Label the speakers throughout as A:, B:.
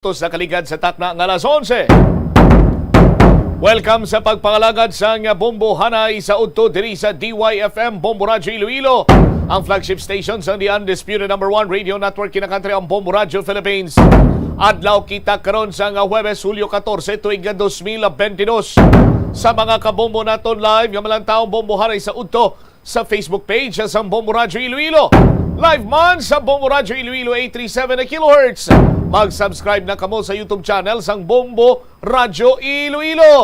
A: Sa kaligad sa takna ng alas 11. Welcome sa pagpangalagad sa Bombo Hanay sa udto diri sa DYFM Bombo Radyo Iloilo, ang flagship station sa the undisputed #1 radio network kinakantry ang Bombo Radyo Philippines. Adlaw kita karon sa Huwebes, Hulyo 14, tuig 2022. Sa mga kabombo naton live nga malantaong Bombo Hanay sa udto sa Facebook page sa Bombo Radyo Iloilo. Live man sa Bombo Radyo Iloilo 837 kHz. Mag-subscribe na kamo sa YouTube channel sang Bombo Radyo Iloilo.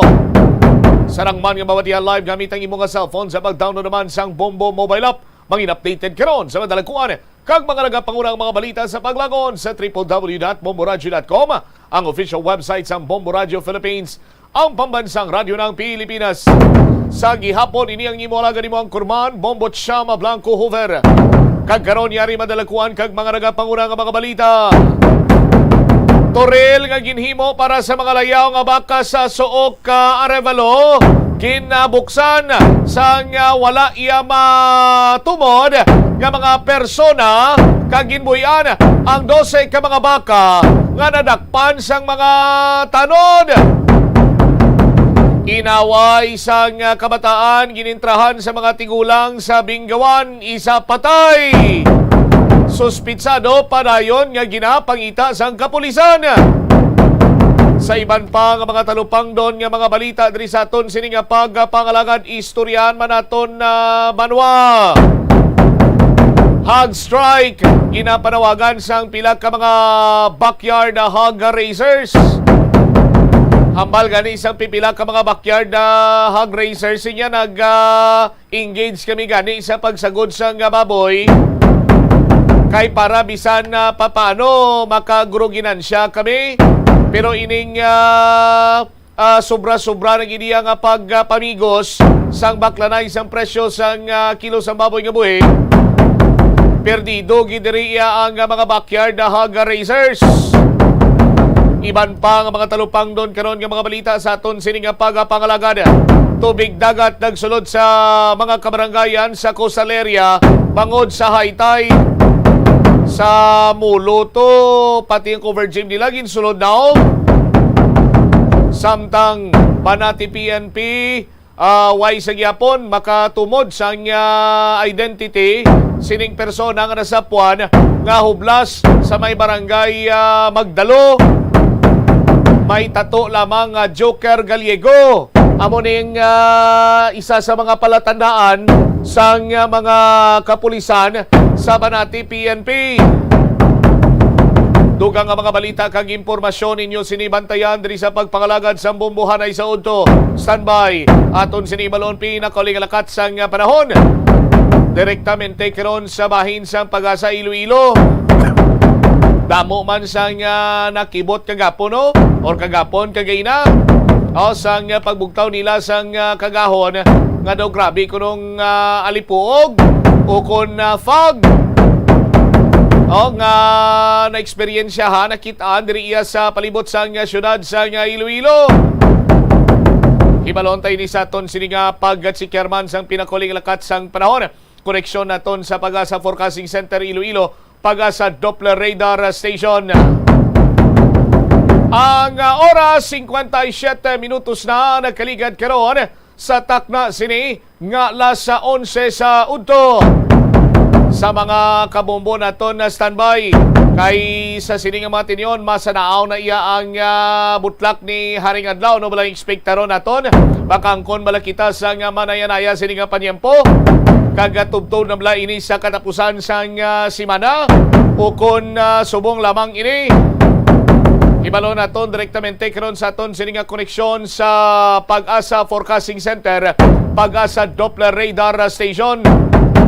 A: Sarang man nga mawatihan live gamit ang imong cellphone sa pag-download naman sang Bombo mobile app. Mangin updated karon sa madalagkuan kag mga nagapangurang mga balita sa paglagon sa www.bomboradio.com, ang official website sang Bombo Radyo Philippines, ang pambansang radyo ng Pilipinas. Sa gihapon ini ang imo alaga nimo ang kurman Bombo Chama Blanco Hover. Kag karon yari madalagkuan kag mga nagapangurang mga balita. Torel nga ginhimo para sa mga layaw nga baka sa Suok Arevalo kinabuksan sa nga wala iya matumod nga mga persona kag ginbuyan ang 12 ka mga baka nga nadakpan sang mga tanod. Inaway sang kabataan ginintrahan sa mga tigulang sa Bingawan, isa patay. Suspitsado padayon nga ginapangita sang kapulisan. Sa iban pa nga mga talupang doon nga mga balita diri sa aton sini nga pagpangalagad istoryahan man aton na banwa. Hog strike ginapanawagan sang pila ka mga backyard na hog racers. Hambal gani isang pipila ka mga backyard na hog racers niya nag-engage kami gani sa pagsagod sang baboy. Kay para bisan na papaano makaguruginan-siya kami. Pero ining sobra-sobra na giniya nga pagpamigos sang baklanay sang presyo sang kilo sang baboy nga buhi. Perdido gidiriya ang mga backyard na hog racers. Iban pa nga mga talupang doon karon nga mga balita sa aton sini nga pagpangalagad. Tubig dagat nagsulod sa mga kabaranggayan sa coastal area bangod sa Haytay. Sa Muluto, pati ang cover gym nila, ginsulod na. Samtang Banati PNP, way sa gyapon, makatumod sa identity, sining persona nga nasapuan, nga hublas sa may barangay Magdalo. May tato lamang Joker Gallego. Amo ning isa sa mga palatandaan sang mga kapulisan sa Banati PNP. Dugang nga mga balita kag impormasyon ninyo sinibantayan diri sa pagpangalagad sa Bombo Hanay sa udto. Standby aton sinibalon pinakalilakat sang panahon. Direktamente karon sa bahin sang Pag-asa Iloilo. Damo man sang nakibot kagapon no or kagapon kagayna. O sang pagbugtaw nila sang kagahon nga daw grabe kunong alipuog o kon fog. O nga na-experiensya ha, nakitaan diri iya sa palibot sang syudad sang Iloilo. Hibalon tayo ni sa aton sini nga pagsikirman sang pinakuling lakat sang panahon. Koneksyon naton sa Pag-asa Forecasting Center Iloilo, Pag-asa Doppler Radar Station. Ang oras 57 minutos na nagkaligad karon sa takna sini nga alas 11 sa udto. Sa mga kabombo naton na standby kay sa sini nga mga tinyon masanaaw na iya ang butlak ni Haring Adlaw no balang ekspektaron naton bakangkon malakita sa nga manayanaya sini nga panyempo kagatubtod na bala ini sa katapusan sang simana o kon subong lamang ini. Ibalo naton direktamente karon sa aton sini nga koneksyon sa Pag-asa Forecasting Center, Pag-asa Doppler Radar Station.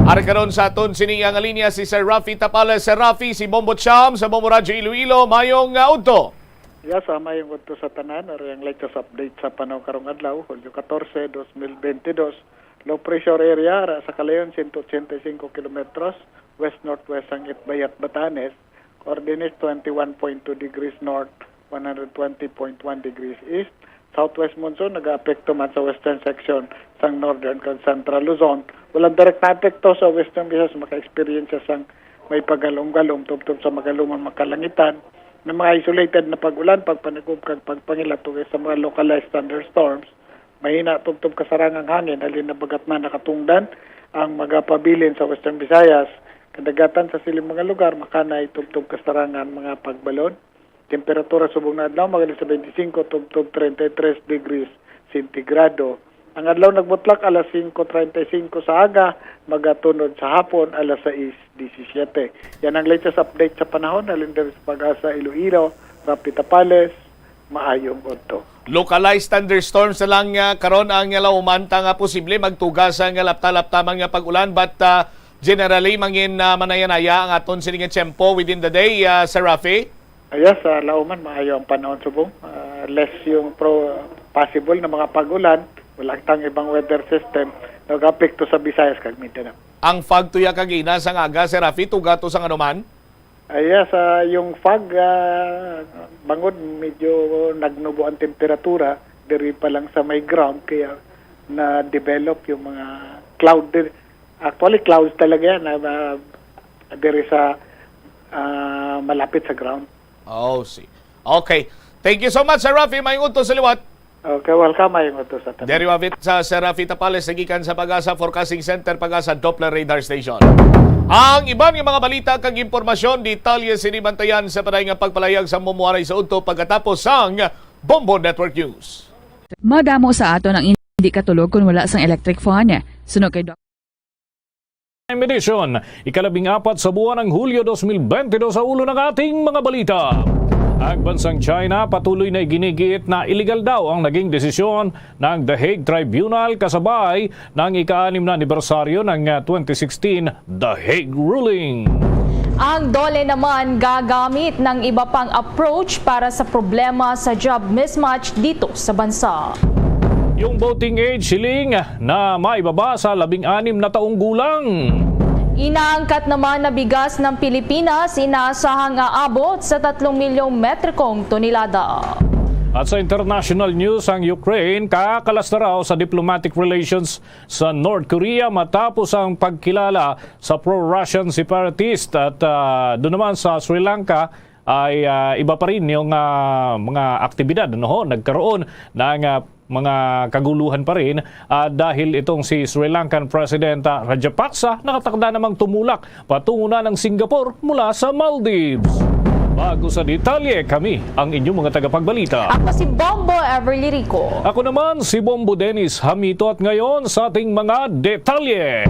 A: Ari karon sa aton sini nga linya si Sir Rafi Tapales. Sir Rafi, si Bombo Cham sa Bombo Radyo Iloilo, mayong udto.
B: Yes, mayong udto sa tanan. Ari ang latest update sa panahon karong adlaw, Hulyo 14, 2022. Low pressure area sa kalayon 185 kilometros west-northwest ang Itbayat, Batanes. Coordinates 21.2 degrees north, 120.1 degrees east. Southwest monsoon nag-aapekto man sa western section sang northern kag central Luzon. Walang direct na apekto sa western Visayas, maka-experience sang may pagalom-galom tubtob sa magaluman makalangitan. ng mga isolated na pag-ulan, pagpanagub, pagpangilato sa mga localized thunderstorms, mahina tubtob kasarangang hangin, halin na bagat man nakatungdan ang magapabilin sa Western Visayas, kadagatan sa siling mga lugar, makanay tubtob kasarangan mga pagbalon. Temperatura subong na adlaw, magaling sa 25, tubtob 33 degrees centigrado. Ang adlaw nagbutlak alas 5:35 sa aga, magatunod sa hapon alas 6:17. Yan ang latest update sa panahon, halin sa Pag-asa Iloilo, Rapi Tapales, maayong udto.
A: Localized thunderstorms na lang karon ang laumanta nga posible magtugasan nga lapta-laptaman nga pag-ulan, but generally mangin manayanaya ang aton sining tempo within the day, Sir Rafi?
B: Sa lauman maayo ang panahon subong. Less yung possible na mga pag-ulan, wala tang ibang weather system nag-apekto sa Visayas kag Mindanao.
A: Ang fog tuya kagina sa aga, Sir Rafi, tugato sa anuman?
B: Yung fog, bangod medyo nagnubo ang temperatura, diri pa lang sa may ground, kaya na-develop yung mga cloud. Actually, clouds talaga yan, diri sa malapit sa ground.
A: Oh, see. Okay. Thank you so much, Sir Rafi. May utos sa liwat.
B: Okay, welcome. May utos sa tanong.
A: Deri Wavit sa Sir Rafi Tapales, nagikan sa Pag-asa Forecasting Center, Pag-asa Doppler Radar Station. Ang ibang mga balita kag impormasyon, detalye sinibantayan sa paday nga pagpalayag sa mumuaray sa udto pagkatapos sang Bombo Network News.
C: Madamo sa aton ang hindi katulog kung wala sang electric fan. Sunog kay
D: Edition, ikalabing-4 sa buwan ng Hulyo 2022 sa ulo ng ating mga balita. Ang bansang China patuloy na iginigiit na illegal daw ang naging desisyon ng The Hague Tribunal kasabay ng ika-6 na anibersaryo ng 2016 The Hague Ruling.
E: Ang DOLE naman gagamit ng iba pang approach para sa problema sa job mismatch dito sa bansa.
D: Yung voting age hiling na maibaba sa 16 na taong gulang.
E: Inaangkat naman na bigas ng Pilipinas, inaasahang aabot sa 3 milyong metrikong tonelada.
D: At sa international news, ang Ukraine kakalas na raw sa diplomatic relations sa North Korea matapos ang pagkilala sa pro-Russian separatist. At doon naman sa Sri Lanka ay iba pa rin yung mga aktibidad. Nagkaroon ng mga kaguluhan pa rin dahil itong si Sri Lankan President Rajapaksa nakatakda namang tumulak patungo na ng Singapore mula sa Maldives. Bago sa detalye, kami ang inyong mga tagapagbalita.
E: Ako si Bombo Everly Rico.
D: Ako naman si Bombo Dennis Hamito, at ngayon sa ating mga detalye.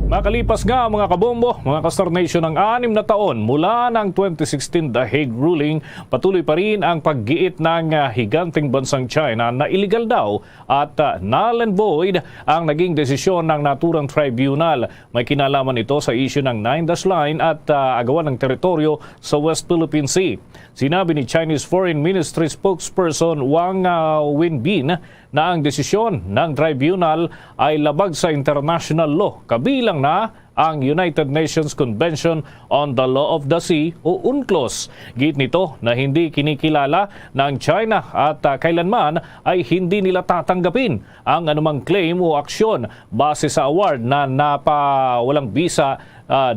D: Makalipas nga mga kabombo, mga Kastar Nation, ng 6 na taon mula ng 2016 The Hague Ruling, patuloy pa rin ang paggiit ng higanting bansang China na illegal daw at null and void ang naging desisyon ng naturang tribunal. May kinalaman ito sa issue ng 9-dash line at agawan ng teritoryo sa West Philippine Sea. Sinabi ni Chinese Foreign Ministry spokesperson Wang Wenbin na ang desisyon ng tribunal ay labag sa international law, kabilang na ang United Nations Convention on the Law of the Sea o UNCLOS. Git nito na hindi kinikilala ng China at kailanman ay hindi nila tatanggapin ang anumang claim o aksyon base sa award na napawalang bisa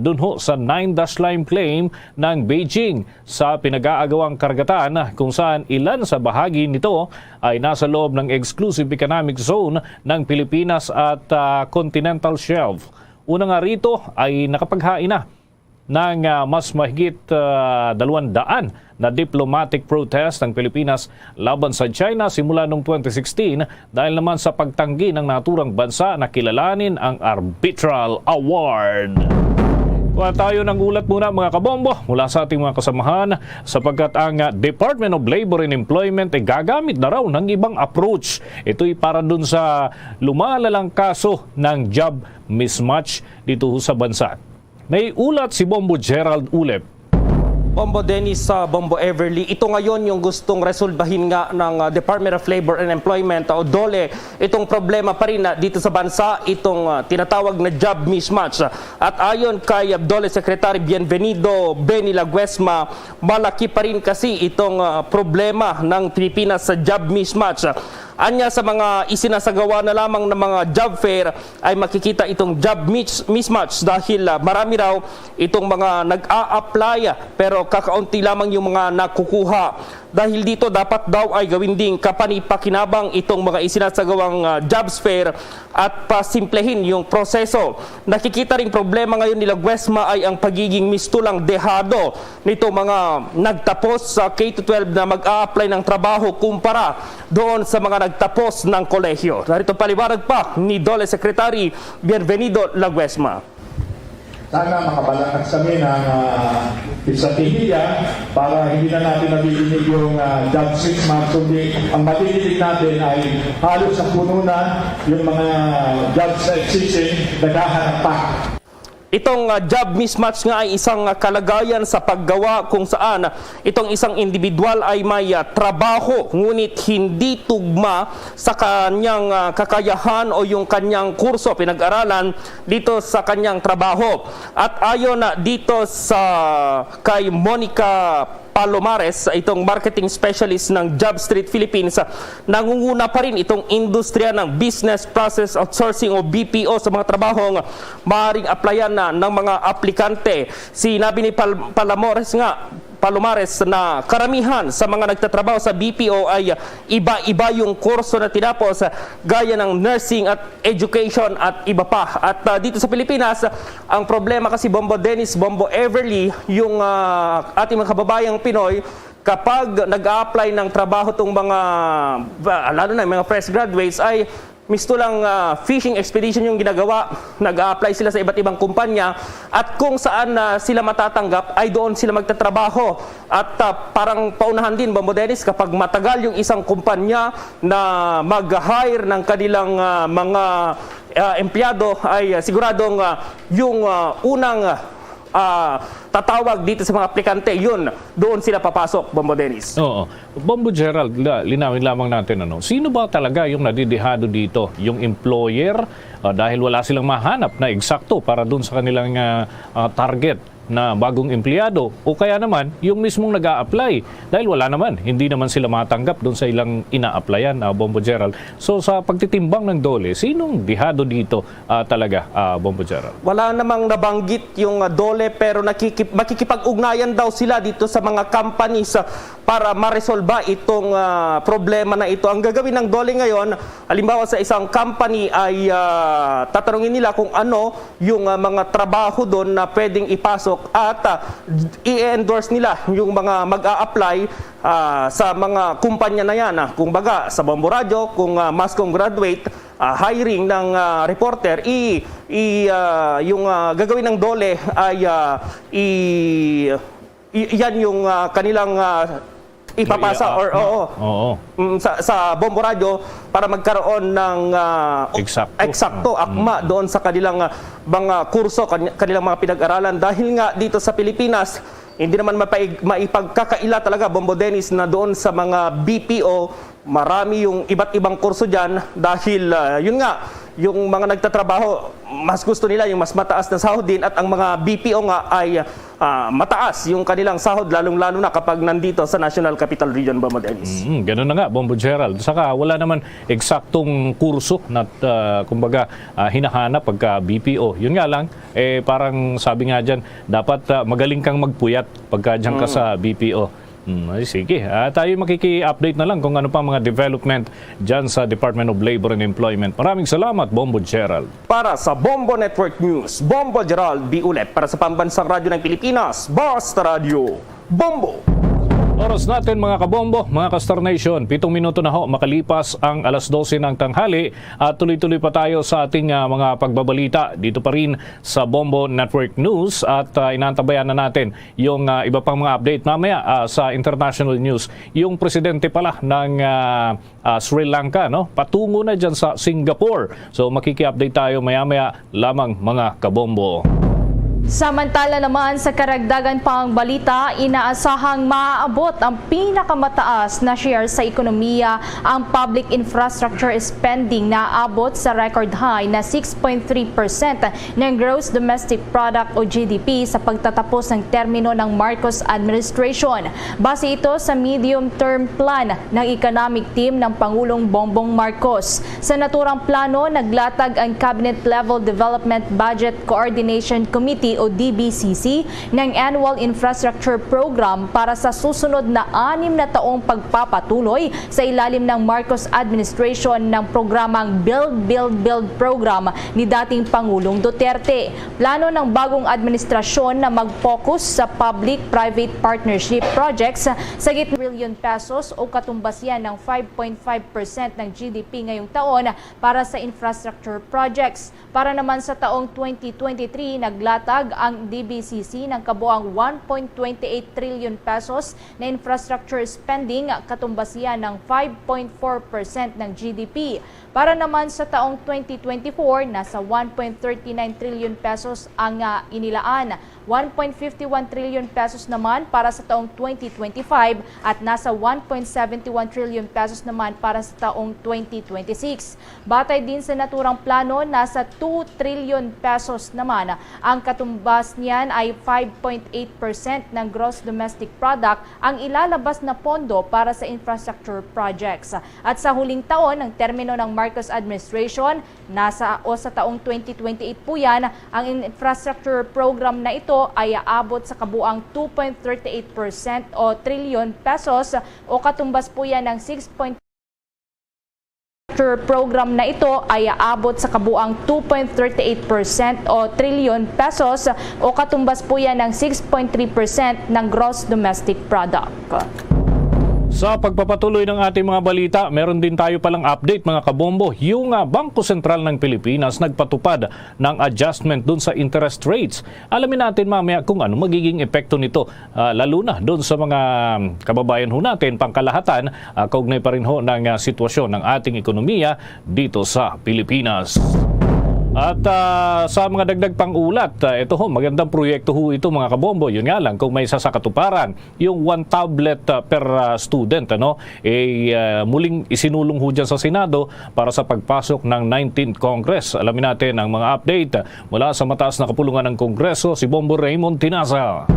D: dun ho sa 9-dash line claim ng Beijing sa pinag-aagawang karagatan, kung saan ilan sa bahagi nito ay nasa loob ng exclusive economic zone ng Pilipinas at continental shelf. Una nga rito ay nakapaghain na ng mas mahigit 200 na diplomatic protest ng Pilipinas laban sa China simula noong 2016 dahil naman sa pagtanggi ng naturang bansa na kilalanin ang Arbitral Award. Kuha tayo ng ulat muna mga kabombo mula sa ating mga kasamahan, sapagkat ang Department of Labor and Employment ay gagamit na raw ng ibang approach. Ito'y para dun sa lumalalang kaso ng job mismatch dito sa bansa. May ulat si Bombo Gerald Ulep.
F: Bombo Dennis, Bombo Everly, ito ngayon yung gustong resolbahin nga ng Department of Labor and Employment o DOLE. Itong problema pa rin dito sa bansa, itong tinatawag na job mismatch. At ayon kay DOLE Secretary Bienvenido Benny Laguesma, malaki pa rin kasi itong problema ng Pilipinas sa job mismatch. Anya sa mga isinasagawa na lamang ng mga job fair ay makikita itong job mismatch dahil marami raw itong mga nag-a-apply pero kakaunti lamang yung mga nakukuha. Dahil dito dapat daw ay gawin ding kapani-pakinabang itong mga isinasagawang jobs fair at pasimplehin yung proseso. Nakikita ring problema ngayon nila Guesma ay ang pagiging mistulang dehado nito mga nagtapos sa K-12 na mag-a-apply ng trabaho kumpara doon sa mga nagtapos ng kolehiyo. Narito paliwanag pa ni DOLE Secretary Bienvenido Laguesma.
G: Sana makabalakad kami ng estratehiya para hindi na natin nabibigay yung job 6 months. Kundi ang madidinig natin ay halos sa pununan yung mga job seeking naghahanap pa.
F: Itong job mismatch nga ay isang kalagayan sa paggawa kung saan itong isang individual ay may trabaho ngunit hindi tugma sa kanyang kakayahan o yung kanyang kurso pinag-aralan dito sa kanyang trabaho. At ayon dito sa kay Monica Palomares, itong marketing specialist ng Job Street Philippines, nangunguna pa rin itong industriya ng business process outsourcing o BPO sa mga trabahong maaaring applyan na ng mga aplikante. Sinabi ni Palomares na karamihan sa mga nagtatrabaho sa BPO ay iba-iba yung kurso na tinapos gaya ng nursing at education at iba pa. At dito sa Pilipinas, ang problema kasi Bombo Dennis, Bombo Everly, yung ating mga kababayang Pinoy, kapag nag-a-apply ng trabaho itong mga, lalo na mga fresh graduates, ay mistulang fishing expedition yung ginagawa. Nag-a-apply sila sa iba't ibang kumpanya at kung saan sila matatanggap ay doon sila magtatrabaho. At parang paunahan din, Bombo Dennis, kapag matagal yung isang kumpanya na mag-hire ng kanilang mga empleyado ay siguradong yung unang tatawag dito sa mga aplikante, yun, doon sila papasok, Bombo Dennis.
D: Oo. Bombo Gerald, linawin lamang natin, sino ba talaga yung nadidihado dito? Yung employer, dahil wala silang mahanap na eksakto para doon sa kanilang target na bagong empleyado, o kaya naman yung mismong nag-a-apply dahil wala naman, hindi naman sila matanggap doon sa ilang ina-applyan, Bombo Gerald. So sa pagtitimbang ng DOLE, sinong dihado dito talaga, Bombo Gerald?
F: Wala namang nabanggit yung DOLE pero makikipag-ugnayan daw sila dito sa mga companies para maresolba itong problema na ito. Ang gagawin ng DOLE ngayon, halimbawa sa isang company ay tatanungin nila kung ano yung mga trabaho doon na pwedeng ipasok at i-endorse nila yung mga mag-a-apply sa mga kumpanya na yan. Kung baga sa Bombo Radio, kung Mascom graduate, hiring ng reporter, yung gagawin ng DOLE ay yan yung kanilang ipapasa sa Bombo Radio para magkaroon ng eksakto akma doon sa kanilang mga kurso, kanilang mga pinag-aralan. Dahil nga dito sa Pilipinas, hindi naman maipagkakaila talaga, Bombo Dennis, na doon sa mga BPO, marami yung iba't ibang kurso dyan dahil yun nga, yung mga nagtatrabaho, mas gusto nila yung mas mataas na sahod din at ang mga BPO nga ay mataas yung kanilang sahod, lalong-lalo na kapag nandito sa National Capital Region, Bombo Dennis.
D: Ganun na nga, Bombo Gerald. Saka wala naman eksaktong kurso na kumbaga hinahanap pagka BPO. Yun nga lang, parang sabi nga dyan, dapat magaling kang magpuyat pagka dyan ka sa BPO. Ay, sige. Tayo makiki-update na lang kung ano pa mga development dyan sa Department of Labor and Employment. Maraming salamat, Bombo Gerald.
F: Para sa Bombo Network News, Bombo Gerald B. Ulet. Para sa Pambansang Radyo ng Pilipinas, Basta Radio, Bombo!
D: Oras natin mga kabombo, mga ka-Star Nation, 7 minuto na ho makalipas ang alas 12 ng tanghali at tuloy-tuloy pa tayo sa ating mga pagbabalita dito pa rin sa Bombo Network News at inantabayan na natin yung iba pang mga update mamaya sa international news. Yung presidente pala ng Sri Lanka, patungo na dyan sa Singapore. So makiki-update tayo maya-maya lamang mga kabombo.
E: Samantala naman sa karagdagan pang balita, inaasahang maaabot ang pinakamataas na share sa ekonomiya ang public infrastructure spending na aabot sa record high na 6.3% ng gross domestic product o GDP sa pagtatapos ng termino ng Marcos administration. Base ito sa medium-term plan ng economic team ng Pangulong Bongbong Marcos. Sa naturang plano, naglatag ang Cabinet Level Development Budget Coordination Committee o DBCC ng Annual Infrastructure Program para sa susunod na 6 na taong pagpapatuloy sa ilalim ng Marcos administration ng programang Build, Build, Build program ni dating Pangulong Duterte. Plano ng bagong administrasyon na mag-focus sa public-private partnership projects sa gitna trillion pesos o katumbas yan ng 5.5% ng GDP ngayong taon para sa infrastructure projects. Para naman sa taong 2023, naglatag ang DBCC ng kabuang 1.28 trillion pesos na infrastructure spending, katumbas yan ng 5.4% ng GDP. Para naman sa taong 2024, nasa 1.39 trillion pesos ang inilaan. 1.51 trillion pesos naman para sa taong 2025 at nasa 1.71 trillion pesos naman para sa taong 2026. Batay din sa naturang plano, nasa 2 trillion pesos naman. Ang katumbas niyan ay 5.8% ng gross domestic product ang ilalabas na pondo para sa infrastructure projects. At sa huling taon ng termino ng Marcos administration, sa taong 2028 po yan, ang infrastructure program na ito ay aabot sa kabuang 2.38% o trillion pesos o katumbas po yan ng 6.0 program na ito ay aabot sa kabuang 2.38% o trillion pesos o katumbas po yan ng 6.3% ng gross domestic product.
D: Sa pagpapatuloy ng ating mga balita, meron din tayo palang update mga kabombo. Yung Bangko Sentral ng Pilipinas nagpatupad ng adjustment dun sa interest rates. Alamin natin mamaya kung ano magiging epekto nito, lalo na dun sa mga kababayan ho natin, pangkalahatan, kaugnay pa rin ho ng sitwasyon ng ating ekonomiya dito sa Pilipinas. At sa mga dagdag pang ulat, ito ho, magandang proyekto ho ito mga kabombo. Yun nga lang, kung may sasakatuparan, yung 1 tablet per student, muling isinulong ho dyan sa Senado para sa pagpasok ng 19th Congress. Alamin natin ang mga update mula sa mataas na kapulungan ng Kongreso, si Bombo Raymond Tinaza.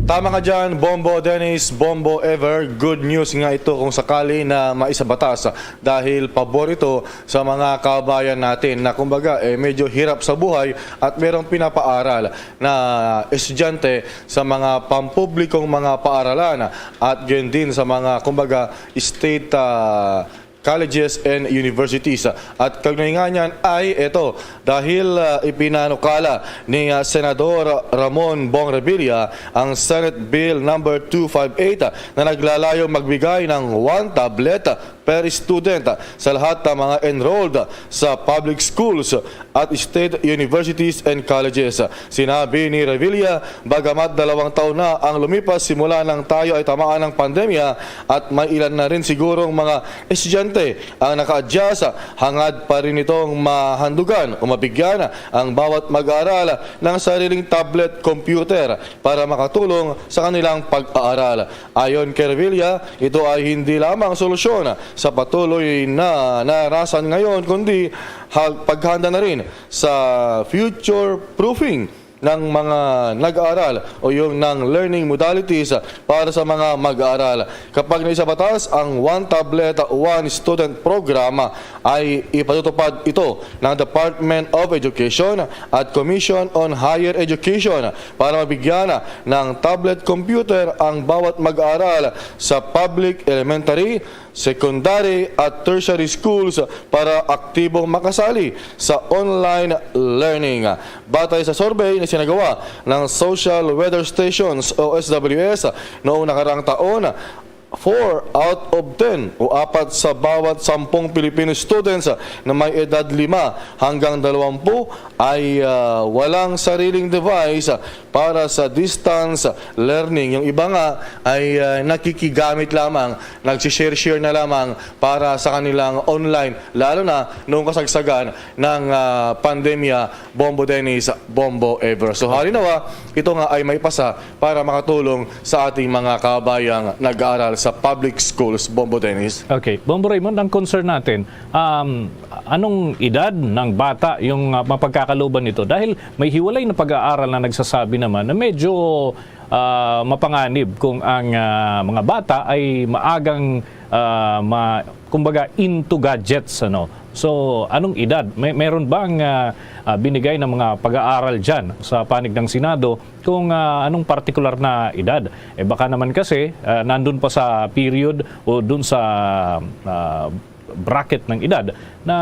H: Tama ka dyan, Bombo Dennis, Bombo Ever. Good news nga ito kung sakali na maisabatas dahil pabor ito sa mga kabayan natin na kumbaga medyo hirap sa buhay at merong pinapaaral na estudyante sa mga pampublikong mga paaralan at yun din sa mga kumbaga state colleges and universities. At kaugnay nga niyan ay ito, dahil ipinanukala ni Senador Ramon Bong Revilla ang Senate Bill number 258 na naglalayong magbigay ng 1 tablet per student sa lahat ng mga enrolled sa public schools at state universities and colleges. Sinabi ni Revilla, bagamat 2 taon na ang lumipas simula nang tayo ay tamaan ng pandemya at may ilan na rin sigurong mga estudyante ang naka-adjust, hangad pa rin itong mahandugan o mabigyan ang bawat mag-aaral ng sariling tablet computer para makatulong sa kanilang pag-aaral. Ayon kay Revilla, ito ay hindi lamang solusyon sa patuloy na narasan ngayon, kundi paghanda na rin sa future proofing ng mga nag-aaral o yung ng learning modalities para sa mga mag-aaral. Kapag naisabatas ang 1 tablet, 1 student program ay ipatutupad ito ng Department of Education at Commission on Higher Education para mabigyan ng tablet computer ang bawat mag-aaral sa public, elementary, secondary at tertiary schools para aktibong makasali sa online learning. Batay sa survey na sinagawa ng Social Weather Stations o SWS noong nakaraang taon, 4 out of 10 o 4 sa bawat 10 Filipino students na may edad 5 hanggang 20 ay walang sariling device para sa distance learning. Yung iba nga ay nakikigamit lamang, nagsishare-share na lamang para sa kanilang online, lalo na noong kasagsagan ng pandemya. Bombo Dennis, Bombo Ever. So halinawa, ito nga ay may pasa para makatulong sa ating mga kabayang nag-aaral sa public schools. Bombo Dennis.
D: Okay. Bombo Raymond, ang concern natin, anong edad ng bata yung mapagkakaluban nito? Dahil may hiwalay na pag-aaral na nagsasabi naman na medyo mapanganib kung ang mga bata ay maagang kumbaga into gadgets, ano. So, anong edad? Meron bang binigay ng mga pag-aaral dyan sa panig ng Senado kung anong partikular na edad? Eh baka naman kasi nandun pa sa period o dun sa bracket ng edad na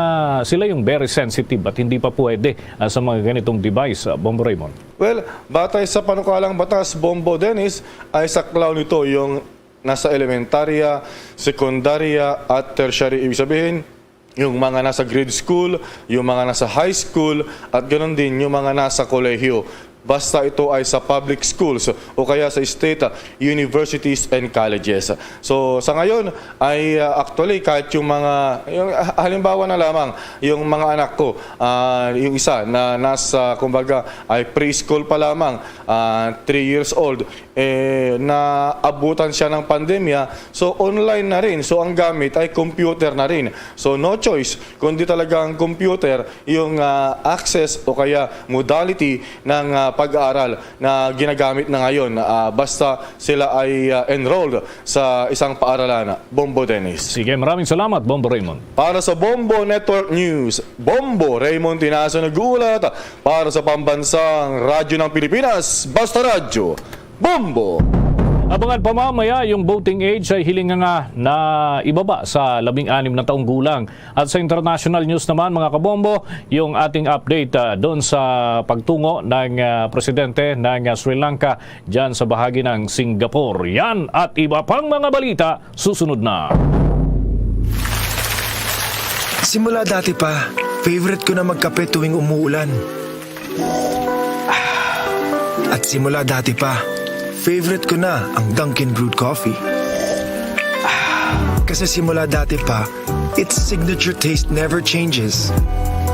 D: sila yung very sensitive at hindi pa pwede sa mga ganitong device, Bombo Raymond.
H: Well, batay sa panukalang batas, Bombo Dennis, ay saklaw nito yung nasa elementarya, sekundarya at tertiary. Ibig sabihin, yung mga nasa grade school, yung mga nasa high school, at ganoon din yung mga nasa kolehiyo. Basta ito ay sa public schools o kaya sa state universities and colleges. So sa ngayon ay actually kahit yung halimbawa na lamang yung mga anak ko, yung isa na nasa kumbaga ay preschool pa lamang, 3 years old, na abutan siya ng pandemya, so online na rin. So ang gamit ay computer na rin. So no choice kundi talagang computer yung access o kaya modality ng pag-aaral na ginagamit na ngayon, basta sila ay enrolled sa isang paaralan. Bombo Dennis.
D: Sige, maraming salamat, Bombo Raymond.
H: Para sa Bombo Network News, Bombo Raymond Tinaso nag-uulat para sa pambansang radyo ng Pilipinas, Basta Radyo, Bombo!
D: Abangan pa mamaya, yung voting age ay hiling nga na ibaba sa 16 na taong gulang. At sa international news naman, mga kabombo, yung ating update doon sa pagtungo ng presidente ng Sri Lanka dyan sa bahagi ng Singapore. Yan at iba pang mga balita, susunod na.
I: Simula dati pa, favorite ko na magkape tuwing umuulan. At simula dati pa, favorite ko na ang Dunkin' Brewed Coffee. Kasi simula dati pa, its signature taste never changes.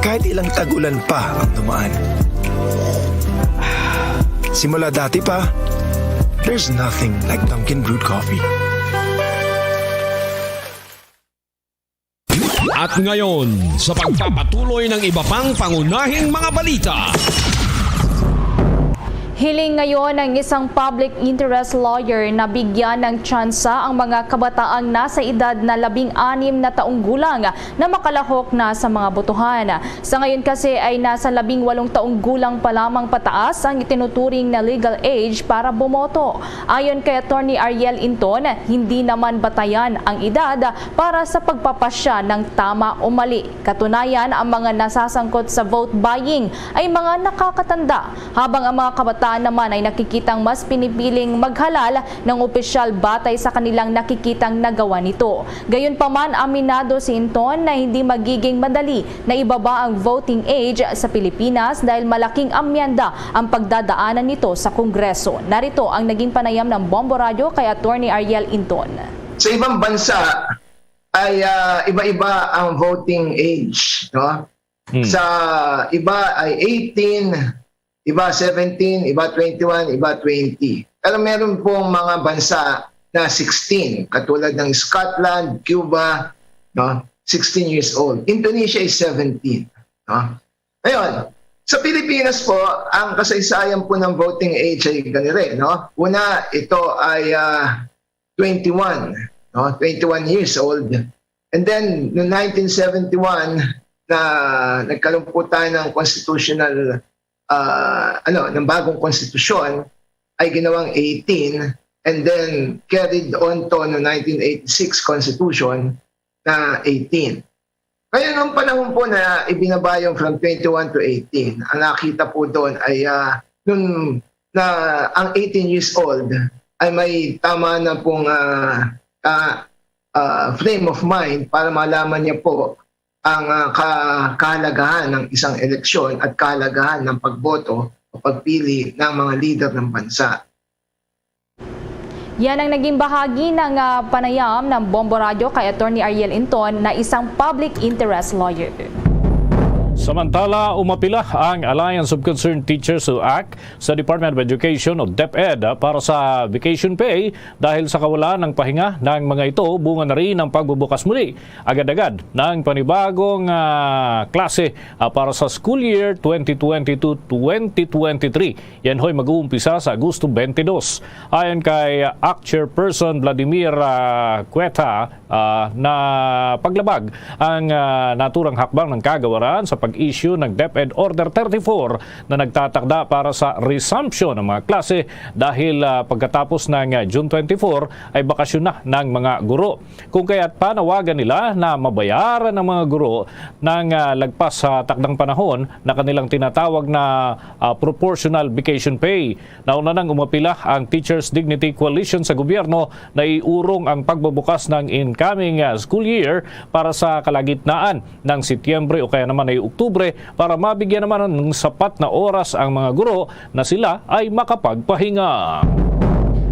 I: Kahit ilang tag-ulan pa ang dumaan. Simula dati pa, there's nothing like Dunkin' Brewed Coffee.
J: At ngayon, sa pagpapatuloy ng iba pang pangunahing mga balita.
E: Hiling ngayon ng isang public interest lawyer na bigyan ng tsansa ang mga kabataang nasa edad na 16 na taong gulang na makalahok na sa mga botohan. Sa ngayon kasi ay nasa 18 taong gulang pa lamang pataas ang itinuturing na legal age para bumoto. Ayon kay Attorney Ariel Inton, hindi naman batayan ang edad para sa pagpapasya ng tama o mali. Katunayan, ang mga nasasangkot sa vote buying ay mga nakakatanda, habang ang mga kabataan naman ay nakikitang mas pinipiling maghalal ng opisyal batay sa kanilang nakikitang nagawa nito. Gayunpaman, aminado si Inton na hindi magiging madali na ibaba ang voting age sa Pilipinas dahil malaking amyenda ang pagdadaanan nito sa Kongreso. Narito ang naging panayam ng Bombo Radio kay Attorney Ariel Inton.
K: Sa ibang bansa ay iba-iba ang voting age, no? Sa iba ay 18, iba 17, iba 21, iba 20. Pero meron pong mga bansa na 16, katulad ng Scotland, Cuba, no? 16 years old. Indonesia is 17. No? Ngayon, sa Pilipinas po, ang kasaysayan po ng voting age ay ganito rin. No? Una, ito ay 21, no? 21 years old. And then, noong 1971, na nagkaroon po tayo ng constitutional ng bagong konstitusyon, ay ginawang 18, and then carried on to no 1986 Constitution na 18. Ngayon, noong panahon po na ibinaba yung from 21 to 18, ang nakita po doon ay nung na ang 18 years old ay may tama na pong frame of mind para malaman niya po ang kahalagahan ng isang eleksyon at kahalagahan ng pagboto o pagpili ng mga leader ng bansa.
E: Yan ang naging bahagi ng panayam ng Bombo Radio kay Attorney Ariel Inton na isang public interest lawyer.
D: Samantala, umapila ang Alliance of Concerned Teachers o ACT sa Department of Education o DepEd para sa vacation pay dahil sa kawalan ng pahinga ng mga ito, bunga na rin ang pagbubukas muli agad-agad ng panibagong klase para sa school year 2022-2023. Yan ho'y mag-uumpisa sa Agosto 22. Ayon kay ACT Chairperson Vladimir Cueta na paglabag ang naturang hakbang ng kagawaran sa pag-issue ng DepEd Order 34 na nagtatakda para sa resumption ng mga klase dahil pagkatapos ng June 24 ay bakasyon na ng mga guro. Kung kaya't panawagan nila na mabayaran ng mga guro ng lagpas sa takdang panahon na kanilang tinatawag na proportional vacation pay. Nauna nang umapila ang Teachers Dignity Coalition sa gobyerno na iurong ang pagbubukas ng incoming school year para sa kalagitnaan ng Setyembre o kaya naman ay Oktubre para mabigyan naman ng sapat na oras ang mga guro na sila ay makapagpahinga.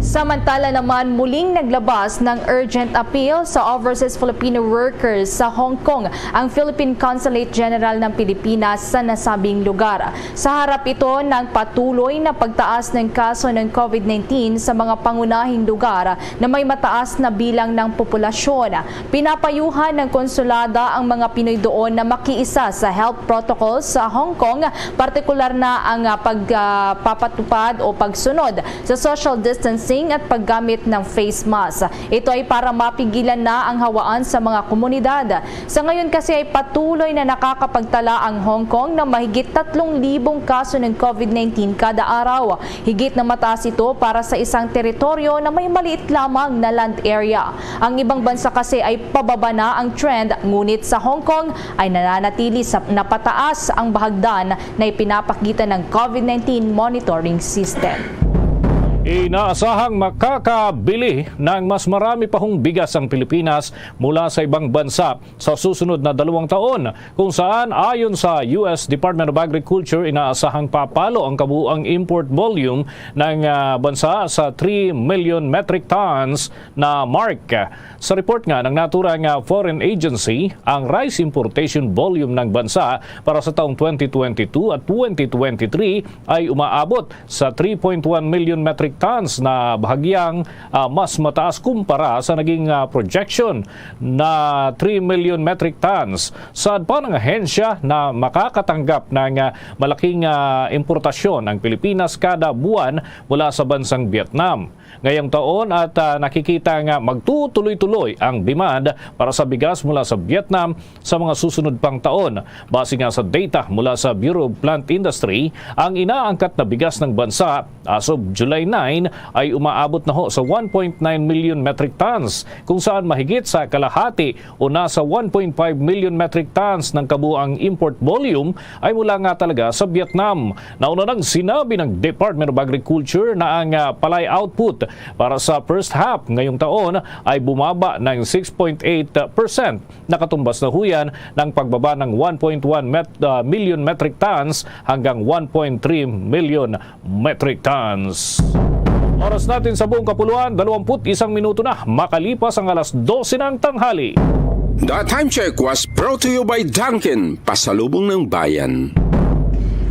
E: Samantala naman, muling naglabas ng urgent appeal sa overseas Filipino workers sa Hong Kong ang Philippine Consulate General ng Pilipinas sa nasabing lugar. Sa harap ito ng patuloy na pagtaas ng kaso ng COVID-19 sa mga pangunahing lugar na may mataas na bilang ng populasyon. Pinapayuhan ng konsulada ang mga Pinoy doon na makiisa sa health protocols sa Hong Kong, partikular na ang pagpapatupad o pagsunod sa social distancing at paggamit ng face mask. Ito ay para mapigilan na ang hawaan sa mga komunidad. Sa ngayon kasi ay patuloy na nakakapagtala ang Hong Kong ng mahigit 3,000 kaso ng COVID-19 kada araw. Higit na mataas ito para sa isang teritoryo na may maliit lamang na land area. Ang ibang bansa kasi ay pababa na ang trend, ngunit sa Hong Kong ay nananatili sa napataas ang bahagdan na ipinapakita ng COVID-19 monitoring system.
D: Inaasahang makakabili ng mas marami pa hong bigas ang Pilipinas mula sa ibang bansa sa susunod na 2 taon, kung saan ayon sa US Department of Agriculture inaasahang papalo ang kabuuang import volume ng bansa sa 3 million metric tons na mark. Sa report nga ng naturang foreign agency, ang rice importation volume ng bansa para sa taong 2022 at 2023 ay umaabot sa 3.1 million metric tons na bahagyang mas mataas kumpara sa naging projection na 3 million metric tons. Saad pa ng ahensya na makakatanggap ng malaking importasyon ang Pilipinas kada buwan mula sa bansang Vietnam. Ngayong taon at nakikita nga magtutuloy-tuloy ang demand para sa bigas mula sa Vietnam sa mga susunod pang taon. Base nga sa data mula sa Bureau of Plant Industry, ang inaangkat na bigas ng bansa as of July 9 ay umaabot na ho sa 1.9 million metric tons, kung saan mahigit sa kalahati o nasa 1.5 million metric tons ng kabuang import volume ay mula nga talaga sa Vietnam. Nauna nang sinabi ng Department of Agriculture na ang palay output para sa first half ngayong taon ay bumaba ng 6.8%, nakatumbas na huyan ng pagbaba ng 1.1 million metric tons hanggang 1.3 million metric tons. Oras natin sa buong kapuluan, 21 minuto na makalipas ang alas 12 ng tanghali.
J: The time check was brought to you by Dunkin', pasalubong ng bayan.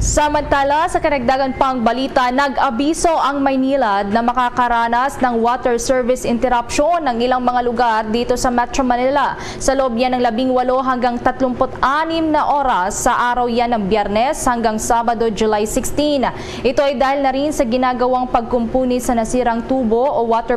E: Samantala, sa karagdagan pang balita, nag-abiso ang Maynilad na makakaranas ng water service interruption ng ilang mga lugar dito sa Metro Manila. Sa loob yan ng 18 hanggang 36 na oras sa araw yan ng Biyernes hanggang Sabado, July 16. Ito ay dahil na rin sa ginagawang pagkumpuni sa nasirang tubo o water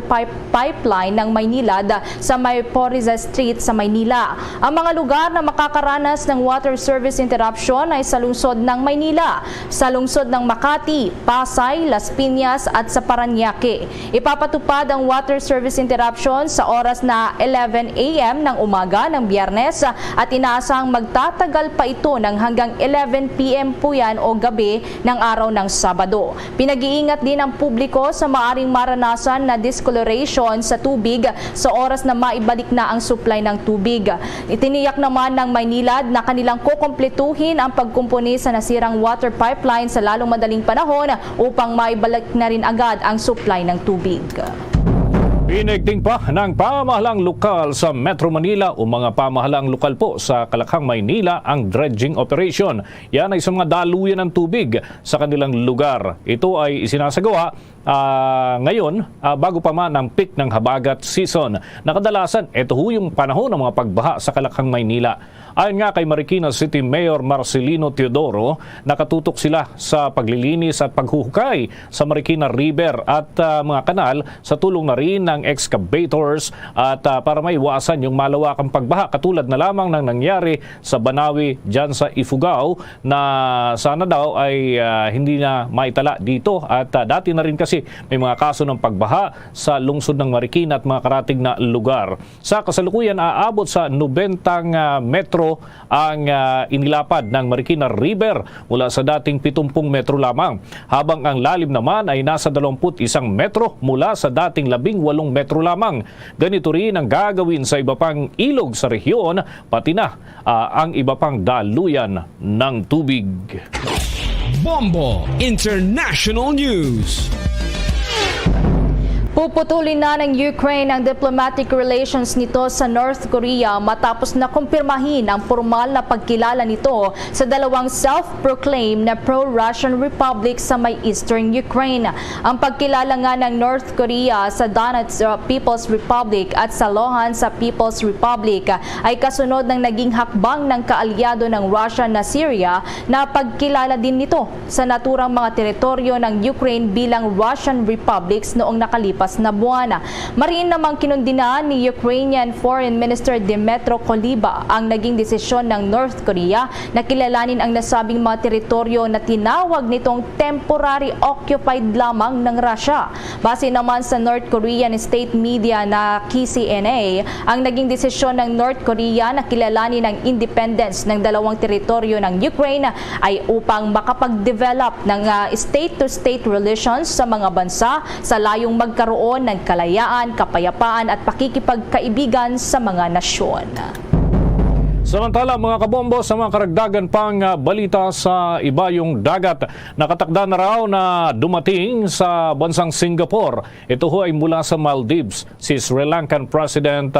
E: pipeline ng Maynilad sa may Poriza Street sa Maynila. Ang mga lugar na makakaranas ng water service interruption ay sa lungsod ng Maynila, Manila, sa lungsod ng Makati, Pasay, Las Piñas at sa Parañaque. Ipapatupad ang water service interruption sa oras na 11 a.m. ng umaga ng Biyernes at inaasahang magtatagal pa ito ng hanggang 11 p.m. po yan o gabi ng araw ng Sabado. Pinag-iingat din ang publiko sa maaring maranasan na discoloration sa tubig sa oras na maibalik na ang supply ng tubig. Itiniyak naman ng Maynilad na kanilang kukumpletuhin ang pagkumpuni sa nasirang water pipeline sa lalong madaling panahon upang maibalik na rin agad ang supply ng tubig.
D: Pinigting pa ng pamahalang lokal sa Metro Manila o mga pamahalang lokal po sa Kalakhang, Maynila ang dredging operation. Yan ay sa mga daluyan ng tubig sa kanilang lugar. Ito ay isinasagawa ngayon bago pa man ang peak ng habagat season. Nakadalasan, ito ho yung panahon ng mga pagbaha sa Kalakhang, Maynila. Ayon nga kay Marikina City Mayor Marcelino Teodoro, nakatutok sila sa paglilinis at paghuhukay sa Marikina River at mga kanal sa tulong na rin ng excavators at para maiwasan yung malawakang pagbaha katulad na lamang ng nangyari sa Banawi dyan sa Ifugao na sana daw ay hindi na maitala dito at dati na rin kasi may mga kaso ng pagbaha sa lungsod ng Marikina at mga karatig na lugar. Sa kasalukuyan aabot sa 90 metro ang inilapad ng Marikina River mula sa dating 70 metro lamang, habang ang lalim naman ay nasa 21 metro mula sa dating 18 metro lamang. Ganito rin ang gagawin sa iba pang ilog sa rehiyon, pati na ang iba pang daluyan ng tubig.
J: Bombo International News.
E: Puputulin na ng Ukraine ang diplomatic relations nito sa North Korea matapos na kumpirmahin ang formal na pagkilala nito sa dalawang self-proclaimed na pro-Russian republic sa may eastern Ukraine. Ang pagkilala nga ng North Korea sa Donetsk People's Republic at sa Luhansk People's Republic ay kasunod ng naging hakbang ng kaalyado ng Russia na Syria na pagkilala din nito sa naturang mga teritoryo ng Ukraine bilang Russian republics noong nakalipas na buwan. Mariin namang kinundina ni Ukrainian Foreign Minister Dmytro Kuleba ang naging desisyon ng North Korea na kilalanin ang nasabing mga teritoryo na tinawag nitong temporary occupied lamang ng Russia. Base naman sa North Korean state media na KCNA, ang naging desisyon ng North Korea na kilalanin ang independence ng dalawang teritoryo ng Ukraine ay upang makapag-develop ng state-to-state relations sa mga bansa sa layong magkaroon ng kalayaan, kapayapaan at pakikipagkaibigan sa mga nasyon.
D: Samantala mga kabombo, sa mga karagdagan pang balita sa ibayong dagat, nakatakda na raw na dumating sa bansang Singapore. Ito ho ay mula sa Maldives, si Sri Lankan President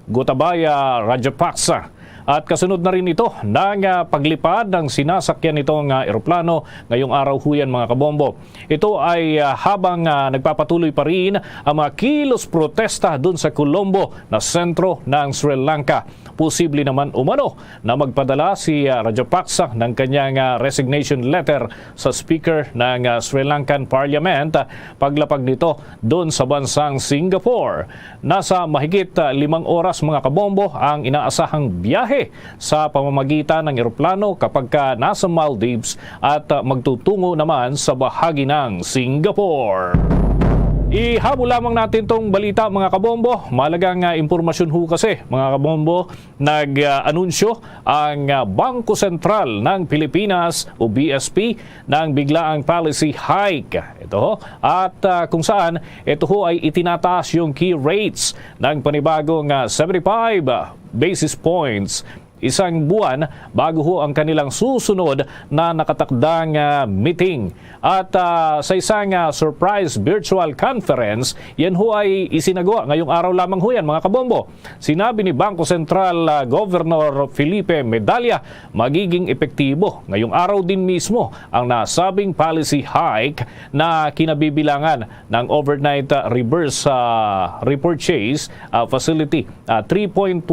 D: Gotabaya Rajapaksa. At kasunod na rin ito ng paglipad ng sinasakyan nitong eroplano ngayong araw huyan mga kabombo. Ito ay habang nagpapatuloy pa rin ang mga kilos protesta dun sa Colombo na sentro ng Sri Lanka. Posible naman umano na magpadala si Rajapaksa ng kanyang resignation letter sa Speaker ng Sri Lankan Parliament paglapag nito dun sa bansang Singapore. Nasa mahigit 5 oras mga kabombo ang inaasahang biyahe sa pamamagitan ng eroplano kapag nasa Maldives at magtutungo naman sa bahagi ng Singapore. Ihabol lamang natin tong balita mga kabombo. Malagang impormasyon ho kasi mga kabombo, nag-anunsyo ang Bangko Sentral ng Pilipinas o BSP ng biglaang policy hike. Ito ho, at kung saan ito ho ay itinataas yung key rates ng panibagong 75 basis points isang buwan bago ho ang kanilang susunod na nakatakdang meeting. At sa isang surprise virtual conference, yan ho ay isinagawa ngayong araw lamang ho yan mga kabombo. Sinabi ni Bangko Sentral Governor Felipe Medalla, magiging epektibo ngayong araw din mismo ang nasabing policy hike na kinabibilangan ng overnight reverse repurchase facility, 3.25%,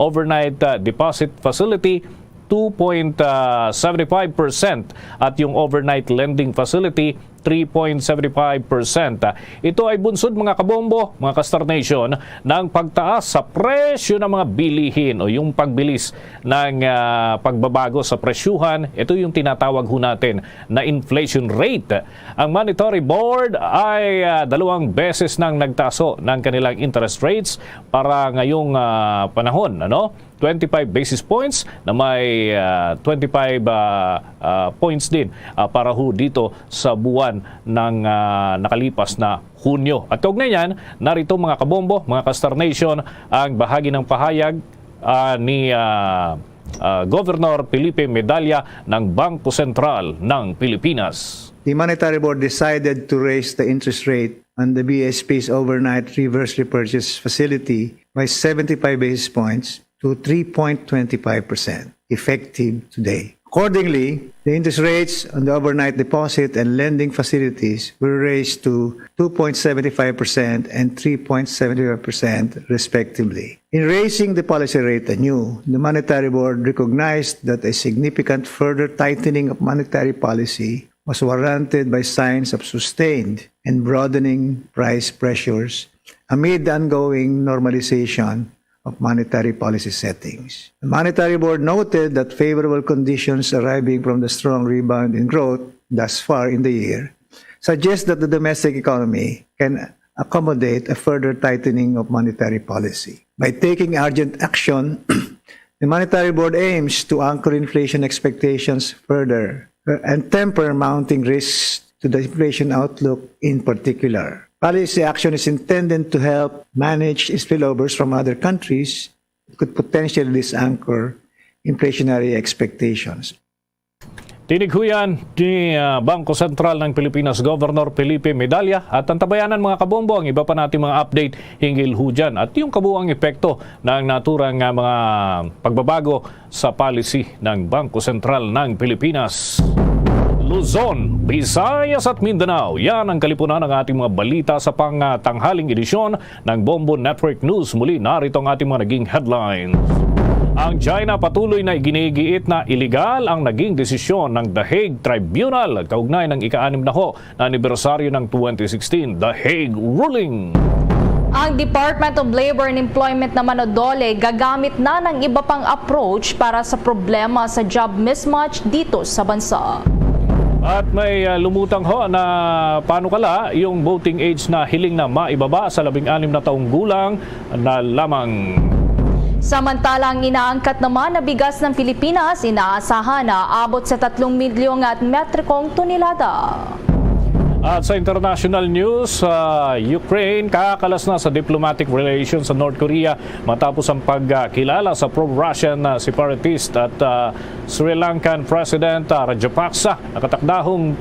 D: overnight deposit facility 2.75% at yung overnight lending facility 3.75%. Ito ay bunsod mga kabombo, mga Kastar Nation, ng pagtaas sa presyo ng mga bilihin o yung pagbilis ng pagbabago sa presyuhan. Ito yung tinatawag ho natin na inflation rate. Ang Monetary Board ay 2 beses nang nagtaso ng kanilang interest rates para ngayong panahon, 25 basis points na may 25 points din para ho dito sa buwan ng nakalipas na Hunyo. At kaugnay niyan, narito mga kabombo, mga Kastar Nation, ang bahagi ng pahayag ni Governor Felipe Medalla ng Bangko Sentral ng Pilipinas.
L: The Monetary Board decided to raise the interest rate on the BSP's overnight reverse repurchase facility by 75 basis points to 3.25%, effective today. Accordingly, the interest rates on the overnight deposit and lending facilities were raised to 2.75% and 3.75% respectively. In raising the policy rate anew, the Monetary Board recognized that a significant further tightening of monetary policy was warranted by signs of sustained and broadening price pressures amid the ongoing normalization of monetary policy settings. The Monetary Board noted that favorable conditions arising from the strong rebound in growth thus far in the year suggest that the domestic economy can accommodate a further tightening of monetary policy. By taking urgent action, the Monetary Board aims to anchor inflation expectations further and temper mounting risks to the inflation outlook in particular. Policy action is intended to help manage spillovers from other countries that could potentially disanchor inflationary expectations.
D: Tinig ho yan ni Bangko Sentral ng Pilipinas Governor Felipe Medalla at antabayanan mga kabombo ang iba pa nating mga update hinggil ho dyan at yung kabuuang epekto ng naturang mga pagbabago sa policy ng Bangko Sentral ng Pilipinas. Luzon, Visayas at Mindanao. Yan ang kalipunan ng ating mga balita sa pang-tanghaling edisyon ng Bombo Network News. Muli, narito ang ating mga naging headlines. Ang China patuloy na iginigiit na iligal ang naging desisyon ng The Hague Tribunal kaugnay ng ika-6 na anibersaryo ng 2016 The Hague Ruling.
E: Ang Department of Labor and Employment naman o DOLE gagamit na ng iba pang approach para sa problema sa job mismatch dito sa bansa.
D: At may lumutang ho na panukala yung voting age na hiling na maibaba sa 16 na taong gulang na lamang.
E: Samantalang inaangkat naman na bigas ng Pilipinas, inaasahan na abot sa 3 milyong at metrikong tonelada.
D: At sa international news, Ukraine kakalas na sa diplomatic relations sa North Korea matapos ang pagkilala sa pro-Russian separatist at Sri Lankan President Rajapaksa. Nakatakdahong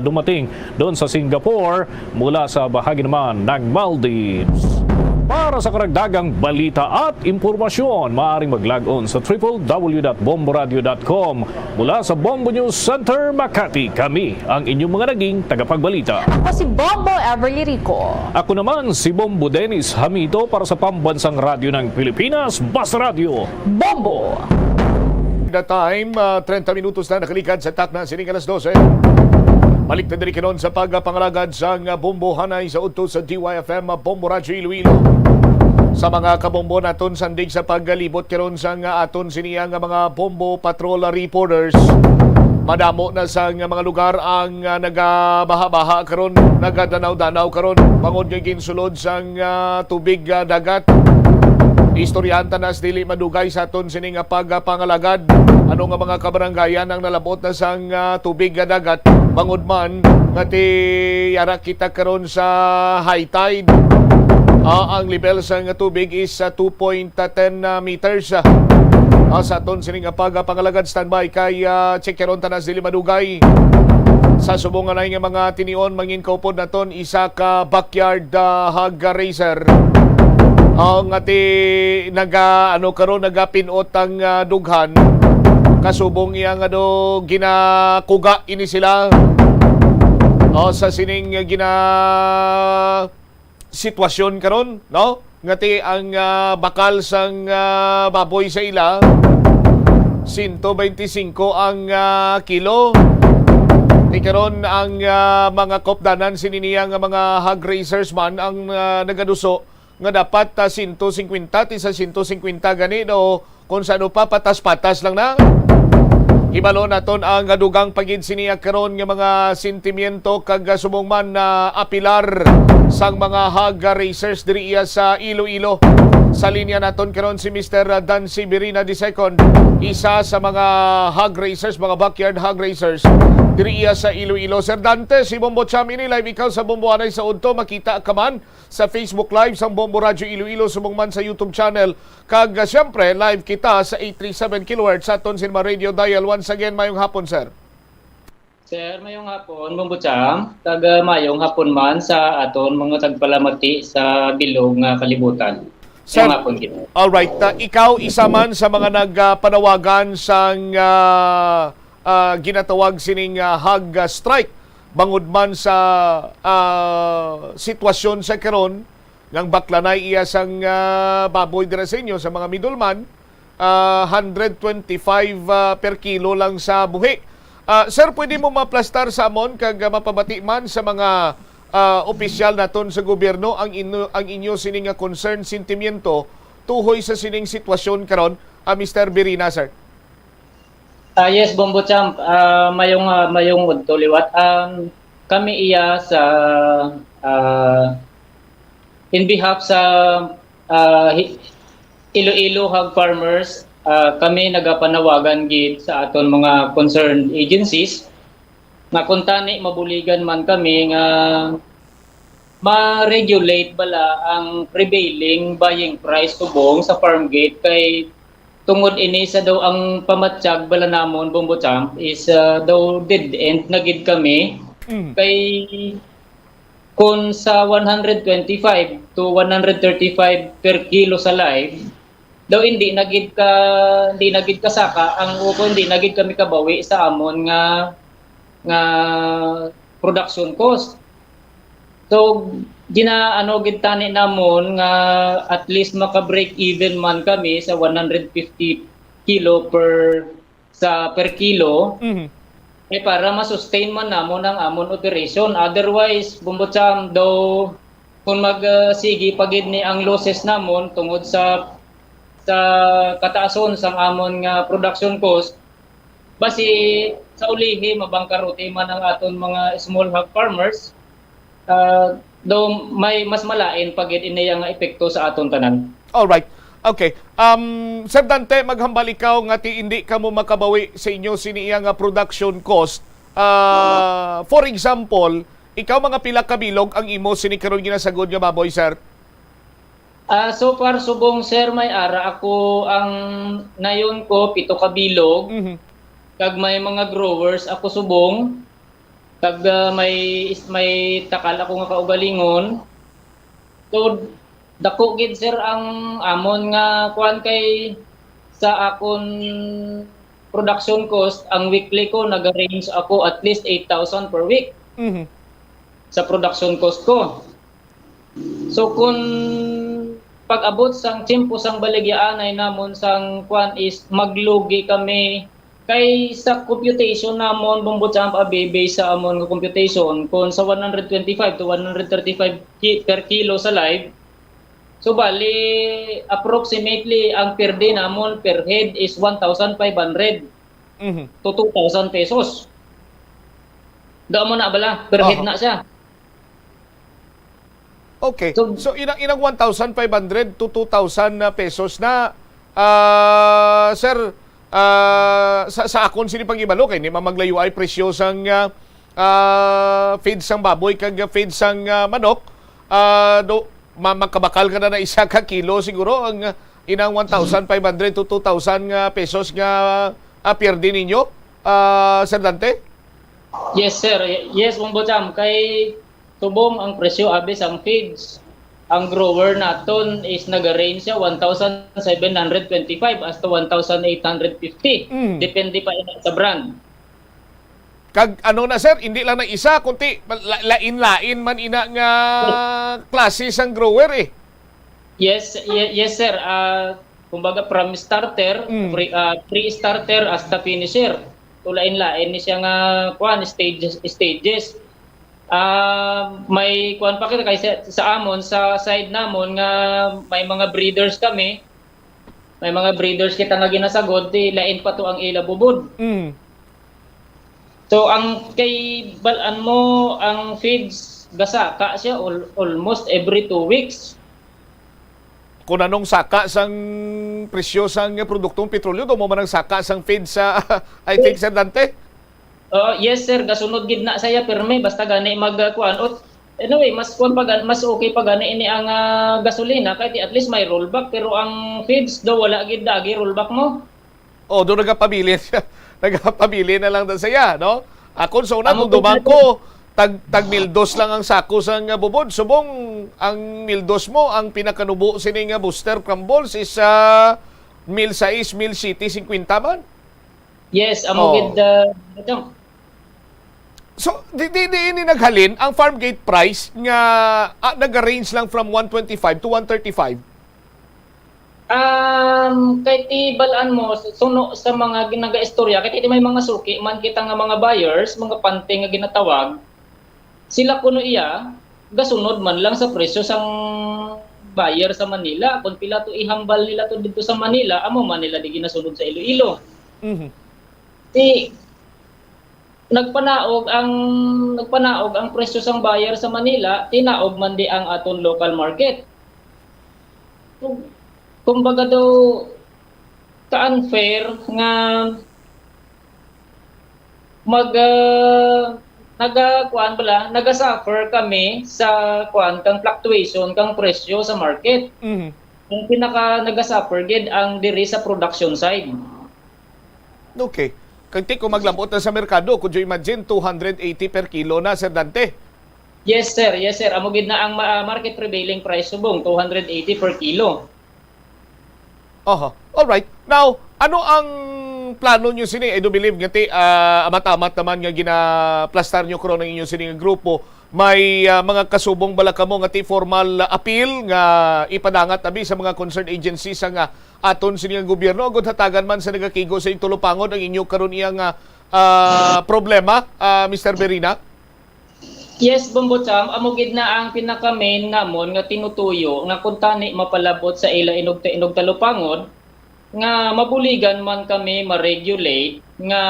D: dumating doon sa Singapore mula sa bahagi naman ng Maldives. Para sa karagdagang balita at impormasyon, maaaring mag-log on sa www.bomboradio.com. Mula sa Bombo News Center, Makati, kami ang inyong mga naging tagapagbalita.
E: Ako si Bombo Everly Rico.
D: Ako naman si Bombo Dennis Hamito para sa Pambansang Radyo ng Pilipinas, Basta Radio
E: Bombo!
A: The time, 30 minutos na nakalikad sa takna, sining alas 12. Balik na din kanon sa pagpangalagad sa Bombo Hanay sa udto sa DYFM Bombo Radyo Iloilo. Sa mga kabombo naton sandig sa paggalibot karon sa aton siniya nga mga Bombo Patrol reporters. Madamo na sa mga lugar ang nagabaha-baha karon, nagadanaw-danaw karon, bangod nga ginsulod sa tubig dagat. Istoryanta nas dili madugay sa aton sining pagpangalagad. Ano nga mga kabaranggayan ang nalabot na sa tubig dagat, bangod man nga ti yara kita karon sa high tide. Ang level sa tubig is 2.10 meters. Sa aton sining pagpangalagad, standby kay check karon tanas dili madugay. Sa subong nga nga mga tinion mangin kaupod naton isa ka backyard hog raiser. Ang ati karon nagapinot ang dughan. Kasubong iya nga do ginakuga ini sila. Sa sining sitwasyon karon, no? Ngati ang bakal sang baboy sa ila 125 ang kilo. Ni karon ang mga kopdanan sininiya nga mga hog racers man ang nagaduso nga dapat 150 ti sa 150 gani o kung sano pa patas-patas lang na. Hibalo naton ang dugang pagid siniya karon nga mga sentimiento kag sumungman na apilar sang mga hog racers diri sa Iloilo. Sa linya naton karon si Mr. Dancy Birina II, isa sa mga hog racers, mga backyard hog racers diri sa Iloilo. Sir Dante, si Bombo Cham ini live ikaw sa Bombo Anay sa Udto, makita ka man sa Facebook Live sang Bombo Radyo Iloilo, sumungman sa YouTube channel. Kag syempre live kita sa 837 kHz sa aton Sinma Radio Dial. Once again, mayong hapon, sir.
M: Sir, mayong hapon, Bombo Cham. Kag mayong hapon man sa aton mga tagpalamati sa bilog nga kalibutan.
A: Sir, alright. Ikaw isa man sa mga nagpanawagan sang ginatawag sining hog strike bangod man sa sitwasyon sa karon ng baklanay iya sang baboy dira sa inyo sa mga middleman, 125 per kilo lang sa buhi. Sir, pwede mo maplastar sa amon kag mapabati man sa mga opisyal naton sa gobyerno ang inyo sining concern, sentimiento tuhoy sa sining sitwasyon karon, Mr. Birina, sir?
M: Yes, Bombo Cham, mayong udto liwat. Kami iya sa in behalf sa Iloilo hog farmers, kami nagapanawagan gid sa aton mga concerned agencies nga kung tani mabuligan man kami nga ma-regulate bala ang prevailing buying price subong sa farm gate kay tungod ini sa daw ang pamatsyag bala namon, Bombo Cham, is daw dead end na gid kami kay kung sa 125 to 135 per kilo sa live daw hindi nagid kasaka ang uko, hindi nagid kami kabawi sa amon nga production cost. So ginaano gid tani namon nga at least maka-break even man kami sa 150 kilo per kilo. Para ma-sustain man namon ang amon operation. Otherwise, Bombo Cham, daw kung magsigi pagid ni ang losses namon tungod sa kataason sang amon nga production cost, basi sa ulihi mabangkarote man ang aton mga small hog farmers, daw may mas malain pagid iniya nga epekto sa aton tanan.
A: All right. Okay. Sir Dante, maghambal ikaw nga hindi ka mo makabawi sa inyo siniya nga production cost. For example, ikaw mga pila ka bilog ang imo sini karon ginasagod nga baboy, sir?
M: So far subong, sir, may ara ako ang nayon ko 7 ka bilog. Kag may mga growers ako subong. Kag may takal ako nga kaugalingon. So dako gid, sir, ang amon nga kuan kay sa akon production cost, ang weekly ko nag-range ako at least 8,000 per week. Sa production cost ko. So kung pag-abot sang tiyempo sang baligyaan ay namon sang kuan is maglugi kami kay sa computation namon, Bombo Cham, base sa amon nga computation kung sa 125 to 135 per kilo sa live. So bali approximately ang per day namon per head is 1,500 to 2,000 pesos. Dao mo na bala per head na siya.
A: Okay. So inang 1,500 to 2,000 pesos na sir, sa akon sini pag-ibalo kay ni mamaglayo ay presyo sang feed sang baboy kag feed sang manok, makabakal ka na isa ka kilo siguro ang inang 1,500 to 2,000 pesos nga pierdi ninyo, Sir Dante?
M: Yes, sir. Yes, Bombo Cham, kay subong ang presyo abis ang feeds. Ang grower naton is nag-range siya 1,725 as to 1,850. Depende pa ina sa brand.
A: Kag ano na, sir, hindi lang na isa, kundi lain-lain man ina nga klase sang grower eh.
M: Yes, sir. Kumbaga from starter, pre-starter hasta finisher. tulain-lain ni siya nga kuan stages. May kuan pa kita kay sa amon sa side namon nga may mga breeders kami. May mga breeders kita nga ginasagod ti lain pa to ang ila bubod. So ang kay balan mo ang feeds gasaka siya almost every 2 weeks.
A: Kung anong saka sang presyo sang produktong petrolyo, do mo man ang saka sang feed sa I think Sir Dante?
M: Yes sir, gasunod gid na saya perme basta gani magkuan. Anyway, mas okay pa gani ini ang gasolina kahit at least may rollback, pero ang feeds daw wala gid dagi rollback mo.
A: Do nagapabili nagapabili na lang da saya, no? Ako sa una kung dumangko tag 1,200 lang ang sako sang bubod. Subong ang 1,200 mo ang pinakanubo sini nga booster Cambols is 1,600, 1,750 man.
M: Yes, amo gid
A: So, di ini naghalin ang farm gate price nga nag-range lang from 125 to 135.
M: Kay ti balaan mo suno sa mga ginaga-istorya, kay ti may mga suki man kita nga mga buyers, mga pante nga ginatawag. Sila kuno iya gasunod man lang sa presyo sang buyer sa Manila. Kung pila to ihambal nila to dito sa Manila, amo man nila di ginasunod sa Iloilo. Nagpanaog ang presyo sang buyer sa Manila, tinaog man di ang aton local market. Kumbaga daw ka-unfair nga naga-suffer kami sa kang fluctuation kang presyo sa market. Ang pinaka naga-suffer gid ang diri sa production side.
A: Okay. Kung maglambot na sa merkado, could you imagine 280 per kilo na, Sir Dante?
M: Yes sir. Amo gid na ang market prevailing price subong 280 per kilo.
A: All right. Now, ano ang plano nyo sini? I do believe nga amat-amat naman nga ginaplastar nyo karon ng inyong sini nga grupo. May mga kasubong bala kamo nga formal appeal nga ipadangat abi sa mga concerned agencies nga aton sini nga gobyerno agud hatagan man sa nagakigo sa Tulupangod ang inyo karon iya nga problema, Mr. Berina?
M: Yes, Bombo Cham, amo gid na ang pinaka main namon nga tinutuyo nga kung tani mapalabot sa ila inog Talupangod nga mabuligan man kami ma-regulate nga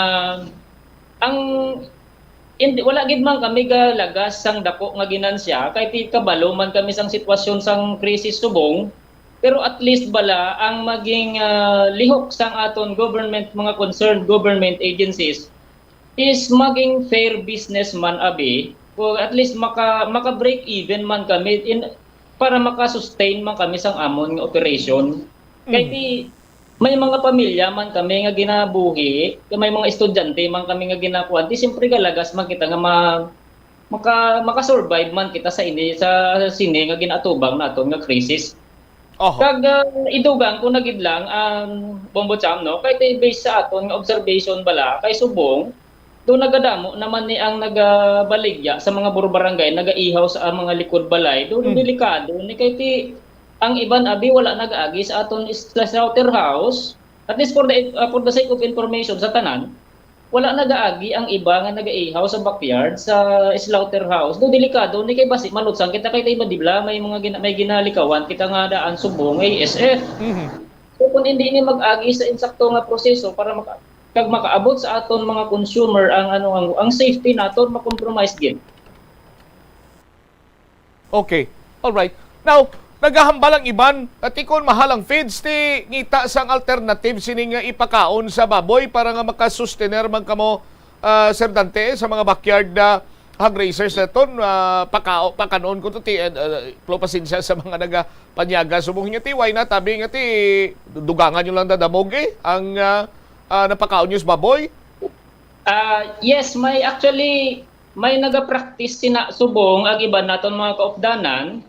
M: ang wala gid man kami galagas sang dako nga ginansya kay ti kabalo man kami sang sitwasyon sang krisis subong, pero at least bala ang maging lihok sang aton government, mga concerned government agencies is maging fair businessman abi, o at least maka break even man kami para maka-sustain man kami sang amon nga operation. Kay ti may mga pamilya man kami nga ginabuhi, may mga estudyante man kami nga ginakuan, di siyempre galagas man kita nga maka-survive man kita sa sini nga ginatubang naton nga krisis. Kag idugang ko nagid lang Bombo Cham, no, kay based sa aton nga observation bala kay subong do nagadamo naman ni ang nagabaligya sa mga burbarangay, nagaihaw sa mga likod balay, do delikado ni kay ti ang iban abi wala nag-agi sa aton slaughterhouse, at least for the sake of information sa tanan, wala nag-agi ang iba nga nag-ihaw sa backyard sa slaughterhouse. Do delikado ni kay basi malutsang kita kay tay madibla may may ginalikawan kita nga daan subong ASF. So kung hindi ni mag-agi sa insakto nga proseso para makaabot sa aton mga consumer ang safety naton ma-compromise gid.
A: Okay. All right. Now, nagahambal ang iban at ikon mahalang feeds ti ngita sang alternative sini nga ipakaon sa baboy para nga makasustener man kamo, Sir Dante, sa mga backyard hog raisers naton. Pakanoon ko to ti pasensya sa mga nagapanyaga subong nga ti why na tabi nga ti dugangan nyo lang dadamog ang napakaon nyo sa baboy.
M: Yes, may nagapractice sina subong ag iban naton mga kaupdanan.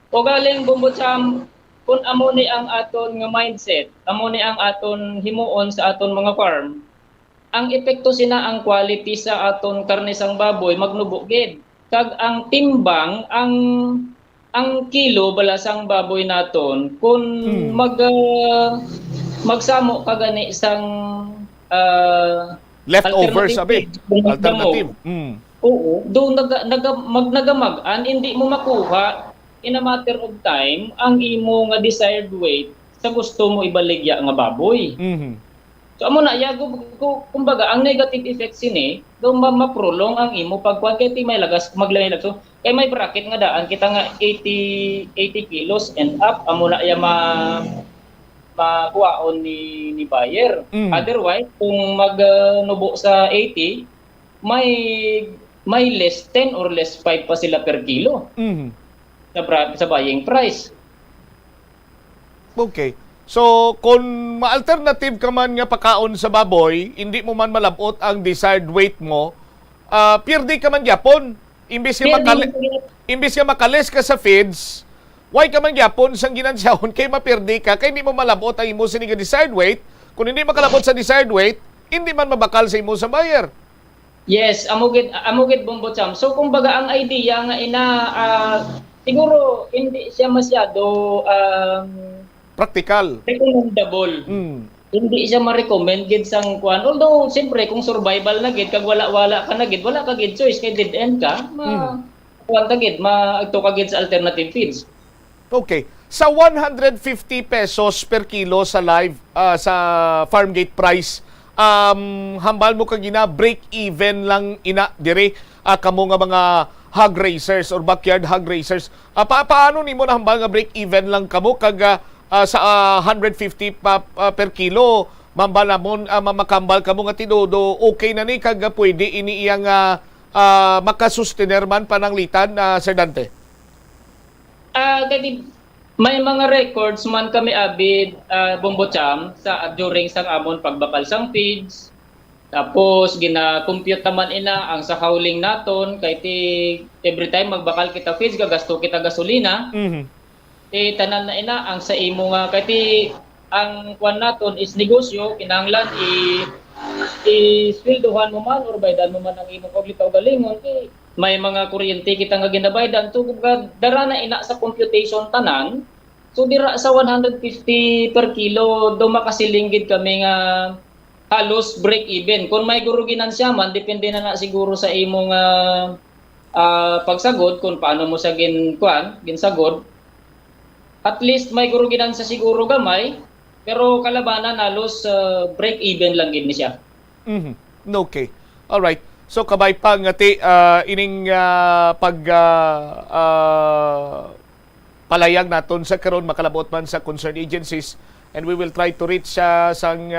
M: O galing Bombo Cham, kung amo ni ang aton nga mindset, amo ni ang aton himuon sa aton mga farm, ang epekto sina ang quality sa aton karne sang baboy magnubo gid. Kag ang timbang, ang kilo bala sang baboy naton, kung magsamo ka gani sang
A: Leftovers sabi.
M: Kung
A: Alternative.
M: Oo, doon nagamagan, hindi mo makuha in a matter of time ang imo nga desired weight sa gusto mo ibaligya nga baboy. So amo na yago kumbaga ang negative effects ini do maprolong ang imo pagkuan kay may lagas maglayag so kay may bracket nga daan kita nga 80 kilos and up amo na ya makuhaon ni buyer. Otherwise kung magnubo sa 80 may less 10 or less 5 pa sila per kilo. Sa buying price.
A: Okay. So, kung ma-alternative ka man nga pakaon sa baboy, hindi mo man malabot ang desired weight mo, pirdi ka man gyapon. Imbis nga makalis ka sa feeds, why ka man gyapon sang ginansyahon kay mapirdi ka, kay hindi mo malabot ang imo sining desired weight. Kung hindi makalabot sa desired weight, hindi man mabakal sa imo sa buyer.
M: Yes, amugid Bombo Cham. So kumbaga ang idea nga siguro hindi siya masyado
A: practical.
M: Recommendable. Hindi siya ma-recommend gid sang kuan. Although siyempre kung survival na gid kag wala ka na gid, wala ka gid choice kay dead end ka, kuan ta gid, ito ka gid sa alternative feeds.
A: Okay. Sa 150 pesos per kilo sa live sa farm gate price, hambal mo kag gina break even lang ina dire kamo nga mga hog raisers or backyard hog raisers. Paano nimo na hambal nga break even lang kamo kag sa 150 per kilo mambal namon mamakambal kamo nga tinudo okay na ni kag pwede ini iyang makasustener man pananglitan Sir Dante.
M: May mga records man kami abid Bombo Cham sa during sang amon pagbakal sang feeds. Tapos gina-compute naman ina ang sa hauling naton kay every time magbakal kita feeds gagasto kita gasolina. Tanan na ina ang sa imo nga kay ang kwan naton is negosyo kinahanglan i-sweldohan mo man or baydan mo man ang imong paglitaw galingon kay may mga kuryente kita nga ginabaydan to dara na ina sa computation tanan. So dira sa 150 per kilo do makasilinggid kami nga halos break even. Kung may guro ginansya man depende na siguro sa imong pagsagod kung paano mo sa ginsagod. At least may guro ginansya siguro gamay pero kalabanan halos break even lang gid ni siya.
A: Okay. All right. So kabay pa ngati ining palayag naton sa karon makalabot man sa concerned agencies and we will try to reach sang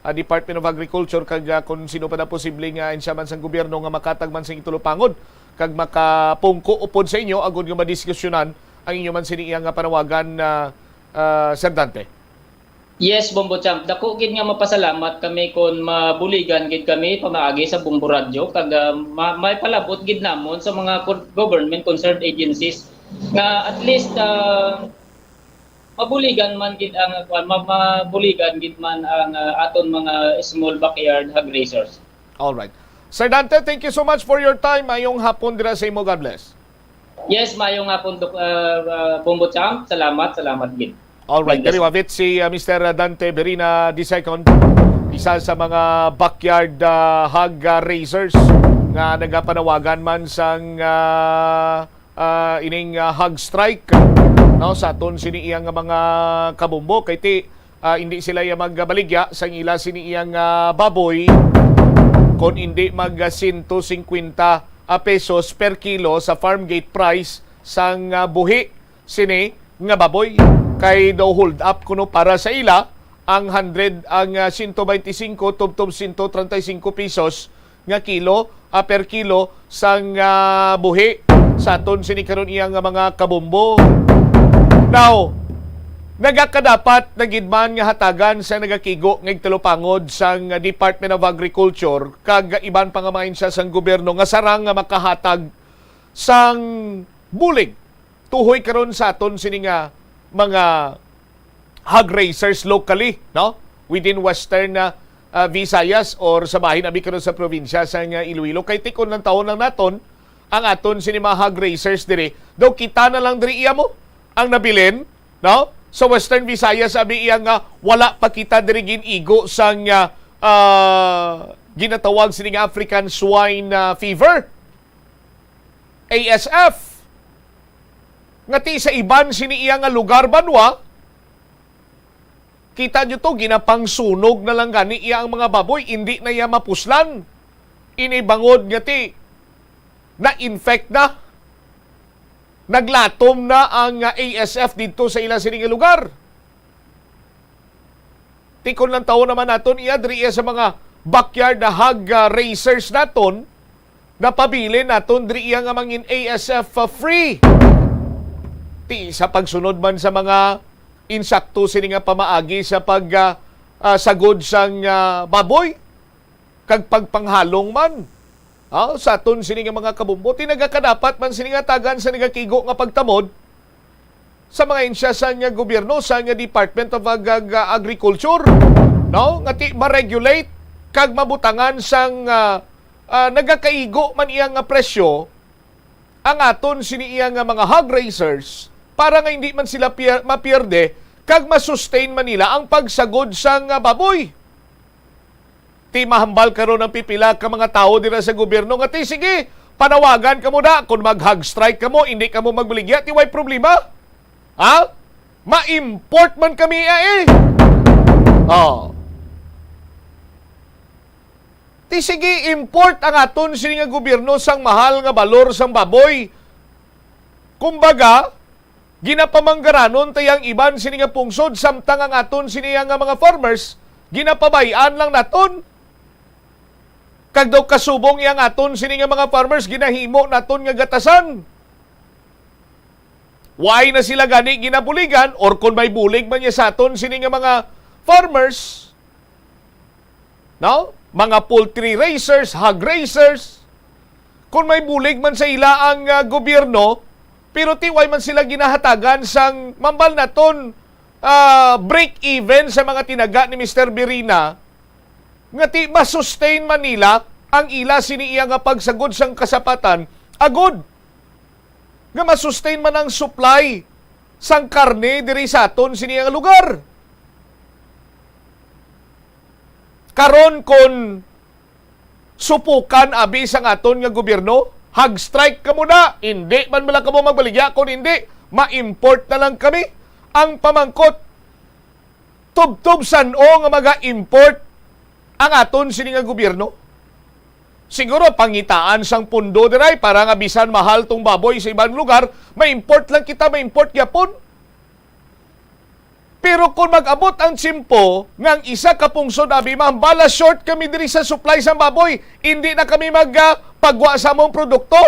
A: Department of Agriculture kag kung sino pa na posible nga insya man sang gobyerno nga makatag man sing itulupangod kag makapungko upod sa inyo agud nga madiskusyonan ang inyo man siniya nga panawagan Sir Dante.
M: Yes, Bombo Champ. Dako gid nga mapasalamat kami kon mabuligan gid kami pamaagi sa Bombo Radio kag may palabot gid namon sa mga government concerned agencies nga at least mabuligan man gid ang mabuligan gid man ang aton mga small backyard hog raisers.
A: All right. Sir Dante, thank you so much for your time. Mayong hapon dira sa imo. God bless.
M: Yes, mayong hapon Bombo Champ. Salamat gid.
A: All right, dari wavit si Mr. Dante Berina II, isa sa mga backyard hog raisers nga nagapanawagan man sang ining hog strike sa aton siniiyang mga kabumbo kay hindi sila magbaligya sang ila siniiyang baboy kung hindi mag 150 pesos per kilo sa farm gate price sang buhi sini nga baboy kay daw hold up kuno para sa ila ang 125 tubtob 135 pesos nga kilo per kilo sang buhi sa aton sini karon iyang mga kabumbo. Now, nagakadapat na gidman nga hatagan sa nagakigo ng talupangod sang Department of Agriculture kag iban pa nga mga insya sang gobyerno nga sarang nga makahatag sang bulig tuhoy karon sa aton sini nga mga hog raisers locally within Western Visayas or sa bahin abi karon sa probinsya sa Iloilo kay tikon ng taon lang naton ang aton sini mga hog raisers dire daw kita na lang diri iya mo ang nabilin sa Western Visayas abi iya nga wala pa kita diri ginigo sang ginatawag sining African Swine Fever, ASF. Ngati sa iban sini iya nga lugar banwa, kita nyo to, ginapangsunog na lang gani iya ang mga baboy, hindi na iya mapuslan. Inibangod ngati, na-infect na, naglatom na ang ASF dito sa ilang sining lugar. Tikon lang taon naman naton iya diri sa mga backyard na hog racers naton, na pabili naton diri iya nga mangin ASF free. Ti sa pagsunod man sa mga insakto sini nga pamaagi sa sagod sang baboy kag pagpanghalong man. Sa aton sini nga mga kabumbo, tinagakadapat man sini nga tagan sa nagakigo nga pagtamod sa mga insya sa nga gobyerno, sa nga Department of Agriculture, no? Ngati ma-regulate kag mabutangan sang nagakaigo man iyang nga presyo ang aton sini iyang nga mga hog racers para nga hindi man sila mapierde kag masustain man nila ang pagsagod sang baboy. Ti mahambal karon ang pipila ka mga tao dira sa gobyerno nga ti sige, panawagan kamo na kung mag-hog strike kamo, hindi kamo magbaligya, ti way problema. Ma-import man kami Ti sige, import ang aton sini nga gobyerno sang mahal nga balor sang baboy. Kumbaga, ginapamanggaranon tayang iban sini nga pungsod samtang ang aton sini nga mga farmers ginapabayan lang naton. Kag daw kasubong yang aton sini nga mga farmers ginahimo naton nga gatasan. Why na sila gani ginabuligan or kung may bulig man niya sa aton sini nga mga farmers, no? Mga poultry racers, hog racers, kung may bulig man sa ila ang gobyerno, pero tiway man sila ginahatagan sang mambal naton break even sa mga tinaga ni Mr. Birina, nga ti masustain man nila ang ila sini iya nga pagsagod sang kasapatan agod nga masustain man ang supply sang karne diri sa aton sini nga lugar. Karon kon supukan abi sang aton nga gobyerno, hog strike ka muna, hindi man mala kamo magbaligya, kung hindi ma-import na lang kami. Ang pamangkot tub-tub san-o nga maga-import ang aton sini nga gobyerno. Siguro pangitaan sang pundo diray para nga bisan mahal tong baboy sa ibang lugar, ma-import lang kita, ma-import gyapon. Pero kung mag-abot ang tsimpo ngang isa ka pungsod abi mambala short kami diri sa supply sa baboy, hindi na kami magpagwa sa among produkto.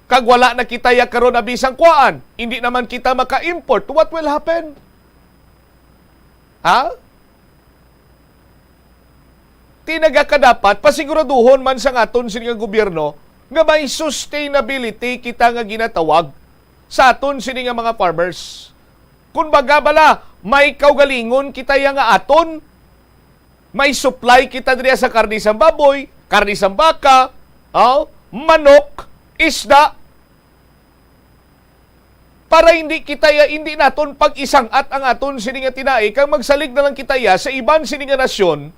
A: Kag wala na kita ya karon abi sang kuan, hindi naman kita maka-import. What will happen? Tinagakadapat pasiguraduhon man sa aton sini nga gobyerno nga may sustainability kita nga ginatawag sa aton sini nga mga farmers. Kung baga bala, may kaugalingon kita yang nga aton, may supply kita diriya sa karni sang baboy, karni sang baka, manok, isda, para hindi kita hindi naton pag-isang at ang aton sini nga tinai, kang magsalig na lang kita sa iban sini nga nasyon,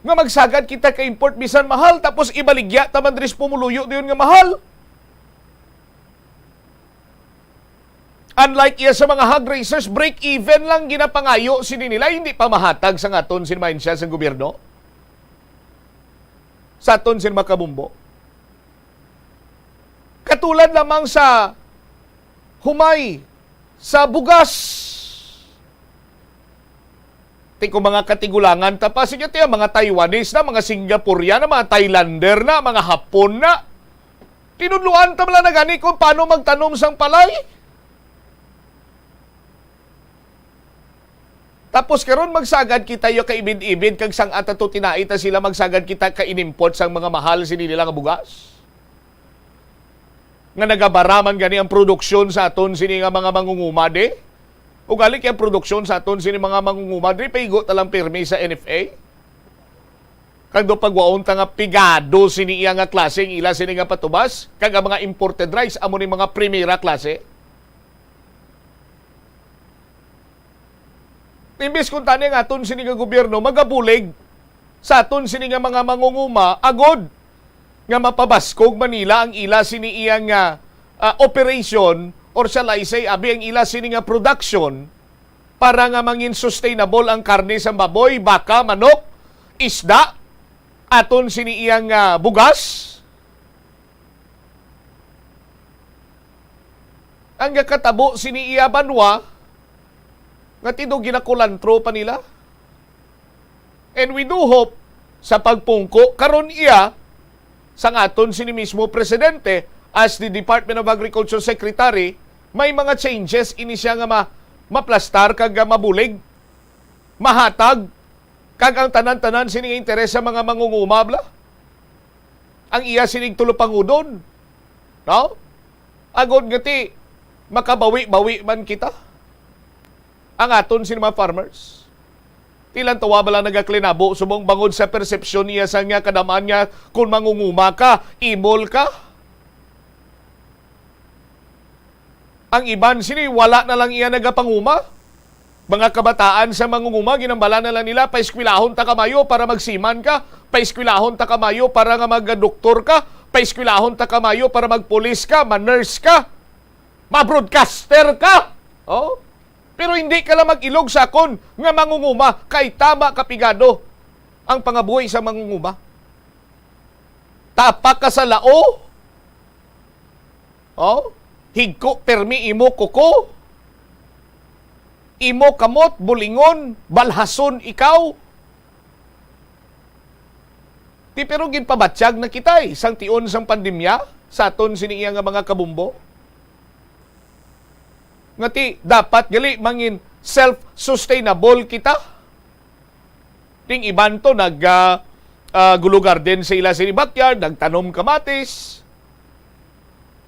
A: nga magsagad kita ka import bisan mahal, tapos ibaligya taman diri pumuluyo diyon nga mahal. Unlike iya sa mga hog racers, break-even lang ginapangayo sini nila, hindi pa mahatag sa aton sin mindset sa gobyerno. Sa aton sin makabumbo. Katulad lamang sa humay, sa bugas. Tiko mga katigulangan tapos sige tiya mga Taiwanese na, mga Singaporean na, mga Thailander na, mga Hapon na. Tinudluan ta mala na gani kung paano magtanom sang palay. Tapos karon magsagad kita yo ka ibid-ibid kag sang atato tinaita sila magsagad kita ka inimport sang mga mahal sini nila nga bugas. Nga nagabaraman gani ang produksyon sa aton sini nga mga mangungumade. Ugali kay produksyon sa aton sini mga mangungumade paigo talang pirmi sa NFA. Kag do pagwaon ta nga pigado sini iya nga klaseng ila sini nga patubas kag ang mga imported rice amo ni mga primera klase. Imbes kung tani nga aton sini nga gobyerno magabulig sa aton sini nga mga mangunguma agod nga mapabaskog Manila ang ila sini iyang operation or shall I say abi ang ila sini nga production para nga mangin sustainable ang karne sa baboy, baka, manok, isda, aton sini iyang bugas. Ang katabo sini iya banwa nga tido ginakulantro pa nila. And we do hope sa pagpungko karon iya sa aton sini mismo presidente as the Department of Agriculture Secretary, may mga changes ini siya nga maplastar kag mabulig, mahatag kag ang tanan-tanan sini interes sa mga mangungumabla. Ang iya sinig tulupangudon. No? Agod ngati makabawi-bawi man kita. Ang aton sini mga farmers. Tilan tawa bala nagaklinabo subong bangod sa persepsyon niya sa nga kadamaan niya kung mangunguma ka, imol ka. Ang iban sini wala na lang iya nagapanguma. Mga kabataan sa mangunguma ginambala na lang nila paiskwilahon ta kamayo para magsiman ka, paiskwilahon ta kamayo para nga magdoktor ka, paiskwilahon ta kamayo para magpulis ka, manurse ka, ma-broadcaster ka. Oh? Pero hindi ka lang mag-ilog sa akon nga mangunguma kay tama kapigado ang pangabuhi sa mangunguma. Tapak ka sa lao. Oh? Higko permi imo kuko. Imo kamot, bulingon, balhason ikaw. Di pero ginpabatsyag na kita sang tion sang pandemya sa aton siniya nga mga kabumbo. Ngati dapat gali mangin self-sustainable kita. Ting iban to gulugar din sa ila sini backyard, nagtanom kamatis.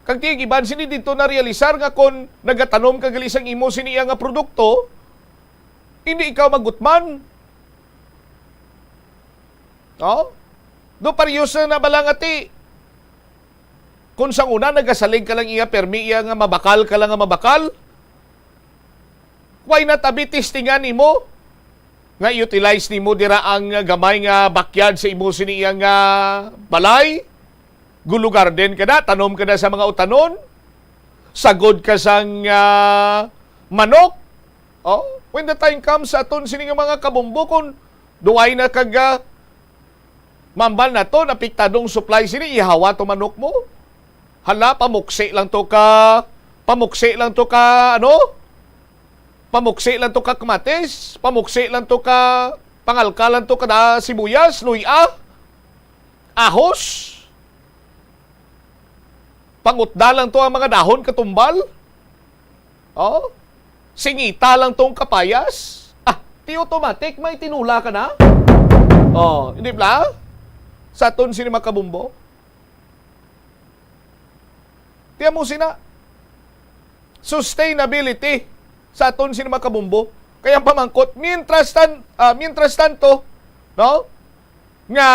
A: Kag ting iban sini dito na realisar nga kon nagatanom ka gali sang imo siniya nga produkto, hindi ikaw magutman. No? Do pariyos na bala ngati. Kung sang una nagasalig ka lang iya permi iya nga mabakal ka lang nga mabakal. Why not abi testingan nimo nga utilize nimo dira ang gamay nga backyard sa imo siniya nga balay, gulo garden ka na, tanom ka na sa mga utanon, sagod ka sang manok. Oh, when the time comes sa aton sini nga mga kabumbo kung duway na kag mambal na to napiktadong supply sini ihawa to manok mo. Hala pamukse lang to ka Pamuksi lang to ka kamatis, pamuksi lang to ka pangalka lang to ka na sibuyas, luya, ahos. Pangutda lang to ang mga dahon katumbal. Oh, singita lang tong kapayas. Ti automatic may tinula ka na. Oh, hindi ba? Sa aton sini makabumbo. Tiyan mo sina. Sustainability sa aton sini makabumbo. Kaya pamangkot, mientras tanto, no? Nga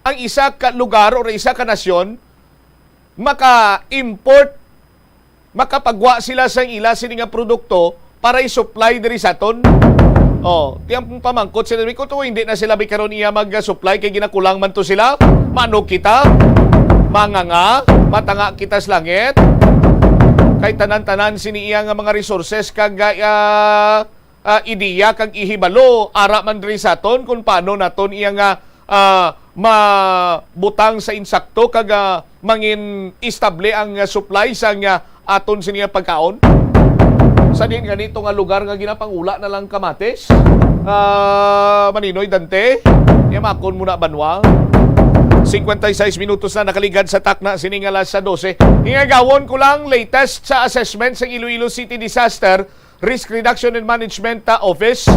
A: ang isa ka lugar o isa ka nasyon maka-import, makapagwa sila sa ila sini nga produkto para i-supply diri sa aton. Oh, tiyang pamangkot sila ko to hindi na sila bikaron iya mag-supply kay ginakulang man to sila. Mano kita? Manganga, matanga kita sa langit. Kay tanan-tanan sini iya nga mga resources kag ideya kag ihibalo ara man diri sa aton kung paano naton iya nga mabutang sa insakto kag mangin istable ang supply sa aton sini pagkaon. Sa din ganito nga lugar nga ginapangula na lang kamatis. Maninoy Dante, yamakon muna banwa. 56 minutos na nakaligad sa takna siningala sa 12. Ingagawon ko lang latest sa assessment sa Iloilo City Disaster Risk Reduction and Management Office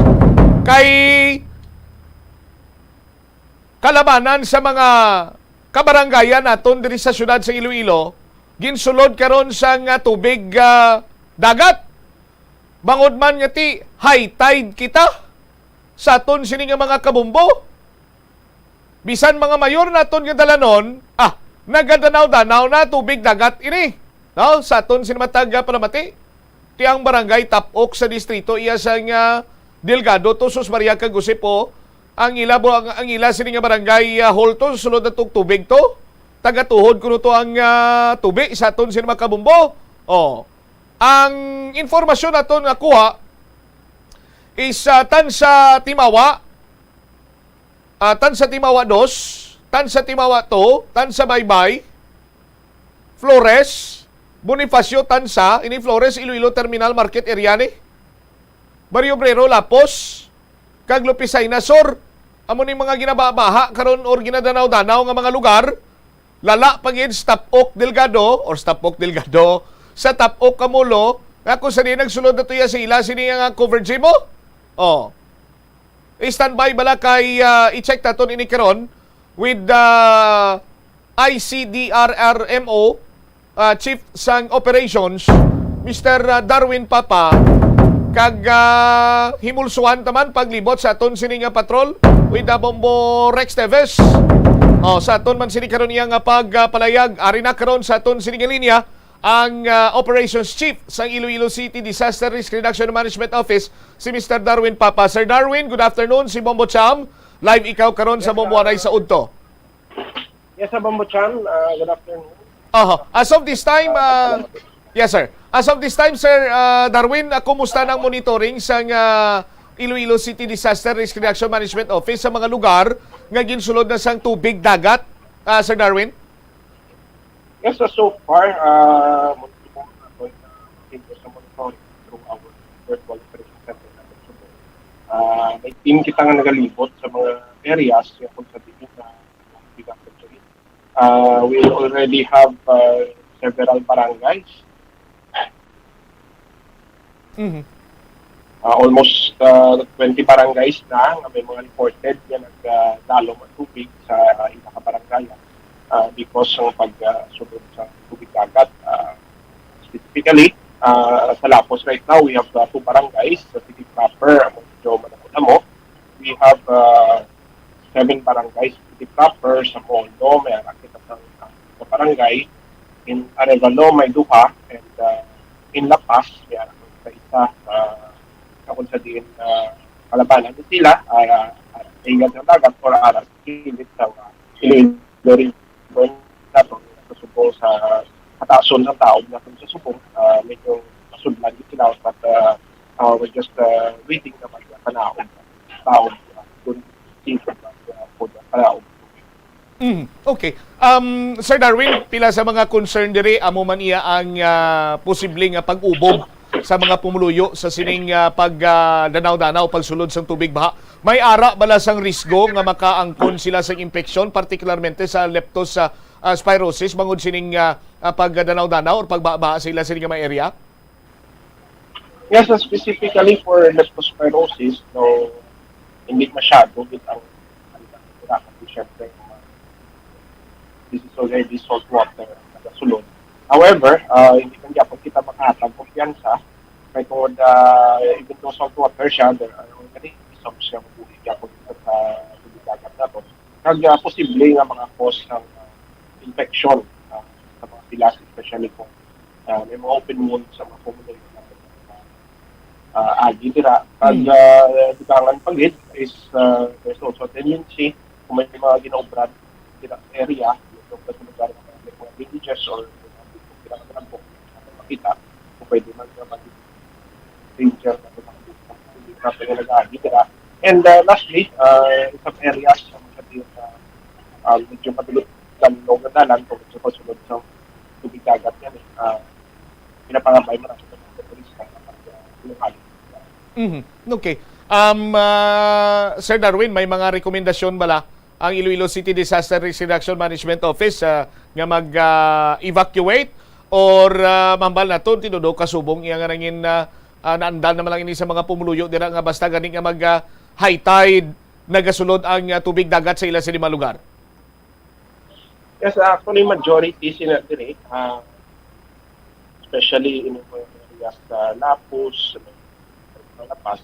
A: kay kalabanan sa mga kabarangayan naton diri sa syudad sa Iloilo. Ginsulod karon sa tubig dagat. Bangod man nga ti high tide kita sa aton sini nga mga kabumbo. Bisan mga mayor naton nga dalanon, nagadanaw-danaw na tubig dagat ini. No, sa aton sini matag Paramati. Ti ang barangay Tapok sa distrito iya sa nga Delgado to Sus Maria Cagusipo ang ila sini nga barangay Holton sulod na tubig to. Tagatuhod kuno to ang tubig sa aton sini makabumbo. Oh. Ang informasyon naton nakuha is Tansa Timawa, Tansa Timawa 2, Tansa Timawa 2, Tansa Baybay, Flores, Bonifacio Tansa, ini Flores, Iloilo Terminal Market Area ni. Barrio Obrero, Lapos, kag Lupisay Nasor. Amo ni mga ginababaha karon or ginadanaw-danaw nga mga lugar. Lala pagid Stapok Delgado or Stapok Delgado sa Tapok Kamulo nga kung saan nagsulod na tuya sa ila sini nga coverage mo. Oh. I-standby bala kay i-check taton ini karon with the ICDRRMO Chief sang Operations Mr. Darwin Papa kag himulsuhan taman paglibot sa aton sini nga patrol with the Bombo Rex Teves. Oh, sa aton man sini karon iya nga pagpalayag ari na karon sa aton sini nga linya ang Operations Chief sa Iloilo City Disaster Risk Reduction Management Office si Mr. Darwin Papa. Sir Darwin, good afternoon. Si Bombo Cham, live ikaw karon sa Bombo Anay sa Udto.
N: Yes, Bombo Cham, good afternoon.
A: As of this time, yes sir. As of this time, Sir Darwin, kumusta ng monitoring sa Iloilo City Disaster Risk Reduction Management Office sa mga lugar nga ginsulod na sang tubig dagat, Sir Darwin?
N: Yes, so far, through our virtual operation center natin Subo. May team kita nga nagalibot sa mga areas kung sa tingin na actually. We already have several barangays. Almost 20 barangays na may mga reported na nagdalo ng tubig sa ilang barangay because ng pagsunod sa tubig dagat. Specifically, sa Lapos right now, we have 2 barangays sa city proper, medyo Manamo. We have 7 barangays sa city proper, sa Mondo, may arakit ng barangay. In Arevalo, may 2, and in La Paz, may arakit sa isa kung sa din kalabanan na sila ingat ng dagat or aras kilit sa Iloilo River natin sa Subo sa katason ng taob natin sa Subo medyo masudlan din sila but we're just waiting naman sa taob kung sino po na taob.
A: Okay. Sir Darwin, pila sa mga concern diri amo man iya ang posibleng pag-ubog sa mga pumuluyo sa sining pag-danaw-danaw pagsulod sang tubig baha. May ara bala sang risgo nga makaangkon sila sa infeksyon particularmente sa leptospirosis bangod sining pag-danaw-danaw or pagbaha sila sining mga area?
N: Yes, specifically for leptospirosis, no, hindi masyado ang syempre this is already salt water na sulod. However, hindi kang yapon kita makahatag kumpiyansa. May kung even though salt water siya, there are organisms siya mabuhay yapon kita sa tubig dagat na to. Kag posible nga mga cause ng infection sa mga pilas, especially kung may mga open wound sa mga pumuloy natin. Agi dira. Kag dugangan pagid is there's also a tendency kung may mga ginaobrad dira sa area, yung sa lugar ng mga villages or makita kung pwede man danger na hindi natin nag-aagi dira. And lastly, some areas medyo madulot ng nogadalan kung sa pasunod sa tubig dagat yan pinapangabay mo na sa mga turista na
A: Okay. Sir Darwin, may mga rekomendasyon bala ang Iloilo City Disaster Risk Reduction Management Office nga mag-evacuate or mambal naton tinudo kasubong iya nga nangin naandal naman lang ini sa mga pumuluyo dira nga basta gani nga mag high tide nagasulod ang tubig dagat sa ila sa 5 lugar.
N: Yes, actually majority sila dire especially in the areas sa Lapos, La Paz.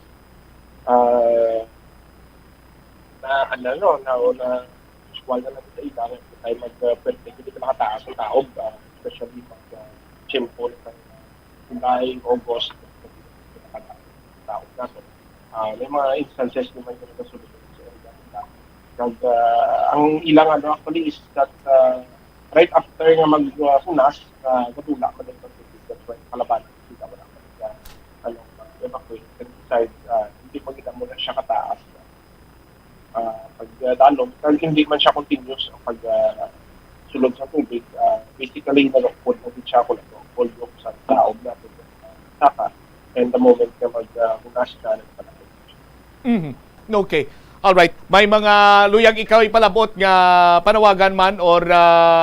N: Na usual na natin sa ilang tayo mag-perfect hindi ka nakataas ang taob especially mag-chimpo ng July, August taob na so May mga instances naman yung nasulod sa area nila. Ang ilang actually is that right after nga magpunas, nadula man yung tubig. That's why kalabanan sila wala evacuate and decide hindi pa kita muna siya kataas. Pagdalong, hindi man siya continuous ang pagsulog sa tubig. Basically, nalukod na din siya kung yung sa taob natin saka. And the moment na maghunas na, nagpalapit.
A: Okay. Alright. May mga luyang ikaw ipalabot nga panawagan man or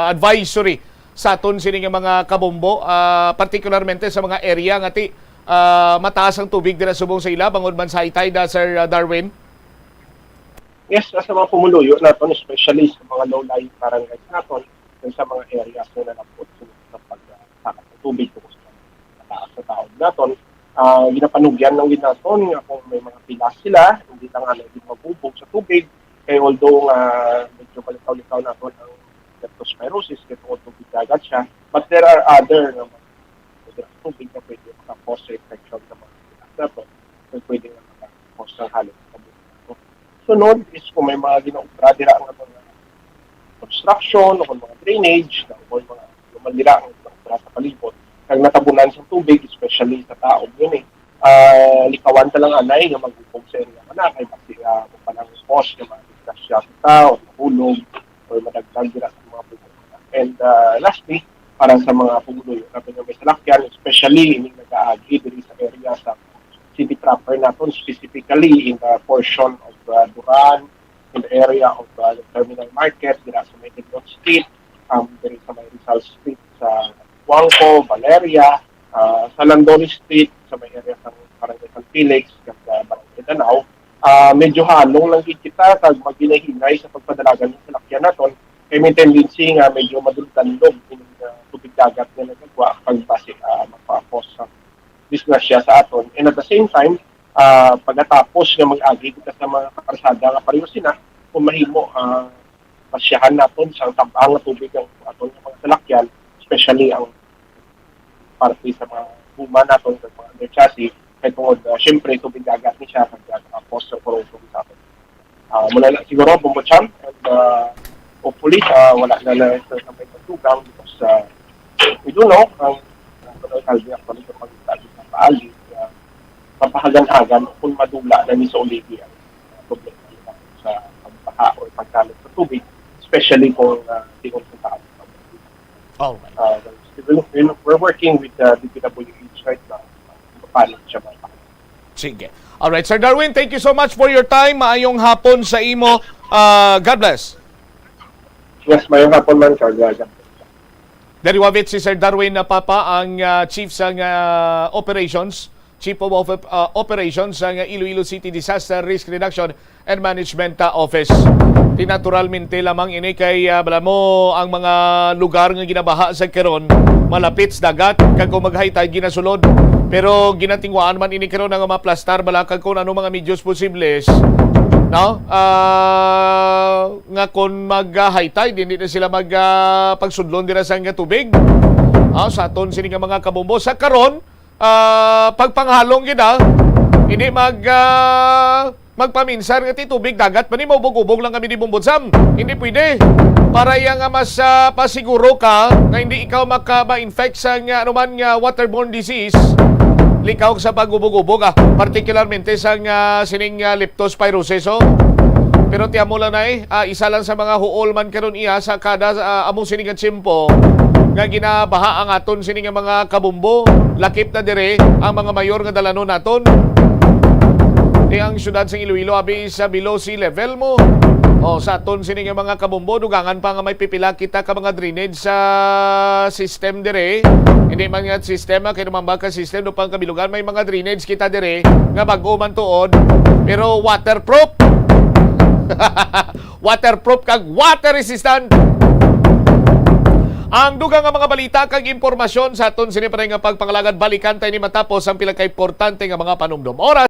A: advisory sa aton sini nga mga kabombo, particularmente sa mga area nga ti mataas ang tubig dira subong sa ila bangod man sa high tide, Sir Darwin?
N: Yes, sa mga pumuluyo naton, especially sa mga low-lying barangays naton, sa mga areas na nalapot sa pagtakas ng tubig kung sa mataas na taon naton. Ginapanugyan ng ginaton nga kung may mga pilas sila, hindi lang hindi mabubog sa tubig. Kaya although medyo palitaw-litaw naton ang leptospirosis, kaya tubig dagat siya, but there are other tubig na pwede makapos sa infection sa mga pilas naton, na pwede makapos ng halos. Sunod is kung may mga ginaupra dira ang mga construction o mga drainage o mga lumalira ang ginaupra sa palibot kag natabunan sa tubig, especially sa taob yun likawan ta lang anay nga magubog sa area na kay basi kung palang post nga ma-disgrasya sa tao, mahulog o madagdag dira sa mga pumulo. And lastly, para sa mga pumulo natin nga may salakyan, especially ining nag-aagi diri sa area sa city proper natin, specifically in the portion of Duran, in the area of the terminal market, dira sa may Tidlon Street, diri sa may Rizal Street sa Wangco, Valeria, sa Landori Street, sa may area ng Barangay San Felix, at Barangay Danao. Medyo halong lang kita kag maghinay-hinay sa pagpadalagan ng salakyan naton, kay may tendency nga medyo maduldanlog yung tubig dagat na nagagawa pag base magpapos sa disgrasya sa aton. And at the same time, pagkatapos nga mag-agi kita sa mga karsada nga pareho sila, kung mahimo pasyahan naton sa tabang na tubig ang aton ng mga salakyan, especially ang parte sa mga buma naton sa mga under chassis, kaya tungod, syempre tubig dagat ni siya pagkatapos sa corrosion sa aton. Mula na siguro, Bumbocham, and hopefully, wala na sa may pagtugang because we do know, ang kalbi actually sa pag-study sa paali, papahagan-hagan kung madula na ni sa uligi ang problema sa pagbaha o pagkalat sa tubig, especially kung tingol sa tao. Alright. We're working with the DPWH right now. Paano siya ba?
A: Sige. Alright, Sir Darwin, thank you so much for your time. Maayong hapon sa imo. God bless.
N: Yes, maayong hapon man, Sir.
A: Dariwavit si Sir Darwin na Papa, ang Chief sa Chief of Operations sa Iloilo City Disaster Risk Reduction and Management Office. Tinaturalmente lamang ini kay bala mo ang mga lugar nga ginabaha sa karon malapit sa dagat kag kung mag-high tide ginasulod. Pero ginatingwaan man ini karon nga maplastar bala kag kung ano mga medyos posibles. No? Nga kung mag-high tide, hindi na sila pagsudlon dira sa tubig. Sa aton sini nga mga kabombo. Sa karon, pagpanghalong gina, hindi magpaminsan nga tubig dagat pa ni maubog-ubog lang kami di Bumbodsam. Hindi pwede. Para yang mas pasiguro ka na hindi ikaw maka-infect sa anuman nga waterborne disease, likaw sa pag-ubog-ubog, particularmente sa sining leptospirosis. Pero tiyan mo lang na isa lang sa mga huol man karon iya sa kada among sining tsimpo nga ginabaha ang aton sining mga kabumbo, lakip na dire ang mga mayor nga dalanon naton. Di ang syudad sa Iloilo abi sa below sea level mo. Sa aton sining mga kabumbo, dugangan pa nga may pipila kita ka mga drainage sa system dire. Hindi man nga sistema kay naman ka system do pang kabilugan may mga drainage kita dire nga bag-o man tuod pero waterproof. Waterproof kag water resistant. Ang dugang nga mga balita kag impormasyon sa aton sini nga pagpangalagad balikan tayo ni matapos ang pila ka importante nga mga panumdum. Oras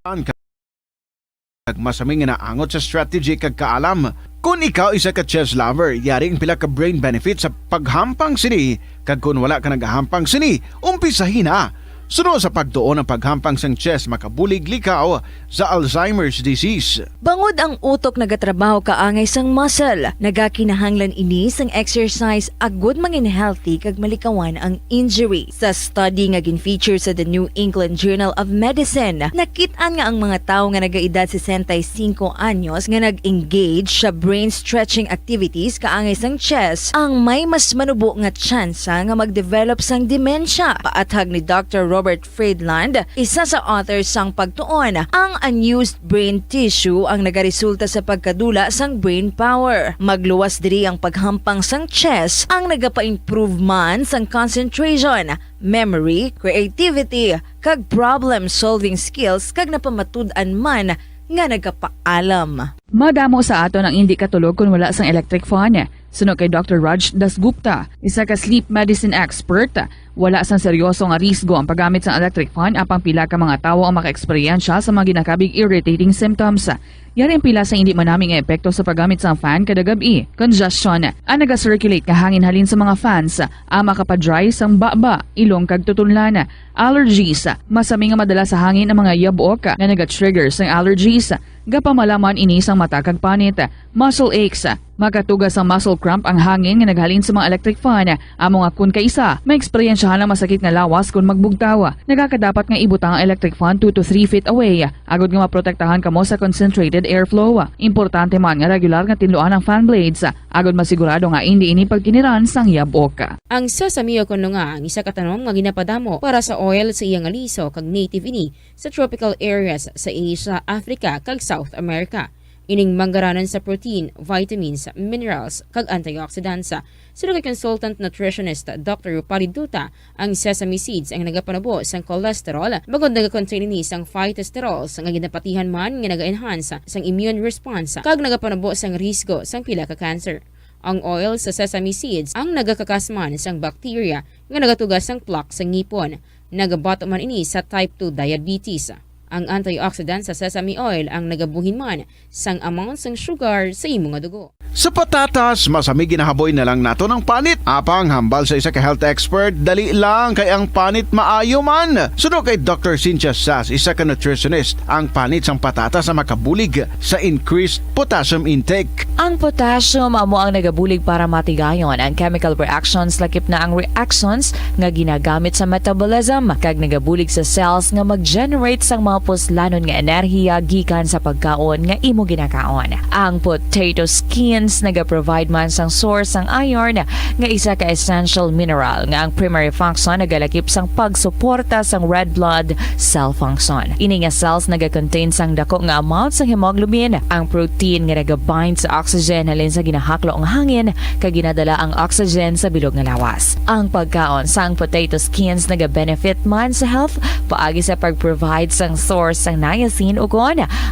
O: masaming nga naangot sa strategy kag kaalam. Kung ikaw isa ka chess lover, yaring pila ka brain benefit sa paghampang sini. Kag kung wala ka naghahampang sini, umpisahin na. Suno sa pagtuon ng paghampang sang chest makabulig likaw sa Alzheimer's disease.
P: Bangod ang utok nagatrabaho kaangay sang muscle, nagakinahanglan ini sang exercise agud mangin healthy kag malikawan ang injury. Sa study nga gin-feature sa The New England Journal of Medicine, nakit-an nga ang mga tawo nga nagaedad 65 anyos nga nag-engage sa brain stretching activities kaangay sang chest ang may mas manubo nga tsansa nga mag-develop sang demensya. Paathag ni Dr. Robert Friedland, isa sa authors sang pagtuon, ang unused brain tissue ang nagaresulta sa pagkadula sang brain power. Magluwas diri ang paghampang sang chest ang nagapa-improve man sang concentration, memory, creativity, kag problem-solving skills kag napamatud-an man nga nagapaalam.
C: Madamo sa ato ang hindi katulog kung wala sang electric fan. Suno kay Dr. Raj Dasgupta, isa ka sleep medicine expert, wala sang seryoso nga risgo ang paggamit sa electric fan apang pila ka mga tawo ang maka-eksperyensya sa mga ginakabig irritating symptoms. Yari ang pila sa hindi manaming epekto sa paggamit sa fan kada gabi. Congestion, ang naga-circulate nga hangin halin sa mga fans, ang makapadry sang baba, ilong kag tutunlan. Allergies, masami nga madala sa hangin ang mga yabok nga naga-trigger sang allergies. Gapamalaman ini sang mata kag panit. Muscle aches, makatugas ang muscle cramp ang hangin nga naghalin sa mga electric fan. Amo nga kun kaisa, may eksperyensyahan ang masakit nga lawas kung magbugtaw. Nagakadapat nga ibutang ang electric fan 2 to 3 feet away. Agod nga maprotektahan kamo sa concentrated airflow. Importante man nga regular nga tinluan ang fan blades. Agod masigurado nga hindi ini pagkiniran sang yabok.
Q: Ang sesame o kuno nga ang isa ka tanom nga ginapadamo para sa oil sa iyang aliso kag native ini sa tropical areas sa Asia, Africa kag South America. Ining manggaranan sa protein, vitamins, minerals, kag antioxidants. Sino kay consultant nutritionist Dr. Rupali Duta, ang sesame seeds ang nagapanabo sang cholesterol, bagod nagakontain ini sang phytosterols nga ginapatihan man nga naga-enhance sang immune response kag nagapanabo sang risgo sang pila ka cancer. Ang oil sa sesame seeds ang nagakakasman sang bacteria nga nagatugas sang plaque sa ngipon. Nagabato man ini sa type 2 diabetes. Ang antioxidant sa sesame oil ang nagabuhin man sang amount sang sugar sa imong dugo.
O: Sa patatas, masami ginahaboy na lang nato ng panit. Apang hambal sa isa ka health expert, dali lang kay ang panit maayo man. Suno kay Dr. Cynthia Sass, isa ka nutritionist, ang panit sang patatas sa makabulig sa increased potassium intake.
P: Ang potassium amo ang nagabulig para matigayon ang chemical reactions lakip na ang reactions nga ginagamit sa metabolism kag nagabulig sa cells nga mag-generate sang mga puslanon nga enerhiya gikan sa pagkaon nga imo ginakaon. Ang potato skins naga-provide man sang source sang iron nga isa ka essential mineral nga ang primary function nagalakip sang pagsuporta sang red blood cell function. Ini nga cells naga-contain sang dako nga amount sang hemoglobin, ang protein nga naga-bind sa oxygen halin sa ginahaklo ang hangin kag ginadala ang oxygen sa bilog nga lawas. Ang pagkaon sang potato skins naga-benefit man sa health paagi sa pag-provide sang source sang niacin ug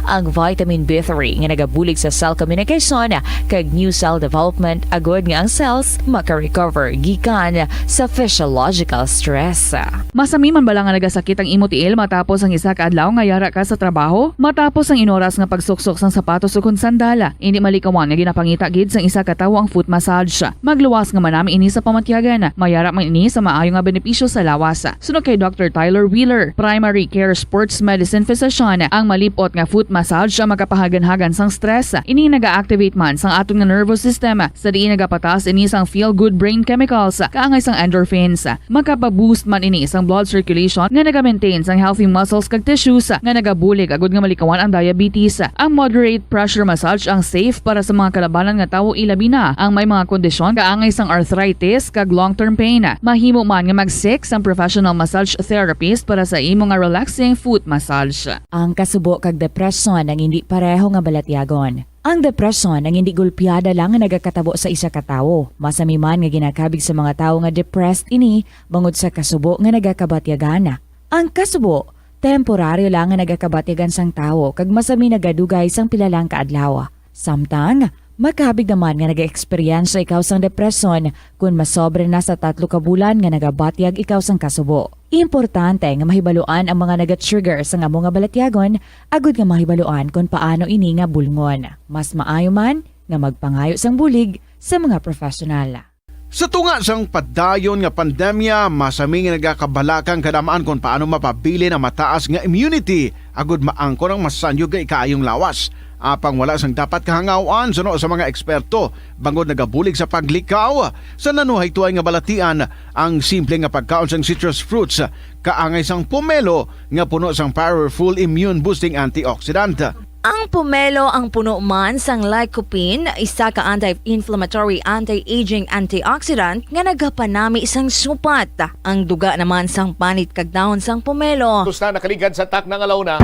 P: ang vitamin B3 nga nagabulig sa cell communication kag new cell development agod nga ang cells maka-recover gikan sa physiological stress.
C: Masami man bala nga nagasakit ang imo tiil matapos ang isa ka adlaw nga yara ka sa trabaho? Matapos ang inoras nga pagsuksok sang sapatos ug sandala, hindi malikawan nga ginapangita gid sang isa ka tawo ang foot massage. Magluwas nga manami ini sa pamatyagan. Mayara man ini sa maayo nga benepisyo sa lawas. Sunod kay Dr. Tyler Wheeler, primary care sports medicine physician, ang malipot nga foot massage ang makapahagan-hagan sang stress. Ini naga-activate man sang aton nga nervous system sa diin nagapatas ini sang feel-good brain chemicals kaangay sang endorphins. Makapaboost man ini sang blood circulation nga naga-maintain sang healthy muscles kag tissues nga nagabulig agud nga malikawan ang diabetes. Ang moderate pressure massage ang safe para sa mga kalabanan nga tawo ilabi na ang may mga kondisyon kaangay sang arthritis kag long-term pain. Mahimo man nga mag-seek sang professional massage therapist para sa imo nga relaxing foot massage.
P: Ang kasubo kag depresyon ang hindi pareho nga balatyagon. Ang depresyon ang hindi gulpiyada lang nga nagakatabo sa isa ka tawo. Masami man nga ginakabig sa mga tawo nga depressed ini bangod sa kasubo nga nagakabatyagan. Ang kasubo temporaryo lang nga nagakabatyagan sang tawo kag masami nagadugay sang pilalang kaadlaw. Samtang makabig naman nga naga-experience ikaw sang depresyon kung masobre na sa 3 ka bulan nga nagabatyag ikaw sang kasubo. Importante nga mahibaluan ang mga naga-trigger sa nga mga balatyagon agud nga mahibaluan kung paano ini nga bulngon. Mas maayo man nga magpangayo sang bulig sa mga profesional.
O: Sa tunga sang padayon nga pandemya, masami nga nagakabalakang kadamaan kung paano mapabili na mataas nga immunity agud maangkon ang masanyo nga ikaayong lawas. Apang wala sang dapat kahangawan suno sa mga eksperto bangod nagabulig sa paglikaw sa nanuhay tuay nga balatian ang simple nga pagkaon sang citrus fruits kaangay sang pomelo nga puno sang powerful immune boosting antioxidant.
R: Ang pomelo ang puno man sang lycopene, isa ka anti-inflammatory, anti-aging antioxidant nga nagapanami isang supat. Ang duga naman sang panit kag dahon sang pomelo.
A: Gusto na nakaligad sa tak ng alaw na.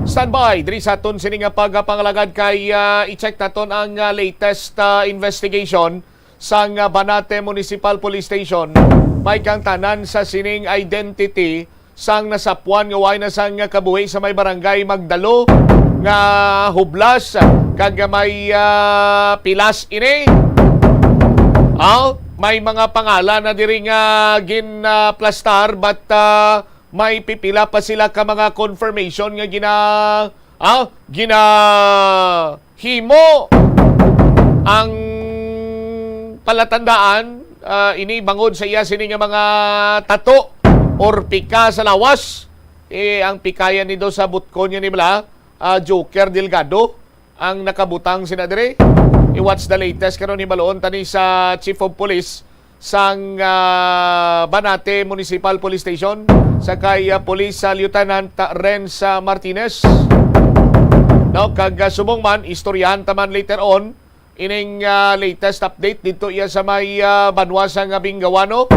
A: Standby, diri sa aton sining nga pagpangalagad kay i-check naton ang latest investigation sang Banate Municipal Police Station. May kang tanan sa sining identity sang nasapuan nga way na sang kabuhi sa may barangay Magdalo nga hublas kag may pilas ini. May mga pangalan na diri nga ginplastar but may pipila pa sila ka mga confirmation nga himo ang palatandaan ini bangod sa iya sini nga mga tato or pika sa lawas. Ang pikayan ni do sa butkon niya ni bala Joker Delgado ang nakabutang sinadire. I-watch the latest karon ni baloon tani sa Chief of Police sang Banate Municipal Police Station sa kay Police Lieutenant Renz Martinez. No, kag subong man istoryahan taman later on ining latest update dito iya sa may Banwasa nga Bingawano.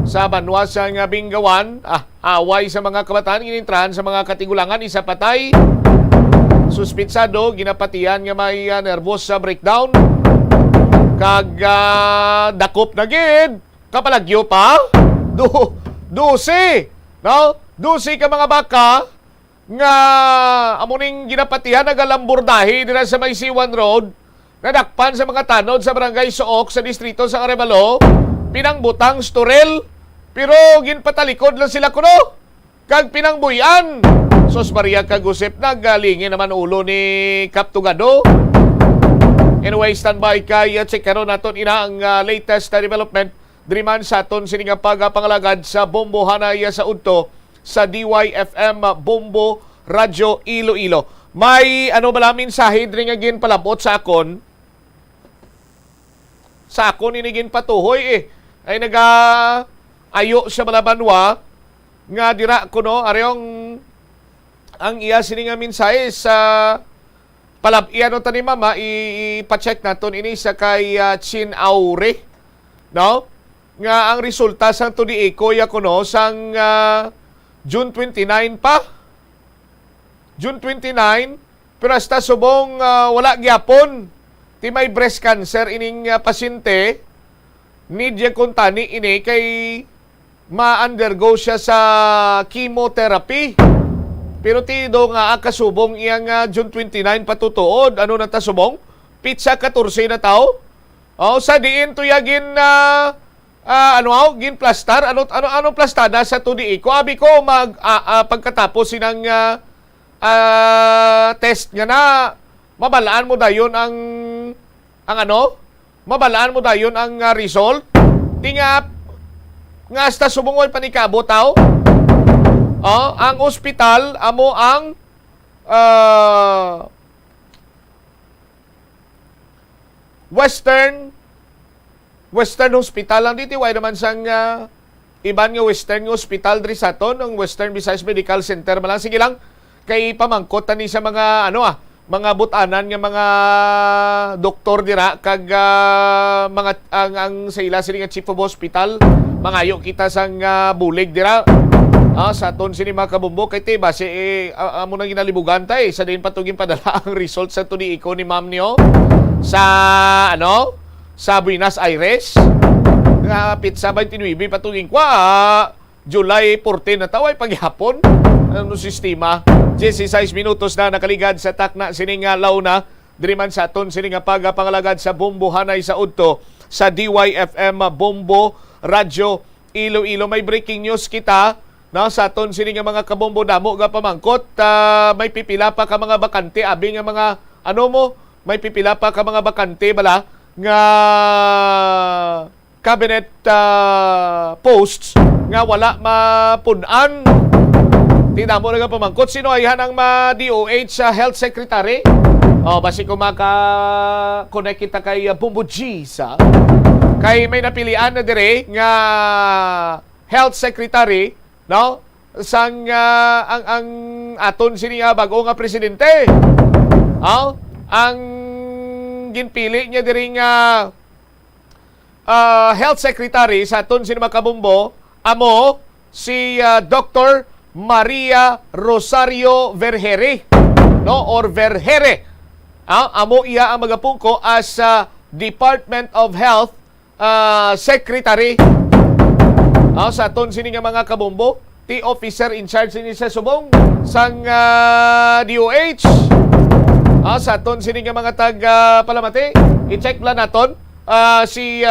A: Sa Banwasa nga Bingawan, away sa mga kabataan inintrahan sa mga katigulangan, isa patay. Suspitsado, ginapatihan nga may nervous breakdown. Kag dakop na gid, kapalagyo pa. 12, no? 12 ka mga baka nga amuning ginapatihan nagalambordahi dira sa may C1 Road, nadakpan sa mga tanod sa barangay Sook sa distrito sa Arevalo, pinangbutang storel. Pero ginpatalikod lang sila kuno. Kag pinangbuyan. Sos Maria Kagusip nagalingin naman ulo ni Kaptugado. Anyway, standby kay check karon naton ina ang latest development driman sa aton sining pagpangalagad sa Bombo Hanay sa Udto sa DYFM Bombo Radyo Iloilo. May bala mensahe diri nga ginpalabot sa akon. Sa akon ini ginpatuhoy ay ayo sa Malabanwa nga dira kuno aryong ang iya sini nga mensahe sa palab-iyan no tani mama ipa-check naton ini sa kay Chin Aure, no, nga ang resulta sang tudi ikoya kuno sang June 29 pa. June 29 pero hasta subong wala gyapon ti may breast cancer ining pasyente. Need ya kuntani ini kay ma-undergo siya sa chemotherapy. Pero tido nga kasubong iyang June 29 patutuod. Ano na ta subong? Pizza 14 na tao. Sa diin to yagin gin plastar. Ano plastada sa tudi ko? Abi ko pagkatapos sinang test nga na mabalaan mo dayon ang mabalaan mo dayon ang result. Tinga nga hasta subungol panikabo tao. Ang ospital amo ang Western Hospital lang dito. Way naman sang iban nga Western Hospital diri sa aton, ang Western Visayas Medical Center malang. Sige lang kay pamangkot tani sa mga mga butanan nga mga doktor dira kag mga ang sa ila sila nga chief of hospital mangayo kita sang bulig dira sa aton sini mga kabumbo kay tiba si amo nang ginalibugan tay sa din patugin padala ang result sa tudi iko ni ma'am niyo sa sa Buenos Aires nga pizza 29 patugin kwa July 14 na taway paghapon sistema. 16 minutos na nakaligad sa takna sining launa diri man sa aton sining pagpangalagad sa Bombo Hanay sa Udto sa DYFM Bombo Radyo Iloilo. May breaking news kita sa aton sining mga kabombo damo ga pamangkot. May pipila pa ka mga bakante abi nga mga may pipila pa ka mga bakante bala nga cabinet posts nga wala mapunan. Tingnan mo nga pamangkot, sino ay hanang ma-DOH sa Health Secretary? O, basi kung maka-connect kita kay Bumbo Gisa, kay may napilian na dire nga Health Secretary, no? Sang ang aton siniya bago nga presidente. Ang ginpili niya diri nga Health Secretary sa aton sini makabumbo amo si Dr. Maria Rosario Vergeire, no, or Vergeire. Amo iya ang magapungko as Department of Health Secretary. Sa aton sini nga mga kabumbo, ti officer in charge ni sa subong sang DOH. Sa aton sini nga mga palamati, i-check lang naton si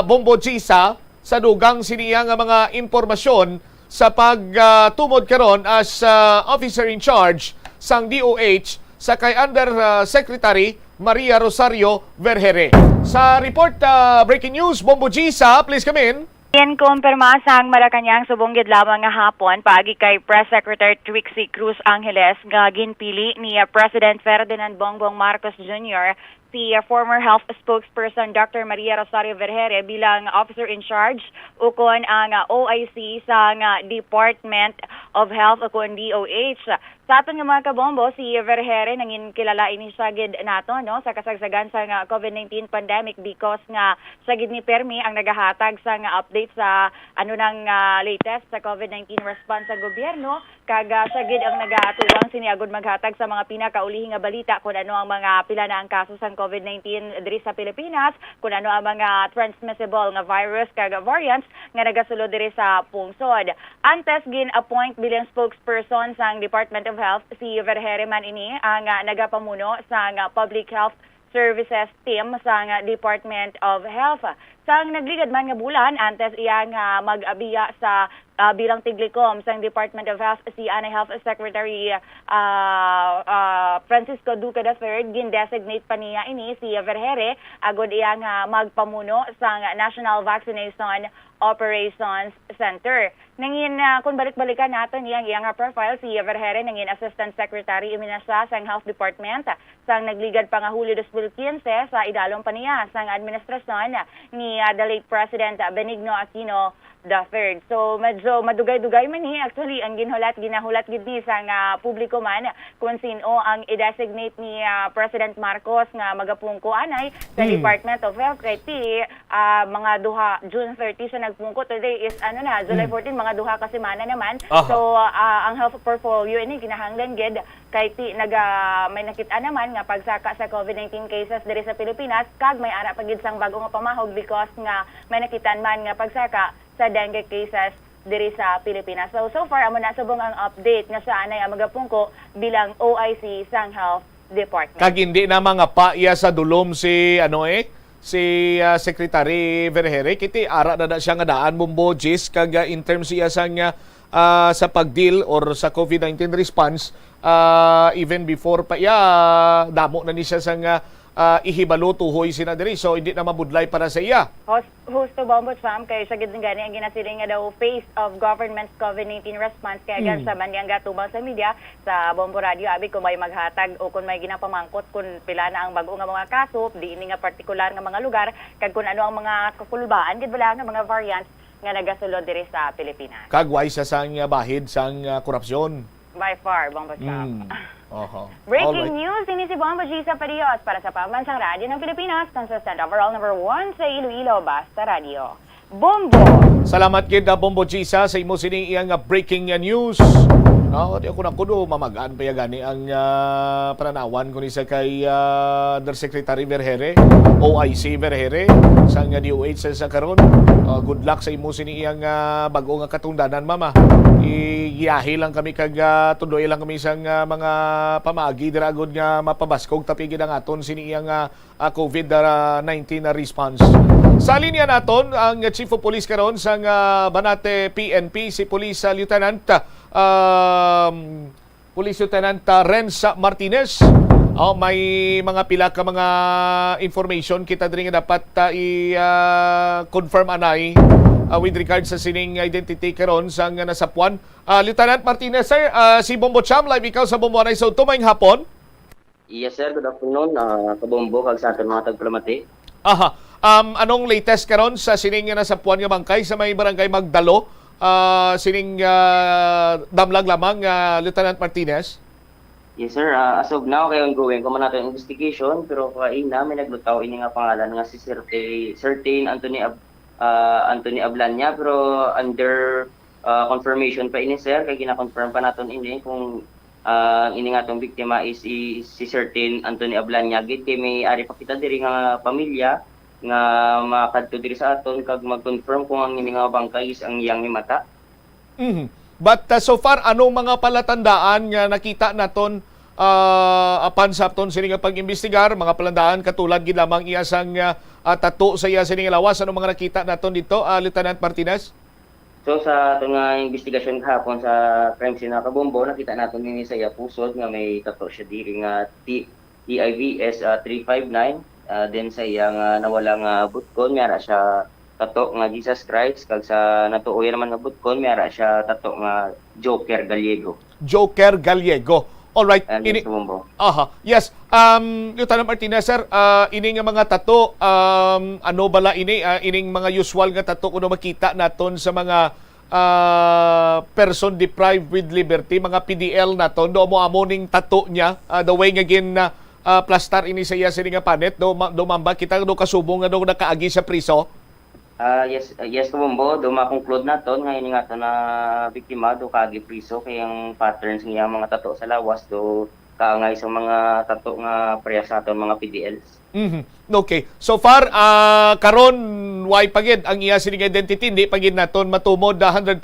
A: Bumbo Gisa sa dugang siniya nga mga impormasyon sa pagtumod karon as officer in charge sang DOH sa kay Under Secretary Maria Rosario Vergeire. Sa report breaking news, Bumbo Gisa, please come in.
S: Yan kumpirma sang Malacanang subong gid lamang nga hapon paagi kay Press Secretary Trixie Cruz Angeles nga ginpili ni President Ferdinand Bongbong Marcos Jr. si former health spokesperson Dr. Maria Rosario Vergeire bilang officer in charge ukon ang OIC sa Department of Health ukon DOH. Sa aton nga mga kabombo, si Vergeire nangin kilala ini siya gid nato, no, sa kasagsagan sa COVID-19 pandemic because nga siya gid ni permi ang nagahatag sa update sa nang latest sa COVID-19 response sa gobyerno, kag siya gid ang nagatuwang siniagod maghatag sa mga pinakaulihing nga balita kung ano ang mga pila na ang kaso sa COVID-19 diri sa Pilipinas, kung ano ang mga transmissible nga virus kag variants nga nagasulod diri sa pungsod. Antes gin-appoint bilang spokesperson sa Department of Health si Vergeire man ini ang nagapamuno sa Public Health Services team sa Department of Health. Sang nagligad man nga bulan, antes iya nga mag-abiya sa bilang tiglikom sa Department of Health si Health Secretary Francisco Duque III, gin-designate pa niya ini si Vergeire agod iya nga magpamuno sa National Vaccination Operations Center. Nangin kung balik-balikan natin iyang profile, si Vergeire nangin Assistant Secretary Iminasa sa Health Department sang nagligad pa nga Hulyo 2015 sa idalom pa niya sang administrasyon ni the late President Benigno Aquino III. So medyo madugay-dugay man ni actually ang ginahulat gid ni sa publiko man kung sino ang i-designate ni President Marcos nga magapungko anay sa Department of Health kay mga duha June 30 siya nagpungko, today is July 14, mga duha ka semana naman. So ang health portfolio ini kinahanglan gid kay may nakita naman nga pagsaka sa COVID-19 cases diri sa Pilipinas kag may ara pa gid sang bago nga pamahog because nga may nakitaan man nga pagsaka sa dengue cases diri sa Pilipinas. So far amo na subong ang update nga siya anay ang magapungko bilang OIC sang Health Department.
A: Kag hindi na mga paaya sa dulom si si Secretary Vergeire, kiti ara na siya nga daan Bumbo Gis kag in terms siya sa pagdeal or sa COVID-19 response even before pa damo na ni siya sang ihibalo tuhoy sina diri, so hindi na mabudlay para sa iya.
S: Host to Bombo Sam kay sa gid gani ang ginasiling nga daw face of government's COVID-19 response kay agad sa man nga tubang sa media sa Bombo Radio abi kung may maghatag o kung may ginapamangkot kung pila na ang bag-o nga mga kaso di ini nga partikular nga mga lugar kag kung ano ang mga kakulbaan gid wala nga mga variants nga nagasulod diri sa Pilipinas.
A: Kagway sa sang bahid sang korupsyon.
S: By far, Bombo Sam.
A: Alright.
S: Breaking news, ini si Bombo Gisa Parios para sa Pambansang Radyo ng Pilipinas, consistent overall number 1 sa Iloilo, Basta Radio. Bombo!
A: Salamat kid Bombo Gisa sa imo sining iyang breaking news. Di ako na kuno mamagaan pa gani ang pananawan ko ni sa kay Undersecretary Vergeire, OIC Vergeire sa nga DOH sa karon. Good luck sa imo sining iyang bag-o nga katungdanan, mama. Iyahi lang kami kag tuloy lang kami sang mga pamaagi dira gud nga mapabaskog tapigid ang aton sini iyang COVID-19 response. Sa linya naton ang Chief of Police karon sang Banate PNP si Police Lieutenant Police Lieutenant Renz Martinez. May mga pila ka mga information kita diri nga dapat i-confirm anay with regard sa sining identity karon sa nga nasapuan. Lieutenant Martinez, sir, si Bombo Cham, live ikaw sa Bombo Anay. So, tumayong hapon?
T: Yes, sir. Good afternoon. Kabombo, kag sa aton mga tagpalamati.
A: Aha. Anong latest karon sa sining nga nasapuan nga bangkay sa may barangay Magdalo? Sining damlag lamang, Lieutenant Martinez?
T: Yes, sir. As of now, kay ongoing ko man nato yung investigation, pero kaina may naglutaw ini nga pangalan nga si certain Anthony Ablanya, pero under confirmation pa ini, sir, kay gina-confirm pa naton ini kung ini nga tong biktima is si certain Anthony Ablanya. Gid kay may ari pa kita diri nga pamilya nga makadto diri sa aton kag mag-confirm kung ang ini nga bangkay is ang iyang mata.
A: But so far, anong mga palatandaan nga nakita naton apan sa aton sini nga pag-imbestigar, mga palatandaan katulad gid lamang iya sang tato sa iya sini nga lawas, anong mga nakita naton dito, Lieutenant Martinez?
T: So sa aton nga investigasyon kahapon sa crime scene na Kabombo, nakita naton ini sa iya pusod nga may tato siya diri nga TIVS 359. Then sa iya nga nawalang butkon, mayara siya tato nga Jesus Christ, kag sa natuoy naman nga butkon, mayara siya tato nga Joker Gallego.
A: Joker Gallego. All right.
T: Ini
A: Yes. Lieutenant Martinez, sir, ini nga mga tato, ano bala ini, ining mga usual nga tato kuno makita naton sa mga person deprived with liberty, mga PDL naton, do mo amoning tato niya, the way nga gin plastar ini sa iya sini nga panet, do mamba kita do kasubong nga do nakaagi sa priso.
T: Yes, Kabombo, do ma-conclude naton nga ini nga to na biktima do kaagi priso kay ang patterns niya mga tato sa lawas do kaangay sa mga tato nga pareha sa aton mga PDLs. Okay. So far karon why pagid ang iya sini nga identity, hindi pagid naton matumod 100%.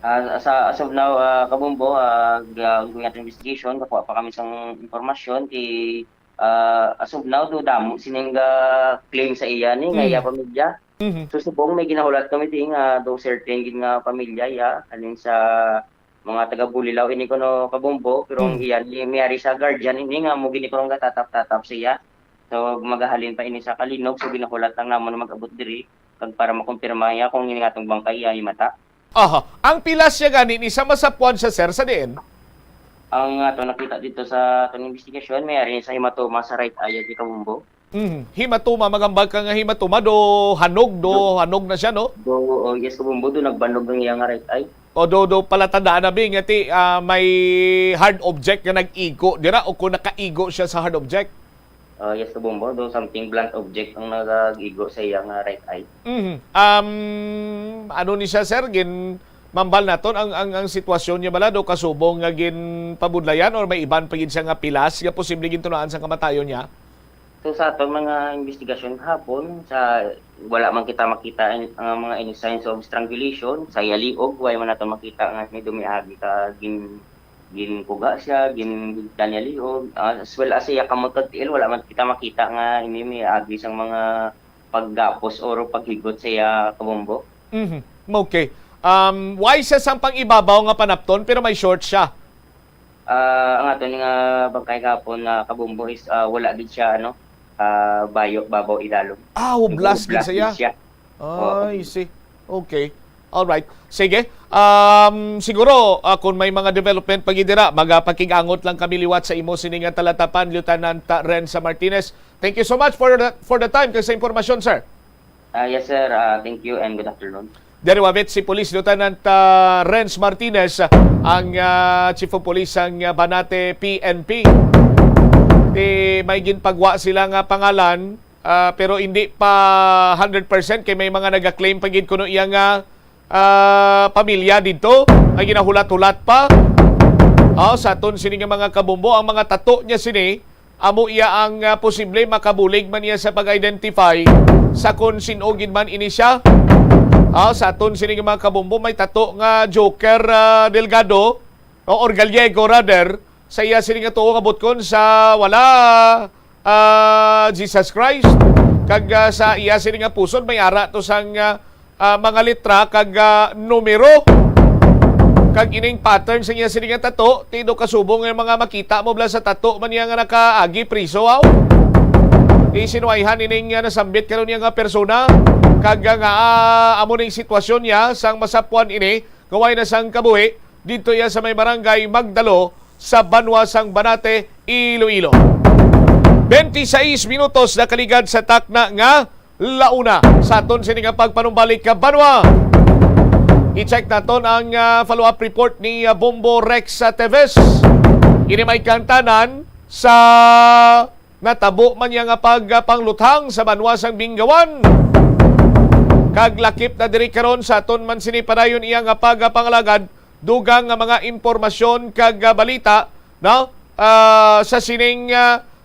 T: As of now, Kabombo, gawin natin investigation, kakuha pa kami sang informasyon kay as of now do damo sining claim sa iya ni nga iya pamilya. So subong may ginahulat kami ting do certain gid nga pamilya ya alin sa mga taga Bulilaw ini kuno Kabombo, pero ang iyan miyari sa guardian ini nga mo gini kurong tatap siya. So magahalin pa ini sa Kalinog, so ginahulat lang namon mag-abot diri kag para makumpirma ya kung ini nga tong bangkay ay mata.
A: Ang pilas siya gani ni sa masapuan sa sir sa diin?
T: Ang ato nakita dito sa atong investigasyon, may ari sa hematoma sa right eye di Kabombo.
A: Hematoma, magambag ka nga hematoma, do hanog na siya, no?
T: Yes, Kabombo, do nagbanog ng iyang right eye.
A: O do palatandaan na bing, ngati may hard object nga nag-igo, dira, o kung naka-igo siya sa hard object?
T: Yes, Kabombo, do something blunt object ang nag-igo sa iyang right eye.
A: Ano ni siya, sir? Mambal naton ang sitwasyon niya bala do kasubong nga gin pabudlayan or may iban pa gid siya nga pilas nga posible gin tunaan sa kamatayon niya?
T: So sa ato mga investigasyon hapon, sa wala man kita makita ang mga any signs of strangulation, sa yaliog way man nato makita nga may dumiagi ka gin kuga siya, gin danyaliog, as well as siya kamotag tiil, wala man kita makita nga ini may agi sang mga paggapos or paghigot sa iya Kabombo.
A: Okay. Why siya sampang ibabaw nga panapton pero may short siya?
T: Ang ato nga bangkay kapon na Kabombo is wala gid siya babaw idalom.
A: Blast gid siya. I see. Okay. All right. Sige. Siguro kung may mga development pagidira, magapakig-angot lang kami liwat sa imo sining nga talatapan, Lieutenant Renza Martinez. Thank you so much for the time kasi impormasyon, sir.
T: Yes, sir. Thank you and good afternoon.
A: Deriwabit si Police Lieutenant Renz Martinez, ang Chief of Police ang Banate PNP. May ginpagwa sila nga pangalan, pero hindi pa 100% kay may mga nag-claim pagid kuno iya nga pamilya dito. Ay ginahulat-hulat pa. Sa aton sini nga mga Kabombo, ang mga tato niya sini, amo iya ang posible makabulig man niya sa pag-identify sa kung sinugid man ini siya. Sa aton sini nga mga Kabombo, may tato nga Joker Delgado or Gallego rather, sa iya sini nga tuo kabot kon sa wala Jesus Christ, kag sa iya sini nga pusod may ara to sang mga litra kag numero. Kag ining pattern sa niya sininga tato, tido kasubong ng mga makita mo bla sa tato man niya nga nakaagi priso aw. Isinuayhan ining nasambit karon niya nga persona kag nga amo ning sitwasyon niya sang masapuan ini gaway na sang kabuhi dito ya sa may barangay Magdalo sa Banwa sang Banate, Iloilo. 26 minutos na kaligad sa takna nga launa sa aton sininga pagpanumbalik ka Banwa. I-check naton ang follow-up report ni Bombo Rex Teves. Ini may kantanan sa natabo man niya nga pagpangluthang sa banwasang Bingawan. Kaglakip na diri karon sa aton man sinipadayon iya nga pagpangalagad dugang nga mga impormasyon kag balita no sa sining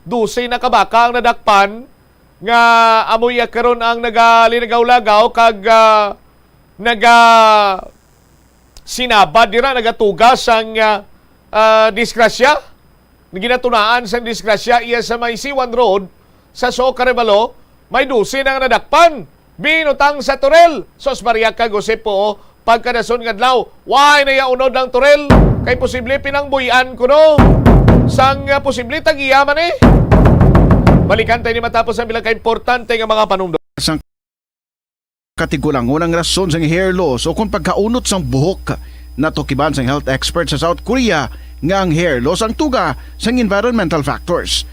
A: 12 na kabaka ang nadakpan nga amoy karon ang nagalinaw-lagaw kag sinabad dira nagatugas ang disgrasya. Ginatunaan sa disgrasya iya sa may C1 Road sa Socarevalo, may 12 ang nadakpan. Binutang sa Torel. Sos Maria Kagosep po, pagkadason nga adlaw, why na yaunod ang Torel? Kay posible pinangbuyan ko no. Sang posible tagiyaman eh. Balikan tayo ni matapos ang bilang ka-importante nga mga panumdo.
O: Katigulangon ang rason sang hair loss o kung pagkaunot sang buhok. Natukiban sang health expert sa South Korea nga ang hair loss ang tuga sang environmental factors.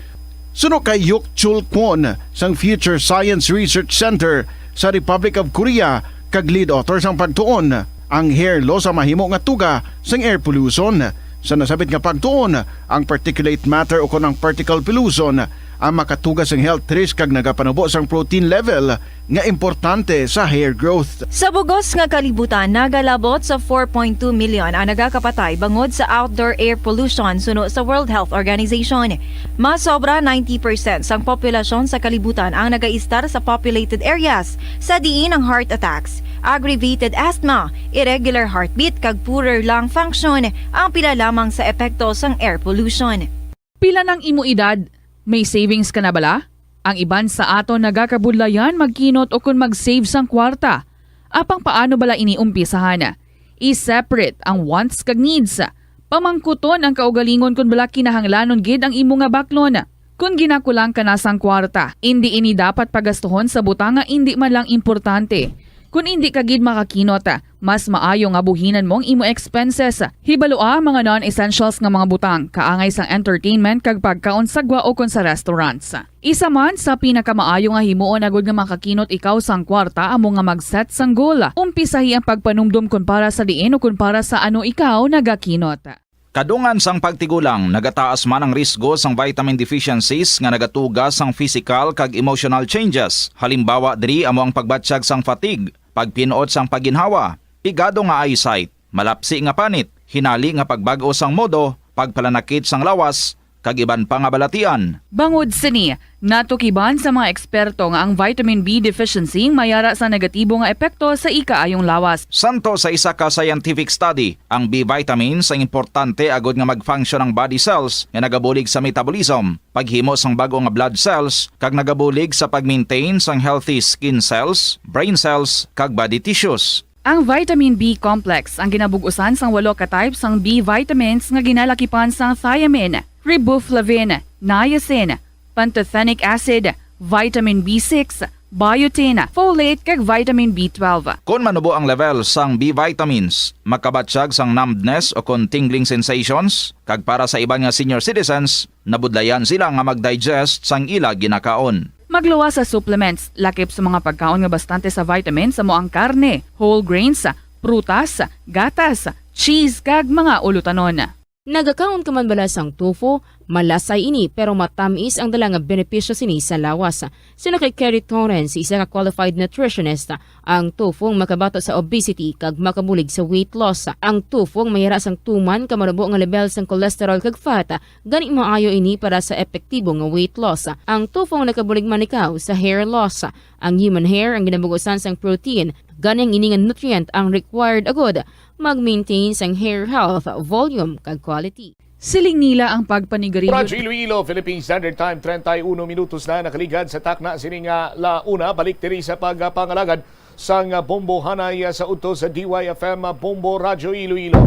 O: Suno kay Yuk Chul Kwon sang Future Science Research Center sa Republic of Korea kag lead author sang pagtuon ang hair loss ang mahimo nga tuga sang air pollution. Sa nasabit nga pagtuon ang particulate matter o kon ang particle pollution ang makatugas ang health risk kag nagapanubo sang protein level nga importante sa hair growth.
R: Sa bugos nga kalibutan, nagalabot sa 4.2 million ang nagakapatay bangod sa outdoor air pollution suno sa World Health Organization. Mas sobra 90% sang populasyon sa kalibutan ang nagaistar sa populated areas sa diin ang heart attacks, aggravated asthma, irregular heartbeat kag poorer lung function ang pila lamang sa epekto sang air pollution.
C: Pila ng imo edad? May savings ka na bala? Ang iban sa ato nagakabudlayan magkinot o kung mag-save sang kwarta. Apang paano bala iniumpisahan? I-separate ang wants kag needs. Pamangkuton ang kaugalingon kung bala kinahanglanon gid ang imo nga baklon. Kung ginakulang ka na sang kwarta, hindi ini dapat pagastuhon sa butang nga hindi man lang importante. Kung hindi ka gid makakinot, mas maayo nga buhinan mong imo expenses. Hibaloa mga non-essentials nga mga butang, kaangay sang entertainment kag pagkaon sa gwa o kon sa restaurants. Isa man sa pinakamaayo nga himuon agud nga makakinot ikaw sang kwarta amo nga mag-set sang goal. Umpisahi ang pagpanumdum kun para sa diin o kun para sa ano ikaw nagakinot.
U: Kadungan sang pagtigulang, nagataas man ang risgo sang vitamin deficiencies nga nagatugas sang physical kag emotional changes. Halimbawa diri amo ang pagbatsyag sang fatigue, pagpinuot sang paginhawa, pigado nga eyesight, malapsi nga panit, hinali nga pagbag-o sang modo, pagpalanakit sang lawas, kag iban pa nga balatian.
C: Bangod sini, natukiban sa mga eksperto nga ang vitamin B deficiency mayara sa negatibo nga epekto sa ikaayong lawas.
U: Santo sa isa ka scientific study, ang B vitamins ang importante agod nga mag-function ang body cells nga nagabulig sa metabolism, paghimo sang bago nga blood cells, kag nagabulig sa pag-maintain sang healthy skin cells, brain cells, kag body tissues.
C: Ang vitamin B complex ang ginabugusan sang 8 ka types sang B vitamins nga ginalakipan sang thiamine, riboflavin, niacin, pantothenic acid, vitamin B6, biotin, folate kag vitamin B12.
U: Kung manubo ang level sang B vitamins, makabatsyag sang numbness o kon tingling sensations, kag para sa iban nga senior citizens, nabudlayan sila nga mag-digest sang ila ginakaon.
C: Magluwa sa supplements, lakip sa mga pagkaon nga bastante sa vitamins sa moang karne, whole grains, prutas, gatas, cheese kag mga ulutanon.
Q: Nagakaon ka man bala sang tofu, malasay ini pero matamis ang dala nga benepisyo sini sa lawas. Sino kay Kerry Torrens, isa ka qualified nutritionist, ang tofu makabato sa obesity kag makabulig sa weight loss. Ang tofu mayara sang tuman ka manubo nga level sang cholesterol kag fat, gani maayo ini para sa epektibo nga weight loss. Ang tofu nakabulig man ikaw sa hair loss. Ang human hair ang ginabugusan sang protein, gani ang ini nga nutrient ang required agod mag-maintain sang hair health, volume kag quality.
C: Siling nila ang pagpanigarilyo.
A: Radyo Iloilo, Philippine Standard Time, 31 minutos na nakaligad sa takna sining launa. Balik tiri sa pagpangalagad sang Bombo Hanay sa utos sa DYFM Bombo Radyo Iloilo.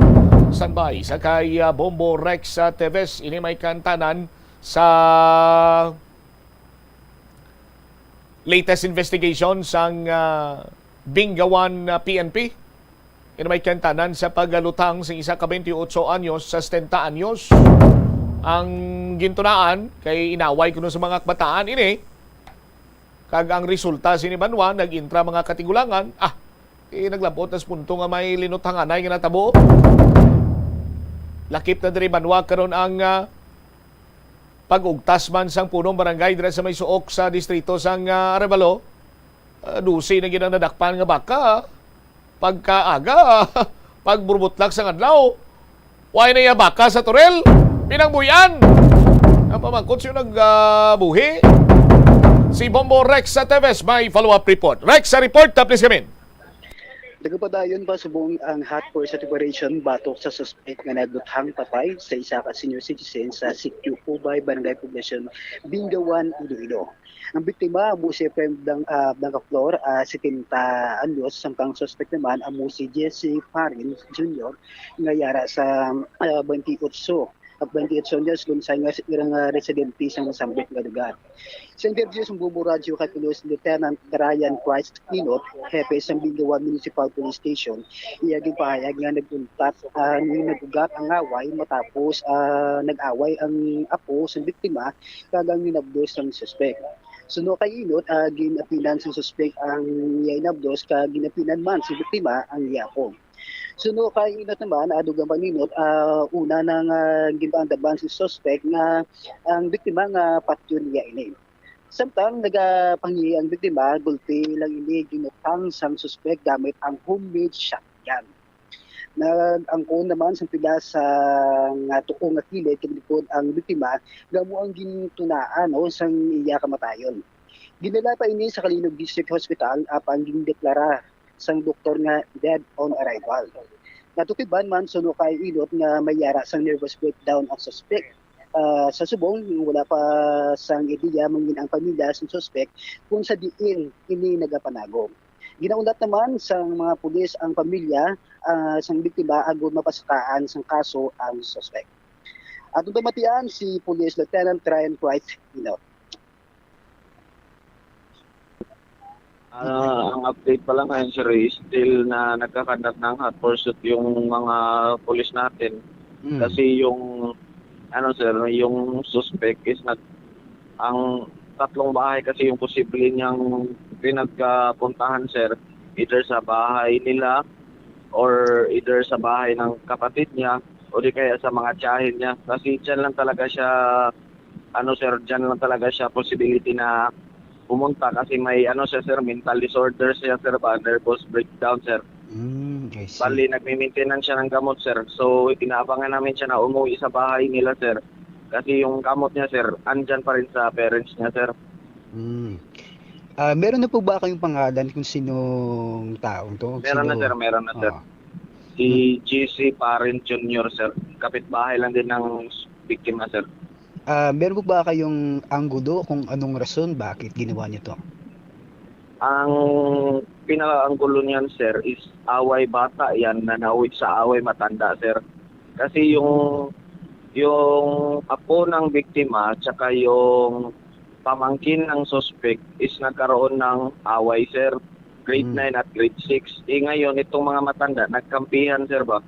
A: Standby sa kay Bombo Rex Teves. Ini may kantanan sa latest investigation sang Bingawan PNP. Ini may kantanan sa pagalutang sa isa ka 28 anyos sa 70 anyos. Ang gintunaan kay inaway kuno sa mga kabataan ini. Kag ang resulta sini Banwa nag-intra mga katigulangan. Naglabot as punto nga may linuthanganay nga natabo. Lakip na diri Banwa karon ang pag-ugtas man sang punong barangay dira sa may suok sa distrito sang Arevalo. Dusi na ginang nadakpan nga baka. Pagkaaga, pagburbutlak sa adlaw. Why na iya baka sa Torel? Pinangbuyan. Ang pamangkot siya nagbuhi. Si Bombo Rex sa Teves may follow-up report. Rex, sa report, please come in.
B: Nagpadayon pa subong ang hot pursuit operation batok sa suspect nga nagduthang patay sa isa ka senior citizen sa Sikyo Ubay, Barangay Poblacion, Bingawan, Iloilo. Ang biktima amo si Premdang Flor, 70 anyos, samtang suspect naman amo si Jesse Farin Jr. nga yara sa 28 anyos kung sa nga irang residente sa Sambit nga lugar. Sa interview sa Bombo Radio kay Police Lieutenant Ryan Christ Kinot, hepe sa Bingawan Municipal Police Station, iya gipahayag nga nagpuntat nagugat ang away matapos nag-away ang apo sa biktima kagang ninabdos ng suspect. Suno kay Inot, ginapinan sa suspect ang inabdos kag ginapinan man si biktima ang yapo. Suno kay Inot naman, adugang paninot, una nang ginbandaban si suspect nga ang biktima nga patyon niya ini. Samtang nagapanghi ang biktima, gulpi lang ini ginutang sang suspect gamit ang homemade shotgun. Nag-angkon naman sa pila sa tuong nga kilid kaglikod ang biktima gamo ang gintunaan sang iya kamatayon. Ginala pa ini sa Kalinog District Hospital apang gindeklara sang doktor nga dead on arrival. Natukiban man suno kay Inot nga mayara sang nervous breakdown ang suspect. Sa subong wala pa sang ideya mangin ang pamilya sa suspect kung sa diin ini nagapanagom. Ginaundat naman sa mga pulis ang pamilya sang biktima agud mapasakaan sang kaso ang suspect. At dumatian si Police Lieutenant Ryan Christ Kinot.
V: Ang update pa lang ngayon, sir, is still na nagkakandak ng hot pursuit yung mga pulis natin. Kasi yung yung suspect is ang tatlong bahay kasi yung posible niyang pinagpuntahan, sir, either sa bahay nila or either sa bahay ng kapatid niya o di kaya sa mga tiyahin niya. Kasi dyan lang talaga siya dyan lang talaga siya possibility na pumunta kasi may sir, mental disorder siya, sir, nervous breakdown, sir. Bali, nagme-maintenance siya ng gamot, sir. So, inaabangan namin siya na umuwi sa bahay nila, sir. Kasi yung gamot niya, sir, andyan pa rin sa parents niya, sir.
W: Meron na po ba kayong pangalan kung sinong taong to?
V: Meron na, sir. Si Jesse Farin Jr., sir. Kapitbahay lang din ng biktima, sir.
W: Meron po ba kayong anggulo kung anong rason bakit ginawa niyo to?
V: Ang pinaka-anggulo niyan, sir, is away bata yan, nanawid sa away matanda, sir. Kasi yung apo ng biktima tsaka yung pamangkin ng suspect is nagkaroon ng away, sir. Grade 9 at grade 6. Ngayon, itong mga matanda, nagkampihan, sir, ba?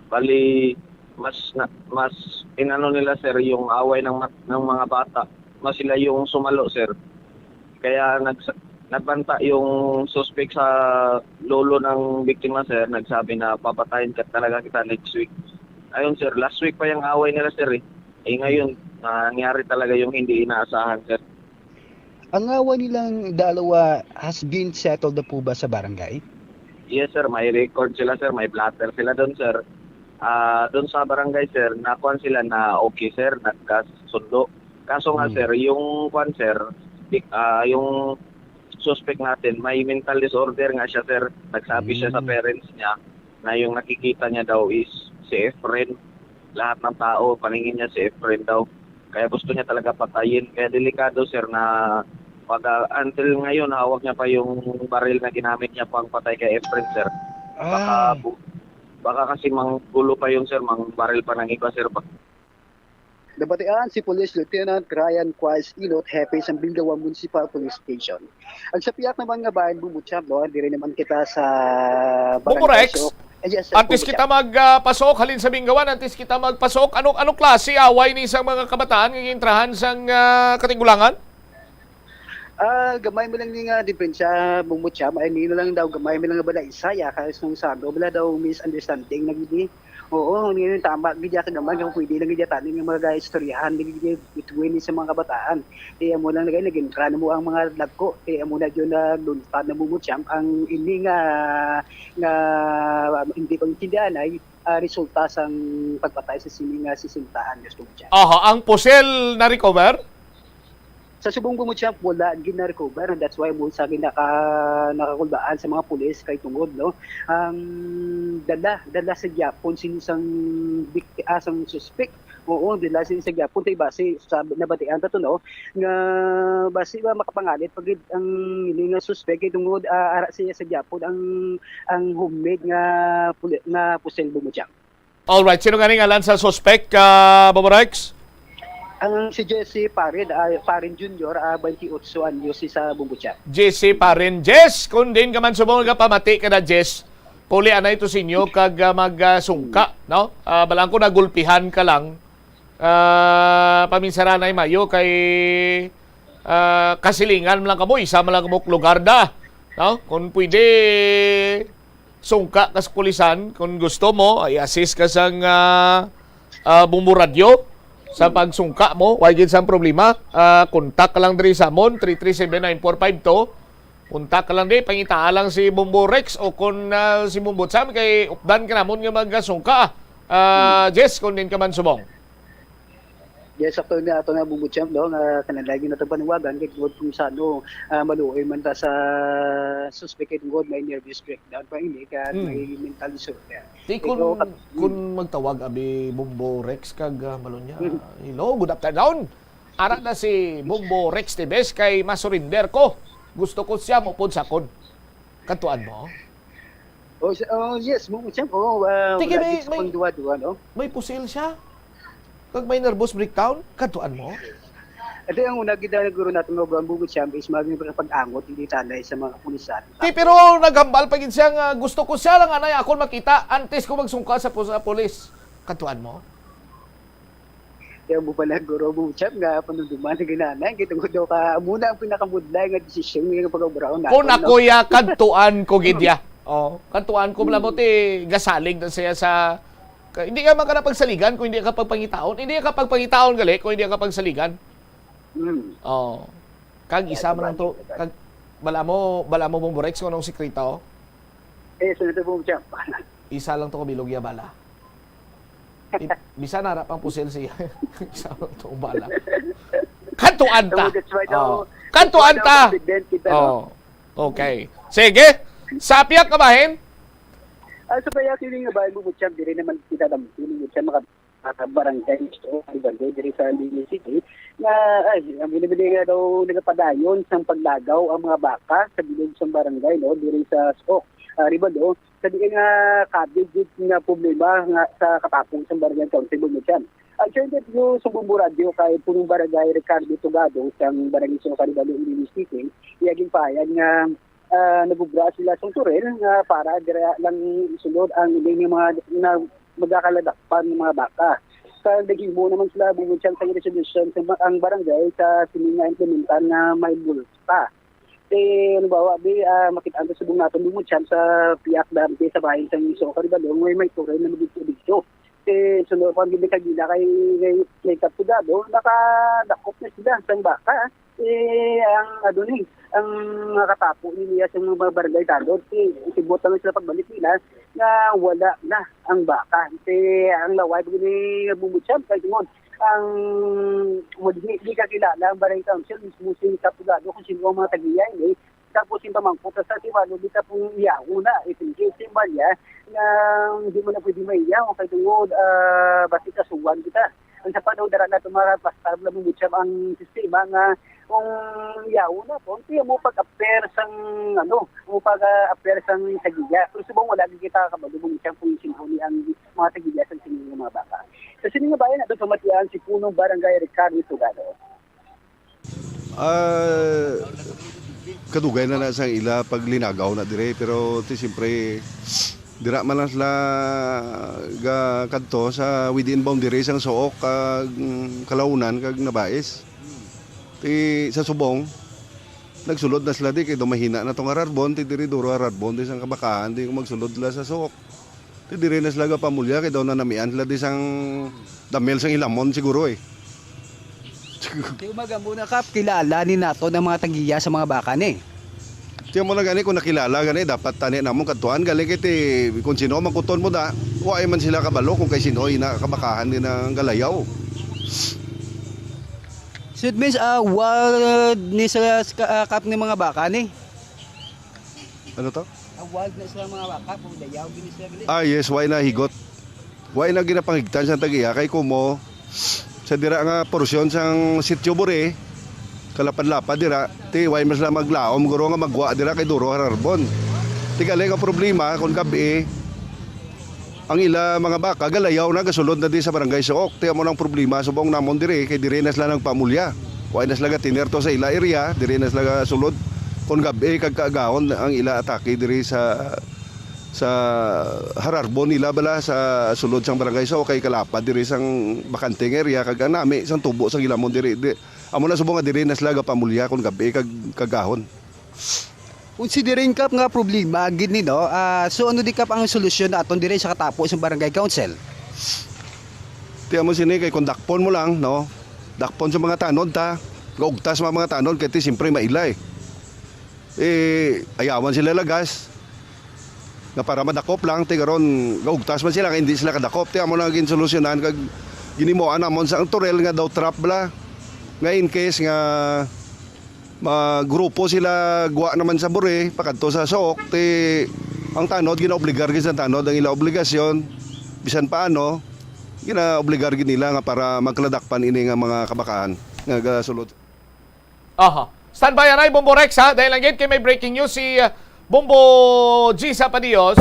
V: Bali, mas inano nila, sir, yung away ng mga bata. Mas sila yung sumalo, sir. Kaya nagbanta yung suspect sa lolo ng biktima, sir. Nagsabi na papatayin ka talaga kita next week. Ayun, sir, last week pa yung away nila, sir. Ngayon, nangyari talaga yung hindi inaasahan, sir.
W: Ang away nilang dalawa has been settled na po ba sa barangay?
V: Yes, sir. May record sila, sir. May blatter sila doon, sir. Doon sa barangay, sir, nakuan sila na okay, sir. Nagkasundo. Kaso nga, sir, yung sir, yung suspect natin, may mental disorder nga siya, sir. Nagsabi siya sa parents niya na yung nakikita niya daw is si Efren. Lahat ng tao, paningin niya si Efren daw. Kaya gusto niya talaga patayin. Kaya delikado, sir, na until ngayon, hawak niya pa yung baril na ginamit niya pang patay kay Efren, sir. Baka kasi manggulo pa yun, sir, baril pa ng iba, sir.
B: Nabatian si Police Lieutenant Ryan Quaz Ilot, hepe sa Bindawan Municipal Police Station. Ang sa piyak naman nga bayan Bumutsyap, no, di rin naman kita sa
A: Bumurex,
B: yes,
A: antes kita magpasok, halin sa Bingawan, antes kita magpasok, anong klase away ni isang mga kabataan ng intrahan sa Katinggulangan?
B: Gamay mo lang nga diferensya Bumutsyap, ay nino lang daw, gamay mo lang nga bala isaya, kasi nung sabi, wala daw misunderstanding, nagidi. Oo, hindi tama. Hindi ka naman kung pwede lang hindi tanin yung mga istoryahan between sa mga kabataan. Kaya mo lang naging krano mo ang mga lagko. Kaya mo na yun na luntan na Bumutsyap. Ang hindi nga hindi ko intindihan ay resulta sa pagpatay sa sining sisintahan.
A: Ang pusel na recover?
B: Sa subong Bumutsyap, wala gina-recover. That's why mo sa akin nakakulbaan sa mga pulis kay tungod, no? Dala sa Japon sinisang asang suspect. Oo, dala sa Japon tay base sa nabatian ta to, no? Nga base ba makapangalit pag ang hindi nga suspect kay tungod ara siya sa Japon ang homemade nga pusel Bumutsyap.
A: All right, sino nga ngalan sa suspect, Bumurex?
B: Ang si Jesse Parin Jr., 28 anyos sa Bumutsyap.
A: Jesse Parin. Jess, kung din ka man subong nga pamati ka na, Jess, puli anay to sinyo kag magsungka, no? Balang ko nagulpihan ka lang, paminsaranay mayo kay kasilingan lang kamo, isa man lang kamo lugar da, no? Kung pwede sungka ka sa pulisan, kung gusto mo, ay assist ka sa bumuradyo, sa pagsungka mo, why gid sang problema, kontak ka lang diri sa amon 3379452. Kontak ka lang di, pangitaa lang si Bumburex o kung si Bumbutsam kay updan ka namon nga magsungka. Jess, kung din ka man subong.
B: Yes, sakto na ato na Bumutsyap, no, nga kanalagi na ito panawagan kay tungod kung sano maluoy man ta sa suspect kay tungod may nervous breakdown pa ini kaya may mental disorder.
A: Di kung magtawag abi Bumbo Rex kag malunya. Hello, good afternoon. Ara na si Bumbo Rex Tibes kay masurinder ko. Gusto ko siya mupod sa kon. Katuan mo?
B: Yes, Bumutsyap.
A: Tiki,
B: may duwa-duwa, no?
A: May pusil siya. Pag may nervous breakdown, katuan mo?
B: Ito yung una gida na guro natin ng Bumutsyap is maging pag-angot, hindi tanay sa mga pulisan.
A: Pero naghambal pa gid siya nga gusto ko siya lang anay ako makita antes ko magsungka sa pulis. Katuan mo?
B: Kaya mo pala guro Bumutsyap nga panunduman na ginanay. Kita mo daw ka muna ang pinakamudlay nga desisyon ng pag-obraon natin.
A: Kung ako ya, katuan ko gidya. Katuan ko malabot gasalig na siya sa... Hindi ka magkanapagsaligan kung hindi ka pagpangitaon. Hindi ka pagpangitaon gali kung hindi ka pagsaligan. Kag isa man lang to. Kag bala mo Bumburex kung anong sekreto?
B: Sunod na Bumutsyap.
A: Isa lang to ko bilog ya bala. Bisa narap ang pusil siya. Isa lang to bala. Kantuan ta. Kantuan ta. Okay. Sige. Sapyak ka bahin?
B: Sa kaya kiling nga bayan Bumutsyap, di rin naman kita dampin sa mga barangay diri sa Linis City na ang binibili nga daw nagapadayon sa paglagaw ang mga baka sa bilog sa barangay, no, diri sa Sok. Ribado, sa di nga kabig nga problema nga sa katapong sa barangay Council Bumutsyap. Actually, yung sumbong radyo kay punong barangay Ricardo Tugado sa barangay sa Ribado, Linis City, iyaging payan nga nabubra sila sa turel para dire lang isunod ang ilang mga magkakaladakpan ng mga baka. Sa nagibo naman sila Bumutsyap sa resolution sa ang barangay sa sininga implementan na may bulta. Makita ang subong natin Bumutsyap sa piyak dante sa bahay sa Iso Karibalo may turel na magdito. Sunod pang gili kagila kay Kapugado, nakadakop na sila sa baka. Ang nakatapo niya sa mga barangay tado, isibutan na sila pagbalik nila na wala na ang baka. Ang laway pag Bumutsyap, kahit yun, ang hindi ka kilala ang barangay council, mismo si Kapugado kung sino ang mga tagiyay, tapos yung pamangkot sa Tiwalo, di ka pong iyaw na, itinigil si Maria, na hindi mo na pwede maiyaw, kahit yun, basta kasuwan kita. Ang sa panaw, dara na tumara, pastar na Bumutsyap ang sistema nga kung yawo na po, hindi mo pag-appear sang pag-appear sang tagiya. Pero subong wala kita kabadubong siyang kung sinhuni ang mga tagiya sa sining mga baka. Sa sining bayan na doon pamatian si punong barangay Ricardo Tugado.
F: Kadugay na sa ila pag linagaw na dire, pero siyempre dira man lang sila kadto sa within boundary sang Sook kag Kalaunan kag Nabais. Sa Subong nagsulod na sila di kay do mahina na tong Ararbon, ti diri duro Ararbon di sang Kabakahan di magsulod la sa Sook. Ti diri na sila pamulya kay daw na namian sila di sang damel sang Ilamon siguro eh.
W: Di umaga muna kap, kilala ni nato ng mga tagiya sa mga baka ni.
F: Tiyan mo na gani kung nakilala gani dapat tani namong katuan galing kiti kung sino makuton mo da waay man sila kabalo kung kay sino ina kabakahan din ng galayaw.
W: So it means wild ni sa kap ni mga baka ni.
F: Ano to?
W: Wild na sila mga baka kung dayaw gini sila gali.
F: Yes, why na higot. Why na ginapangigtan sa tagiya kay kumo sa dira nga porsyon sang Sitio Bore kalapad-lapad dira ti way mas la maglaom guro nga magwa dira kay duro Ararbon. Ti gali nga problema kun gabi ang ila mga baka galayaw na gasulod na di sa barangay Sook. Ti amo nang problema subong namon diri kay diri na sila nagpamulya. Way na sila tinerto sa ila area, diri na sila sulod kun gabi kag kaagahon ang ila atake diri sa Hararbon nila bala sa sulod sang barangay Sook kay kalapad diri sang bakanteng area kag nami sang tubo sang Ilamon diri. Amo na subong nga diri na sila pamulya kun gabi kag kagahon.
W: Considering kap nga problema gid ni no. So ano di kap ang solusyon naton diri sa katapo sa barangay council?
F: Tiyan mo sini kay kung dakpon mo lang no. Dakpon sa mga tanod ta. Gaugtas mga tanod kay ti simpre mailay. Ayawan sila lagas. Nga para madakop lang ti karon gaugtas man sila kay hindi sila kadakop. Tiyan mo na gin solusyonan kag ginimoan namon sa ang turel nga daw trap bla. Nga in case nga grupo sila guwa naman sa Bure pakadto sa Sook ti ang tanod ginaobligar gid sa tanod ang ila obligasyon bisan paano ginaobligar gid nila nga para magkladakpan ini nga mga kabakahan nga gasulod.
A: Aha. Standby aray Bombo Rex ha dahil lang kay may breaking news si Bombo G sa Padios.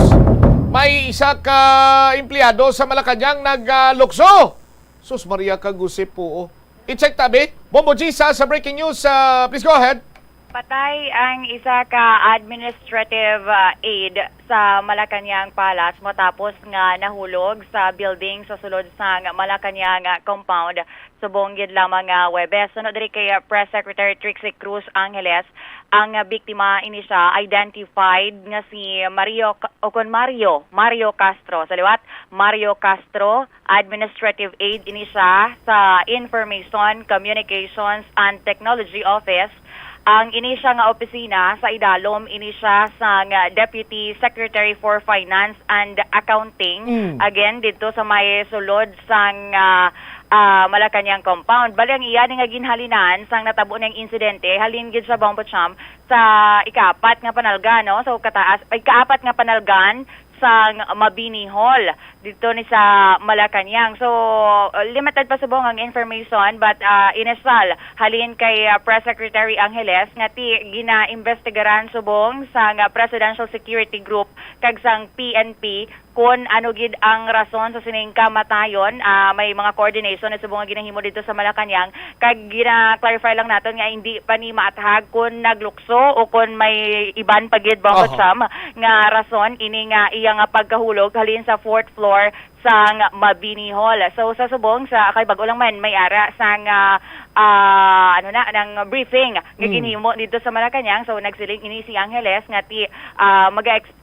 A: May isa ka empleyado sa Malacañang naglukso. Sus Maria kagusip po. I-check tabi. Bombo G sa breaking news. Please go ahead.
S: Patay ang isa ka administrative aide sa Malacañang Palace matapos nga nahulog sa building sa sulod sang Malacañang compound. Subong gid lamang nga Webes. Sunod diri kay Press Secretary Trixie Cruz Angeles, ang biktima ini siya identified nga si Mario Castro. Sa liwat, Mario Castro, administrative aide ini siya sa Information, Communications and Technology Office. Ang ini siya nga opisina sa idalom ini siya sa Deputy Secretary for Finance and Accounting. Again dito sa may sulod sang Malacañang compound. Bali ang iyan nga ginhalinan sang natabo ng insidente halin gid sa Bombo Cham sa ikaapat nga panalgan no. So ikaapat nga panalgan sa Mabini Hall dito ni sa Malacañang. So limited pa subong ang information but inasal halin kay Press Secretary Angeles nga ti gina-investigaran subong sa Presidential Security Group kag sang PNP kung ano gid ang rason sa sining kamatayon. May mga coordination na subong nga ginahimo dito sa Malacañang kag gina-clarify lang naton nga hindi pa ni maatahag kung naglukso o kung may iban pagid Bongo Cham nga rason ini nga iya nga pagkahulog halin sa 4th floor sang Mabini Hall. So sa subong sa kay bag-o lang man may ara sang ng briefing nga ginhimo dito sa Malacañang. So nagsiling ini si Angeles nga ti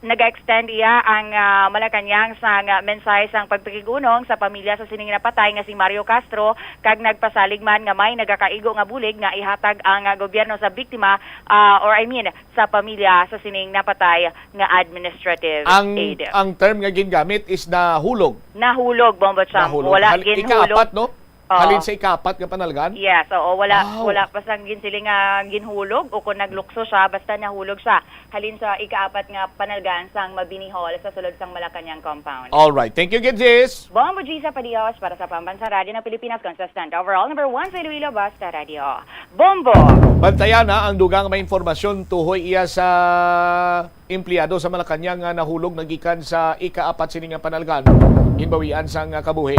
S: nag-extend iya ang Malacañang sang mensahe sang pagpakigunong sa pamilya sa sining napatay nga si Mario Castro kag nagpasalig man nga may nagakaigo nga bulig nga ihatag ang gobyerno sa biktima sa pamilya sa sining napatay nga administrative aid.
A: Ang term nga gingamit is nahulog.
S: Nahulog, Bombo Cham. Wala ginhulog.
A: Ikaapat, no? Halin sa ikaapat nga panalgan?
S: Yes, wala pa sang ginsiling nga ginhulog o kung naglukso siya, basta nahulog siya. Halin sa ikaapat nga panalgan sang Mabini Hall sa sulod sang Malacañang compound.
A: All right. Thank you, Gidjis.
S: Bombo G sa Padios para sa Pambansang Radio ng Pilipinas, consistent overall number 1 sa Iloilo, Basta Radio. Bombo!
A: Bantayan na ang dugang may informasyon tuhoy iya sa empleyado sa Malacañang nga nahulog nagikan sa ika-4 sining nga panalgan inbawian sang kabuhi.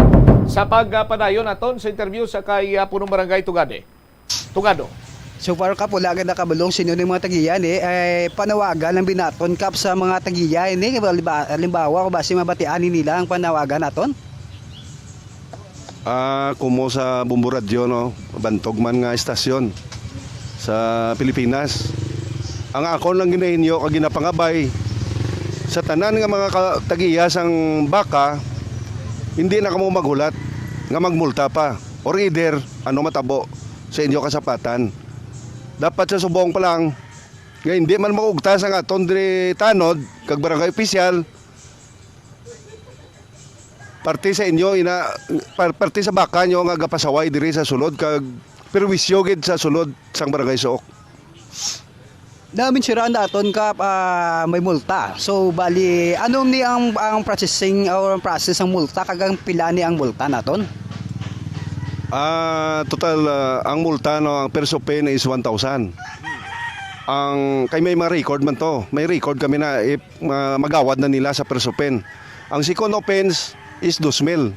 A: Sa pagpadayon naton sa interview sa kay punong barangay Tugado.
W: So far Kap, wala agad nakabalong sino ng mga tagiyan panawagan ng binaton Kap sa mga tagiyan halimbawa kung basi mabatianin nila ang panawagan naton?
F: Kumo sa Bombo Radio, no, bantog man nga estasyon sa Pilipinas. Ang ako lang ginahinyo kag ginapangabay sa tanan nga mga tagiya sang baka, hindi na kamo maghulat nga magmulta pa or either ano matabo sa inyo kasapatan. Dapat sa subong pa lang nga hindi man maugtas ang aton diri tanod kag barangay opisyal. Parte sa inyo parte sa baka nyo nga gapasaway diri sa sulod kag perwisyo gid sa sulod sang barangay Sook.
W: Namin siraan naton Kap, may multa. So bali anong ni ang processing or process ang multa kag ang pila ni ang multa naton?
F: Total ang multa, no, ang perso pen is 1,000. Ang kay may record man to. May record kami na magawad na nila sa perso pen. Ang second offense is 2,000.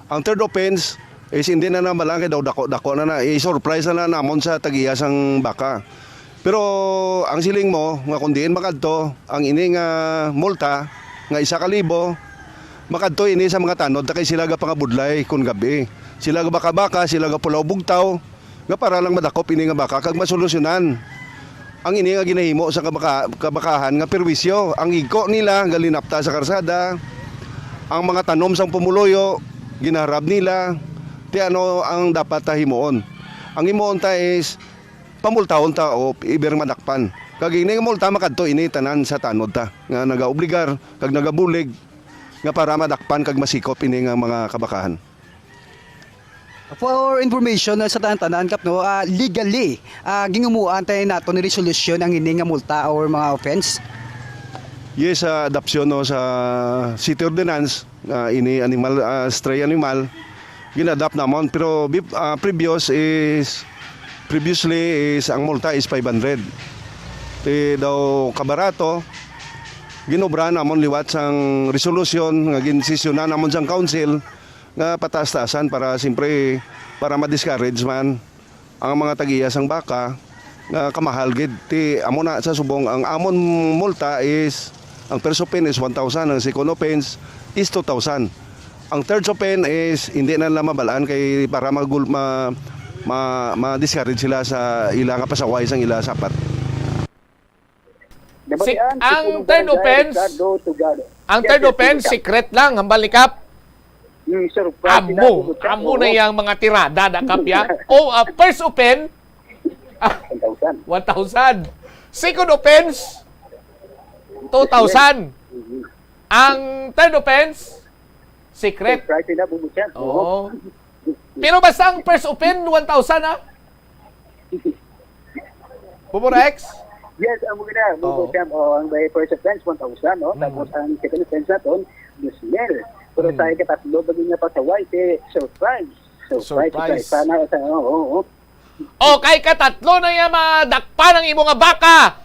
F: Ang third offense is hindi na namalang kay daw dako na i-surprise na namon sa tagiyasang baka. Pero ang siling mo nga kun diin makadto ang ini nga multa nga 1,000 makadto ini sa mga tanod kay sila ga pangabudlay kun gabi. Sila ga baka-baka, sila ga pulaw bugtaw nga para lang madakop ini nga baka kag masolusyonan ang ini nga ginahimo sa kabakahan nga perwisyo. Ang igko nila nga linapta sa karsada, ang mga tanom sang pumuloyo ginarab nila, ti ano ang dapat ta himuon. Ang himuon ta is pamultahon ta o iber madakpan. Kag ini nga multa makadto ini tanan sa tanod ta nga nagaobligar kag nagabulig nga para madakpan kag masikop ini nga mga kabakahan.
W: For information sa tanan Kap, no, legally gingumuan tayo nato ni resolusyon ang ini nga multa or mga offense.
F: Yes, adoption, no, sa city ordinance ini animal stray animal ginadapt namon pero previously is ang multa is 500. Ti daw kabarato ginobra namon liwat sang resolusyon nga ginsisyonan namon sang council nga pataas-taasan para simpre para ma-discourage man ang mga tagiya sang baka nga kamahal gid. Ti amo na sa subong ang amon multa is ang first offense is 1,000, ang second offense is 2,000. Ang third offense is hindi na lang mabalaan kay para ma-discourage sila sa ila nga pasaway sang ila sapat.
A: Ang third offense secret lang hambal ni Kap. Amo na yung mga tirada na kapya. First offense 1,000. Second offense 2,000. Ang third offense secret. Oh. Pero basta ang first offense 1,000 ha. Pupurex?
B: Yes, ang mga ang first offense 1,000, no? Tapos ang second offense naton 2,000. Pero tayo katatlo bagay na pasaway surprise. Sana
A: kay katatlo na yung madakpan ng imo nga baka.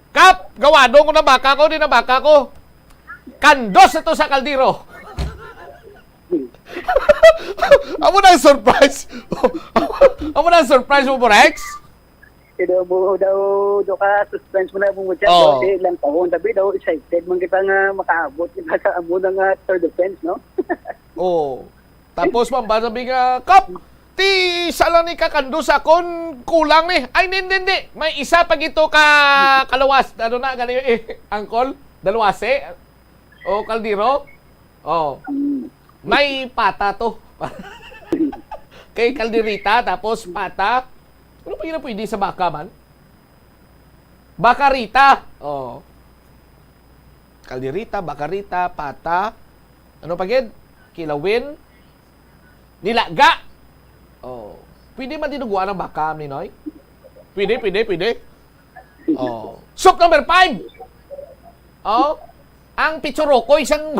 A: Kap, gawado ko na baka ko, di na baka ko. Kandos ito sa kaldero. Amo na surprise. Amo na surprise mo, Rex?
B: Daw ka suspense mo na mo dyan. Kasi ilang taon. Sabi daw, excited man kita nga makaabot. Kita amo na nga third offense, no?
A: Tapos sabi nga, Kap, ti sala ni kakandos akon kulang ni. Ay, hindi. May isa pag ito kalawas. Ano na, ganun angkol? Dalawase? O kaldero? May pata to. Kay kalderita, tapos pata. Ano pa yun na pwede sa baka man? Bakarita. Kalderita, bakarita, pata. Ano pa gid? Kilawin. Nilaga. Pwede man dinuguan ng baka, Ninoy? Pwede. Soup number 5. Ang pichuroko, isang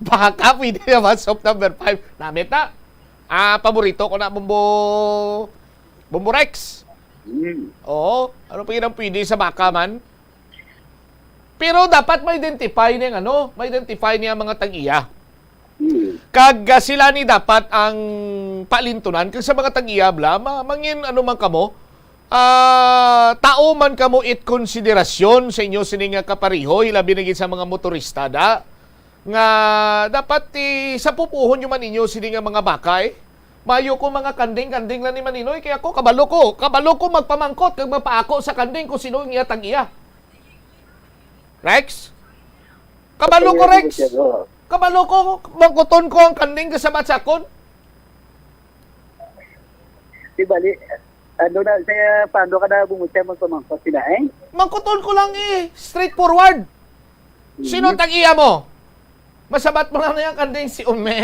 A: baka, pwede naman. Soup number 5. Namit na. Paborito ko na, Bumbo Bomborex. Oo, ano pa yun ang pwede sa baka man? Pero dapat ma-identify niya ma-identify niya mga tag-iya. Kag sila ni dapat ang palintunan kag sa mga tag-iya bla mangin ano man kamo. Tao man kamo it konsiderasyon sa inyo sini nga kapariho hilabi na gid sa mga motorista nga dapat sa pupuhon nyo man ninyo sini nga mga bakay. Mayo ko mga kanding-kanding lang ni Maninoy kaya ako kabalo ko magpamangkot kag mapaako sa kanding kung sino ang iya tag-iya. Rex? Kabalo ko, Rex. Kabalo ko, mangkuton ko ang kanding kasabat sa akon.
B: Di bali, saya paano ka na bumutya magpamangkot sila
A: Mangkuton ko lang straightforward. Sino tag-iya mo? Masabat mo lang na yung kanding si Ume.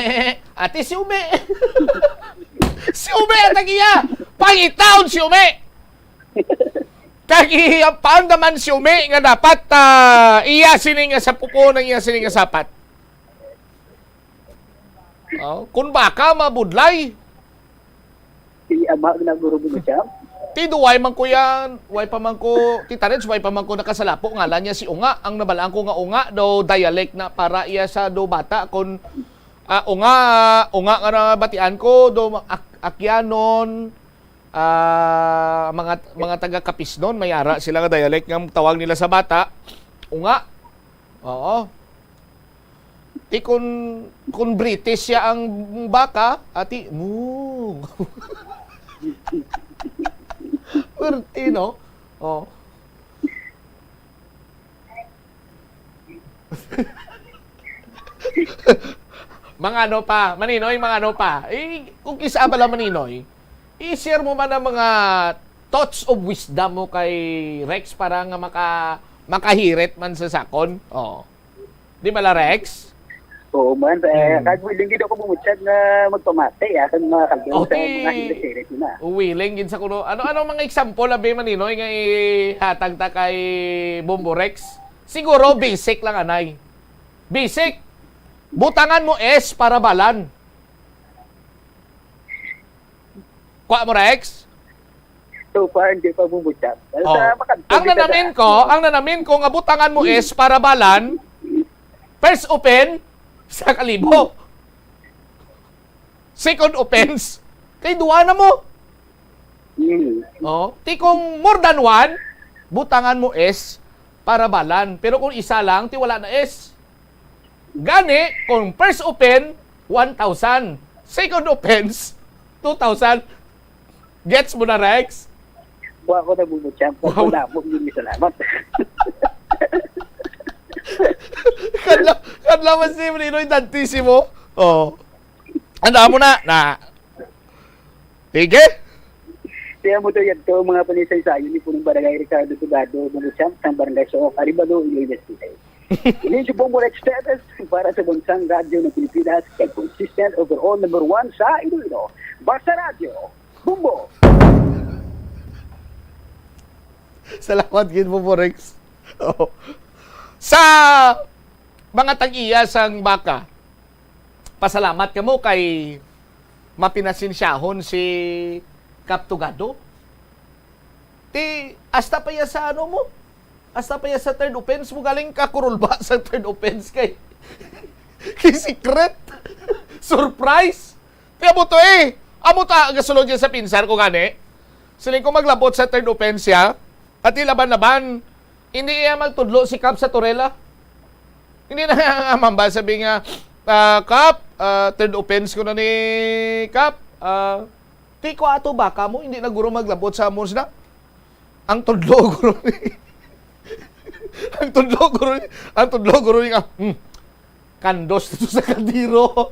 A: Ate, si Ume. Si Ume ang tag-iya. Pangitaon si Ume. Kaya paandaman si Ume nga dapat iya sini nga sa pupo ng iya sini nga sapat. Kung baka mabudlay.
B: Si ama na guro mo siya.
A: Ti duway man ko yan, way pa man ko, ti Tarets, way pa man ko nakasalapo, ngalan niya si Unga, ang nabalaan ko nga Unga, do dialect na para iya sa do bata, kung Unga nga na batian ko, do Akyanon, mga taga-Kapisnon, may ara sila nga dialect nga tawag nila sa bata, Unga. Oo. Ti kung British siya ang baka, ati, moo. Pwerte, no? Oh. Mga ano pa, Maninoy, mga ano pa. Kung kisa pala Maninoy, i-share mo man ang mga thoughts of wisdom mo kay Rex para nga makahirit man sa sakon. Oh. Di ba la, Rex?
B: Oo man, kahit willing din ako bumutsyag na magpamate, kan mga kalbong sa mga indasirit na.
A: Willing din sa kuno. Ano mga example abi Maninoy nga ihatag ta kay Bomborex? Siguro basic lang anay. Basic. Butangan mo S para balan. Kuha mo Rex?
B: So far hindi pa bumutsyag.
A: Ang nanamin ko nga butangan mo S para balan. First open sa kalibo. Second offense, kay duwa na mo. Ti kung more than one, butangan mo S para balan. Pero kung isa lang, ti wala na S. Gani, kung first open, 1,000. Second offense, 2,000. Gets mo na, Rex?
B: Buwa ko na bumutsyag. Wala mo, hindi salamat.
A: Kadla man si Maninoy tantisimo. Oh. Anda mo na. Tige?
B: Kaya mo to yan to, mga panisay-sayo ni punong barangay Ricardo Tugado, Bumusyam, sang barangay Sook, Aribalo, Iloilo City. Ini si Bomborex status para sa bansang radyo ng Pilipinas kay consistent overall number 1 sa Iloilo. Basta Radio, Bumbo!
A: Salamat gid Bomborex. Oh. Sa mga tag-iya sang baka, pasalamat ka mo kay mapinasinsyahon si Kaptugado. Hasta pa ya sa ano mo? Hasta pa ya sa third offense mo galing kakurulba sa third offense kay secret. Surprise. Kaya mo to amo ta gasulod yan sa pinsar ko gani. Siling ko maglabot sa third offense ya at ilaban-laban. Hindi iya magtudlo si Cap sa Torela. Hindi na mamba sabi nga, Cap, third offense ko na ni Cap. Di ko ato baka mo, hindi na guro maglabot sa amons na. Ang tudlo guro ni. ang tudlo guro ni nga, kandos dito sa kaldiro.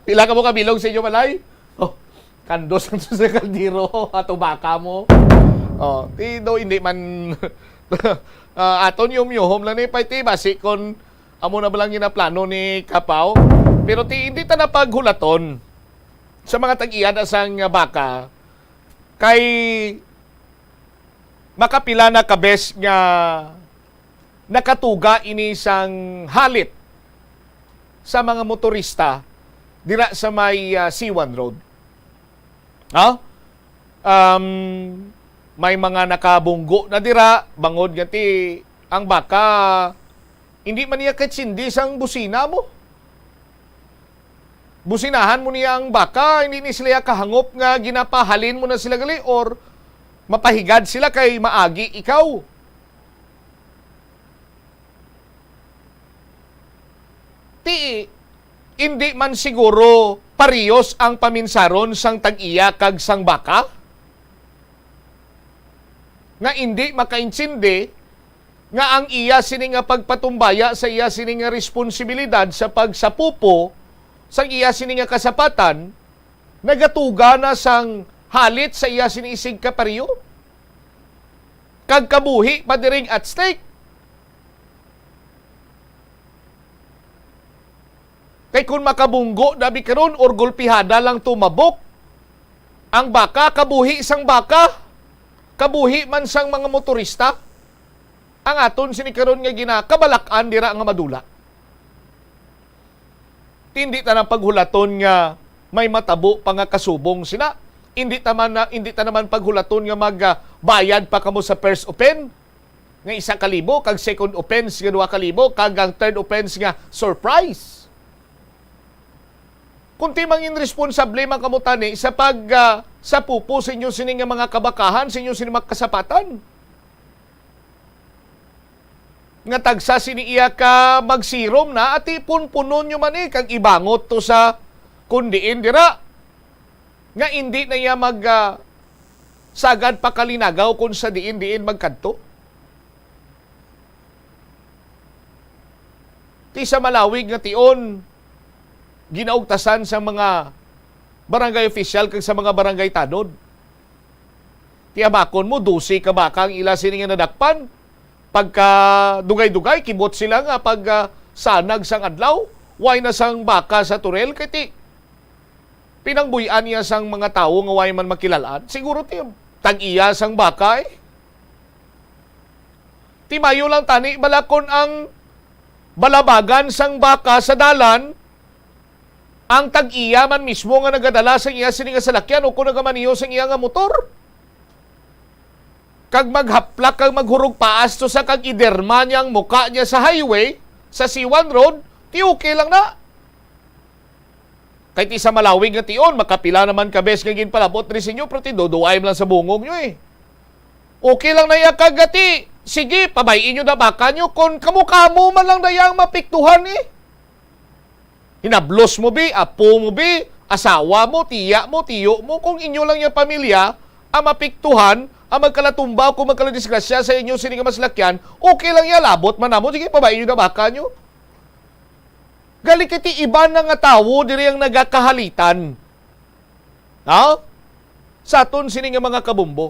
A: Pila ka mo kabilog sa inyo malay? Kandos ang sa kaldiro ato baka mo. Hindi man aton yung lang ni Paiti basi kon amo na balang ginaplano ni Kapaw. Pero hindi ta napaghulaton sa mga tag-iya sang baka kay makapila na kabes nga nakatuga ini sang halit sa mga motorista dira sa may C1 Road. May mga nakabunggo na dira, bangod nga ti ang baka hindi man niya katsindi sang busina mo. Businahan mo niya ang baka, hindi ni sila kahangop nga ginapahalin mo na sila gali or mapahigad sila kay maagi ikaw. Hindi man siguro pariyos ang paminsaron sang tag-iya kag sang baka? Nga hindi makaintindi nga ang iya sini nga pagpatumbaya sa iya sini nga responsibilidad sa pagsapupo sa iya sini nga kasapatan nagatuga na sang halit sa iya sini isig kapariyo kag kabuhi padiring at stake. Kay kung makabunggo dabi karon or gulpihada lang tumabok ang baka, kabuhi sang baka, kabuhi man sang mga motorista, ang aton sinikaron nga ginakabalakan dira nga madula. Hindi ta na paghulaton nga may matabo pa nga kasubong sina. Hindi ta naman paghulaton nga magbayad pa kamo sa first open nga 1,000 kag second offense nga 2,000 kag ang third offense nga surprise. Kunti mangin responsable man kamo tani sa sa pupo sa inyo sining nga mga kabakahan, sa inyo sining mga kasapatan. Nga tagsa siniiya ka magsirom na at ipon-punon nyo man kag ibangot to sa kundiin dira. Nga hindi na iya sagad pa kalinagaw kung sa diin magkanto. Ti sa malawig nga tion, ginaugtasan sa mga barangay official kag sa mga barangay tanod. Tiyabakon mo, 12 ka baka ang ila sini nga nadakpan. Pagka dugay-dugay, kibot sila nga pag sanag sang adlaw, way na sang baka sa turel, kaya pinangbuyan niya sang mga tao nga way man makilalaan. Siguro tag-iya sang baka Timayo lang tani, balakon ang balabagan sang baka sa dalan, ang tag-iya man mismo nga nagadala sa iya sini nga salakyan o kung nagamaniyo sa iya nga motor. Kag maghaplak kag maghurog paas to sa kag iderma niyang muka niya sa highway, sa C1 Road, ti okay lang na. Kahit isa malawig nga tion, makapila naman kabes nga ginpalabot rin sa inyo, pero ti dodoay lang sa bungong nyo Okay lang na iya kagati. Sige, pabayin nyo na baka nyo kung kamukamo man lang na yang mapiktuhan Hinablos mo bi, apo mo bi, asawa mo, tiya mo, tiyo mo, kung inyo lang yung pamilya, ang mapiktuhan, ang magkalatumbaw, kung magkaladisgrasya sa inyo sining maslakyan, okay lang yan, labot man na mo, sige, pabayin nyo na baka nyo. Galikiti iba na nga tao, diri ang nagakahalitan. Sa aton sining mga kabumbo.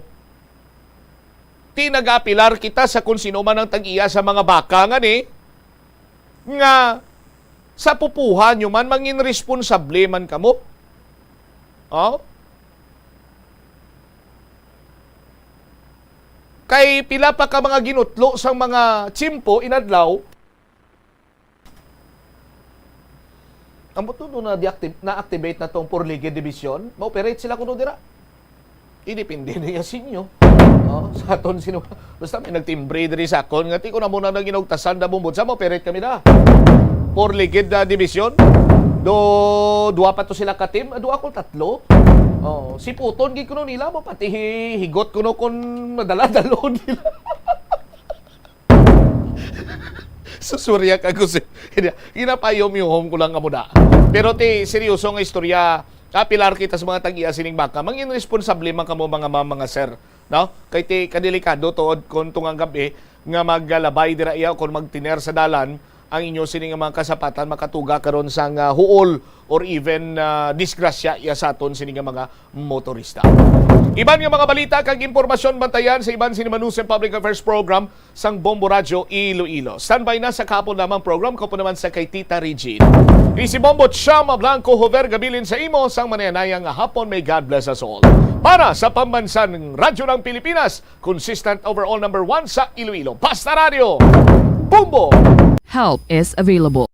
A: Ti nag-apilar kita sa kung sino man ang tag-iya sa mga baka nga sa pupuhan nyo man, mangin responsable man kamo. Kay pila pa ka mga ginutlo sang mga tsimpo inadlaw, ang buto na-activate na tong Porlige Division, ma-operate sila kuno dira. Idepende niya sa inyo. Sa aton sino. Basta may nagtimbre diri sa akon, nga ti ko na muna nang ginugtasan na bumbod sa ma-operate kami na. Porlige Division. Dua pa to sila ka team, dua ko 3. Si Puton gid kuno nila mo pati higot kuno kun madala-dalon nila. Susurya ka ko ginapayom-yom ko lang kamuda. Pero ti seryoso nga istorya, kapilar kita sa mga tag-iya sining baka, mangin responsable man kamo mga sir, no? Kay ti kadelikado tuod kun tungang gabi nga maglalabay dira iya kun magtiner sa dalan ang inyo sining mga kasapatan makatuga karon sang huol or even disgrasya iya sa aton sining mga motorista. Iban nga mga balita kag impormasyon bantayan sa iban sini Manusem Public Affairs Program sang Bombo Radio Iloilo. Standby na sa kapon namang program ko po naman sa kay Tita Regine. Si Bombo Chama Blanco Hover gabilin sa imo sang manayanayang hapon. May God bless us all. Para sa pambansang radyo ng Pilipinas, consistent overall number 1 sa Iloilo. Basta Radio, Bombo!
C: Help is available.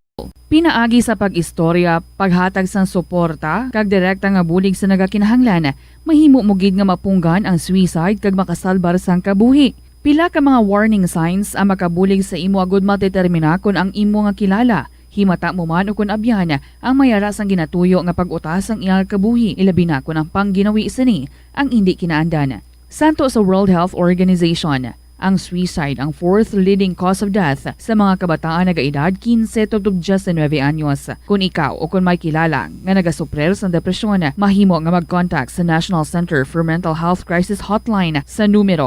C: Pinaagi sa pag-istorya, paghatag sang suporta, kag direkta nga bulig sa nagakinahanglan, mahimo mo gid nga mapunggan ang suicide kag makasalbar sang kabuhi. Pila ka mga warning signs ang makabulig sa imo agud matetermina kung ang imo nga kilala. Himata mo man o kung abyan ang mayara sang ginatuyo nga pag-utas ang iyang kabuhi, ilabi na kung ang pangginawi sini ang hindi kinaandan. Santo sa World Health Organization, ang suicide ang fourth leading cause of death sa mga kabataan na gaedad 15 to 19 anyos. Kung ikaw o kung may kilala nga nagasuprer sa depresyon, mahimo nga mag-contact sa National Center for Mental Health Crisis Hotline sa numero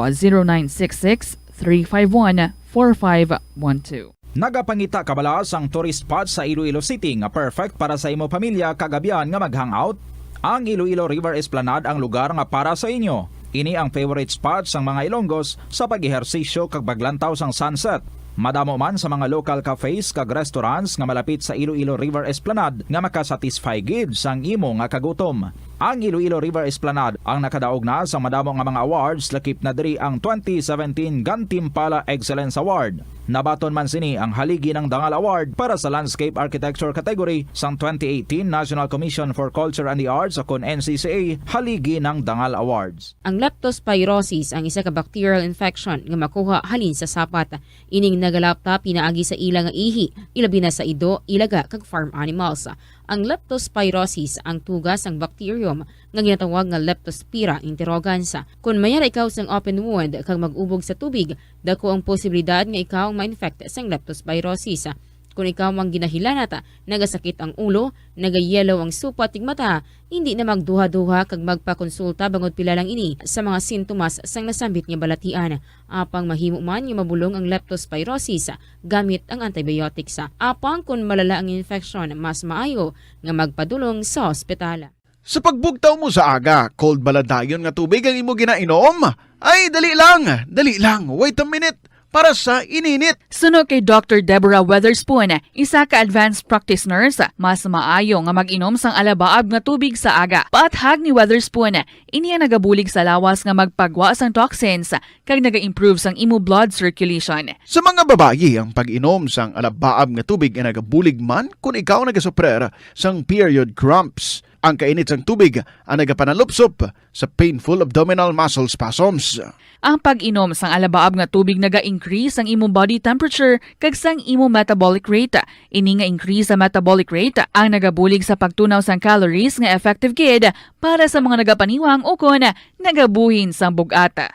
C: 0966-351-4512.
U: Nagapangita kabalaas ang tourist spot sa Iloilo City nga perfect para sa imo pamilya kagabihan nga mag-hangout. Ang Iloilo River Esplanade ang lugar nga para sa inyo. Ini ang favorite spot sang mga Ilonggos sa pag-ehersisyo kag paglantaw sang sunset. Madamo man sa mga local cafes kag restaurants nga malapit sa Iloilo River Esplanade nga makasatisfy gid sang imo nga kagutom. Ang Iloilo River Esplanade ang nakadaog na sa madamo nga mga awards lakip na diri ang 2017 Gantimpala Excellence Award. Nabaton man sini ang haligi ng Dangal Award para sa Landscape Architecture category sang 2018 National Commission for Culture and the Arts o kon NCCA haligi ng Dangal Awards.
Q: Ang leptospirosis ang isa ka bacterial infection nga makuha halin sa sapat. Ining nagalapta pinaagi sa ila nga ihi, ilabi na sa ido, ilaga kag farm animals. Ang leptospirosis ang tugas ng bacterium nga ginatawag nga Leptospira interrogans. Kung mayara ikaw sang open wound kag mag-ubog sa tubig, dako ang posibilidad nga ikaw ma-infect sang leptospirosis. Kung ikaw mang ginahilanata, nagasakit ang ulo, nagayelo ang supa tig mata, hindi na magduha-duha kag magpakonsulta bangod pila lang ini sa mga sintomas sang nasambit nga balatian. Apang mahimo man nga mabulong ang leptospirosis gamit ang antibiotics. Apang kung malala ang infection, mas maayo nga magpadulong sa ospital.
O: Sa pagbugtaw mo sa aga, cold baladayon nga tubig ang imo ginainom? Ay, dali lang, wait a minute. Para sa ininit.
C: Suno kay Dr. Deborah Weatherspoon, isa ka advanced practice nurse, mas maayo nga mag-inom sang alabaab nga tubig sa aga. Paathag ni Weatherspoon, iniya nagabulig sa lawas nga magpagwa sang toxins kag naga-improve sang imo blood circulation.
O: Sa mga babayi, ang pag-inom sang alabaab nga tubig ay nagabulig man kung ikaw nagasuprer sang period cramps. Ang kainit sang tubig ang nagapanalupsop sa painful abdominal muscle spasms.
C: Ang pag-inom sang alabaab nga tubig naga-increase ang imong body temperature kag sang imong metabolic rate. Ini nga increase sa metabolic rate ang nagabulig sa pagtunaw sang calories nga effective gid para sa mga nagapaniwang o kon nagabuhin sang bugata.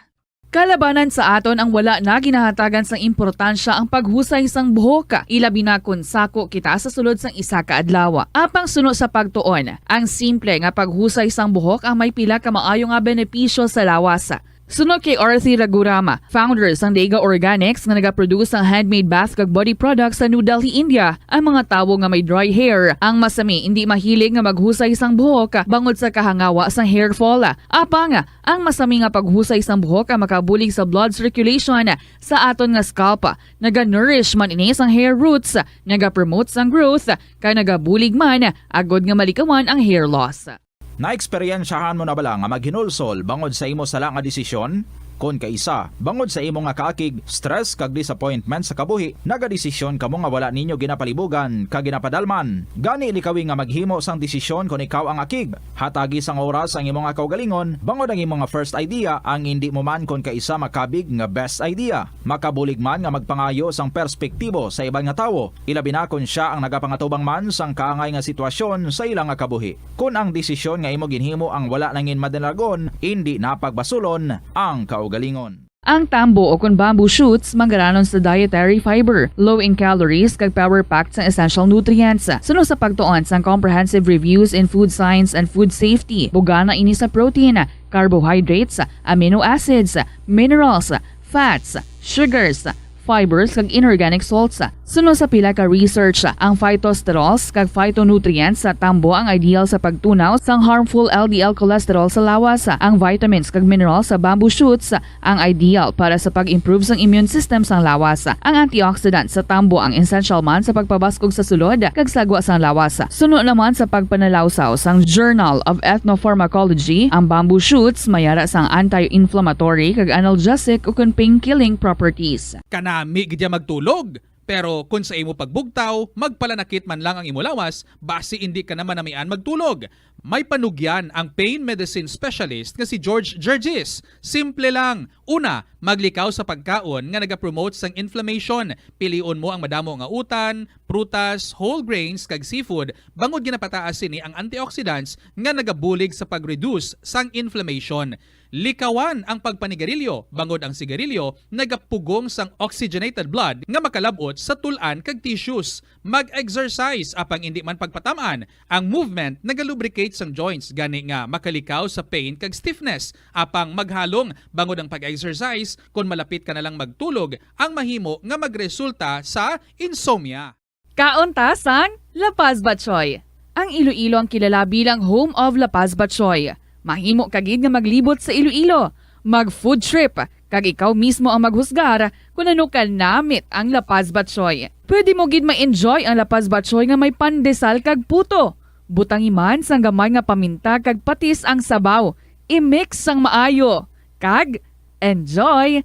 C: Kalabanan sa aton ang wala na ginahatagan sang importansya ang paghusay sang buhok, ilabi na kun sako kita sa sulod sang isa ka adlaw. Apang suno sa pagtuon, ang simple nga paghusay sang buhok ang may pila ka maayo nga benepisyo sa lawas. Sunod kay Arthi Ragurama, founder sang Dega Organics nga nagaproduce ng handmade bath kag body products sa New Delhi, India. Ang mga tawo nga may dry hair, ang masami hindi mahilig nga maghusay sang buhok bangod sa kahangawa sang hair fall. Apang ang masami nga paghusay sang buhok ang makabulig sa blood circulation sa aton nga scalp. Naga-nourish man ini sang hair roots, naga-promote sang growth, kay nagabulig man agod nga malikawan ang hair loss.
U: Na-eksperyensyahan mo na bala nga maghinulsol bangod sa imo sala nga desisyon? Kon kaisa, bangod sa imo nga kaakig, stress kag disappointment sa kabuhi, nagadesisyon kamo nga wala ninyo ginapalibugan kag ginapadalman. Gani likawi nga maghimo sang desisyon kon ikaw ang akig. Hatagi sang oras ang imo nga kaugalingon, bangod ang imo nga first idea ang hindi mo man kon kaisa makabig nga best idea. Makabulig man nga magpangayo sang perspektibo sa ibang nga tawo, ilabi na kon siya ang nagapangatubang man sang kaangay nga sitwasyon sa ilang nga kabuhi. Kun ang desisyon nga imo ginhimo ang wala nangin madalagon, hindi napagbasulon ang kaugalingon.
C: Ang tambo o kung bamboo shoots manggaranon sa dietary fiber, low in calories kag power-packed sa essential nutrients. Sunod sa pagtuon sang comprehensive reviews in food science and food safety, bugana ini sa protein, carbohydrates, amino acids, minerals, fats, sugars, fibers kag inorganic salts. Sunod sa pila ka research, ang phytosterols kag phytonutrients sa tambo ang ideal sa pagtunaw sang harmful LDL cholesterol sa lawas. Ang vitamins kag minerals sa bamboo shoots ang ideal para sa pag-improve sang immune system sang lawas. Ang antioxidants sa tambo ang essential man sa pagpabaskog sa sulod kag sagwa sang lawas. Sunod naman sa pagpanalawsaw sang Journal of Ethnopharmacology, ang bamboo shoots mayara sang anti-inflammatory kag analgesic o pain-killing properties.
G: Kanami gidya magtulog. Pero kung sa imo pagbugtaw, magpalanakit man lang ang imo lawas, base hindi ka naman namian magtulog. May panugyan ang pain medicine specialist nga si George Gergis. Simple lang. Una, maglikaw sa pagkaon nga nagapromote sang inflammation. Piliun mo ang madamo nga utan, prutas, whole grains kag seafood bangod ginapataas sini ang antioxidants nga nagabulig sa pag-reduce sang inflammation. Likawan ang pagpanigarilyo bangod ang sigarilyo nagapugong sang oxygenated blood nga makalabot sa tulan kag tissues. Mag-exercise apang hindi man pagpatamaan. Ang movement nagalubricate sang joints gani nga makalikaw sa pain kag stiffness. Apang maghalong bangod ang pag-exercise kung malapit ka na lang magtulog ang mahimo nga magresulta sa insomnia.
C: Kauntasan, La Paz Batchoy. Ang Iloilo ang kilala bilang home of La Paz Batchoy. Mahimo kagid nga maglibot sa Iloilo, mag-food trip, kag ikaw mismo ang maghusgar kung ano ka namit ang La Paz Batchoy. Pwede mo gid ma-enjoy ang La Paz Batchoy nga may pandesal kag puto. Butang iman sang gamay nga paminta kag patis ang sabaw. I-mix sang maayo. Kag enjoy.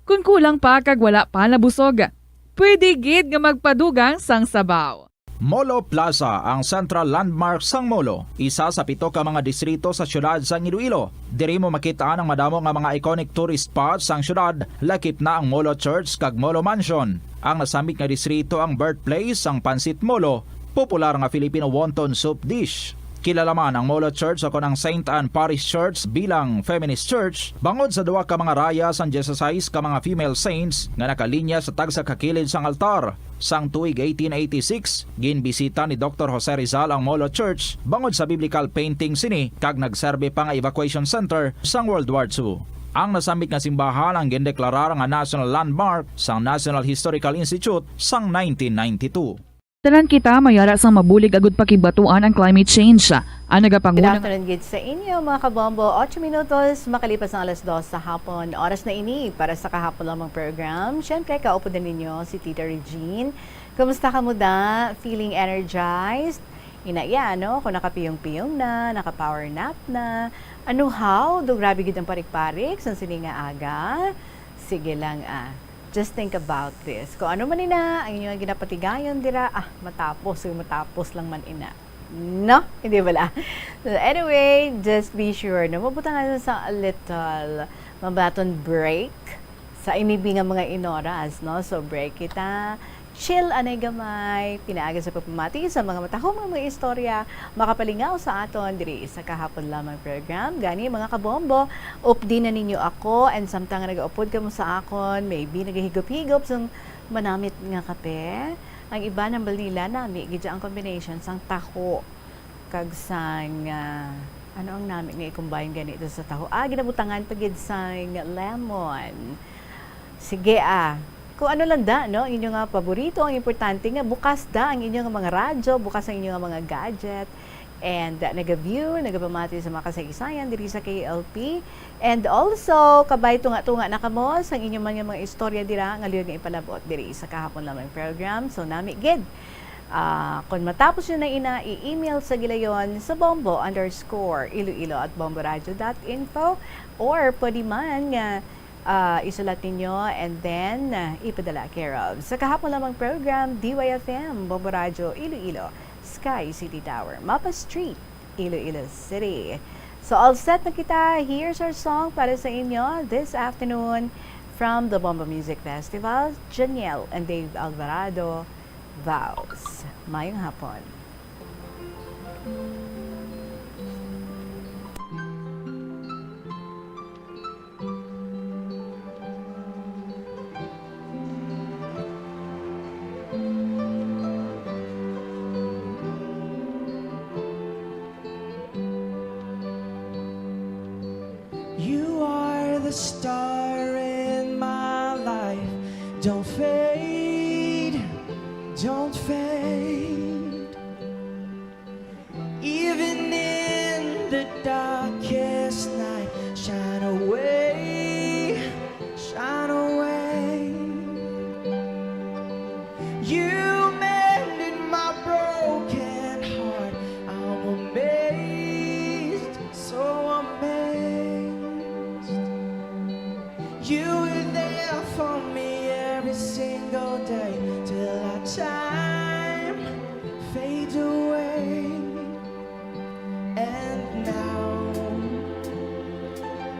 C: Kung kulang pa kag wala pa nabusog, pwede gid nga magpadugang sang sabaw.
U: Molo Plaza ang central landmark sang Molo, isa sa 7 ka mga distrito sa syudad sang Iloilo. Diri mo makita ang madamo nga mga iconic tourist spots sang syudad, lakip na ang Molo Church kag Molo Mansion. Ang nasamit nga distrito ang birthplace sang Pansit Molo, popular nga Filipino wonton soup dish. Kilala man ang Molo Church ako ng St. Anne Parish Church bilang feminist church bangod sa 2 ka mga raya sang 16 ka mga female saints nga nakalinya sa tagsa kakilid sang altar. Sang tuig 1886, ginbisita ni Dr. Jose Rizal ang Molo Church bangod sa biblical painting sini kag nagserbe pa nga evacuation center sang World War II. Ang nasamit nga simbahan ang gindeklarar nga national landmark sang National Historical Institute sang 1992.
C: Tanan kita mayara sang mabulig agud pakibatuan ang climate change. Ang
H: Good
C: nagapangunan
H: afternoon, good sa inyo mga kabombo. 8 minutos, makalipas ng 2:00 sa hapon. Oras na ini para sa kahapon lamang program. Siyempre, kaupo din ninyo si Tita Regine. Kamusta ka muda? Feeling energized? Inaya, no? Kung nakapiyong-piyong na, nakapower nap na. Ano how? Do grabe gid ang parik-parik sa sininga aga? Sige lang Just think about this. Kung ano man ina, ang inyong ginapatigayon dira, matapos lang man ina. No? Hindi bala. So anyway, just be sure na mabutangan sa a little mabaton break sa inibing nga mga inoras, no? So break kita, chill anay gamay, pinaaga sa pagpamati sa mga matahong mga istorya, makapalingaw sa aton diri sa kahapon lamang program. Gani mga kabombo, updi na ninyo ako and samtang nag-upod ka mo sa akon, maybe nagahigop-higop sa manamit nga kape. Ang iba ng balila nami, gidya ang combination sang taho kag sang ano ang nami nga i-combine ganito sa taho. Ginabutangan pagid sang lemon. Sige kung ano lang da, no? Inyong nga paborito, ang importante nga, bukas da ang inyong mga radyo, bukas ang inyong mga gadget, and nag-view, nagpamati sa mga kasaysayan diri sa KLP, and also, kabay tunga-tunga na kamo sa inyong mga istorya dira, nga liyon nga ipalabot diri sa kahapon lamang program, so nami gid. Kung matapos yun na i-email sa gilayon sa bombo_iloilo@bomboradio.info or pwede man nga isulat ninyo and then ipadala care of. Sa kahapon lamang program, DYFM, Bombo Radio, Iloilo, Sky City Tower, Mapa Street, Iloilo City. So all set na kita. Here's our song para sa inyo this afternoon from the Bombo Music Festival, Janiel and Dave Alvarado, Vows. Mayong hapon.
I: Star in my life, don't fade, don't fade. Even in the darkest night, shine away, shine away. You mended my broken heart, I'm amazed, so amazed. You were there for me every single day till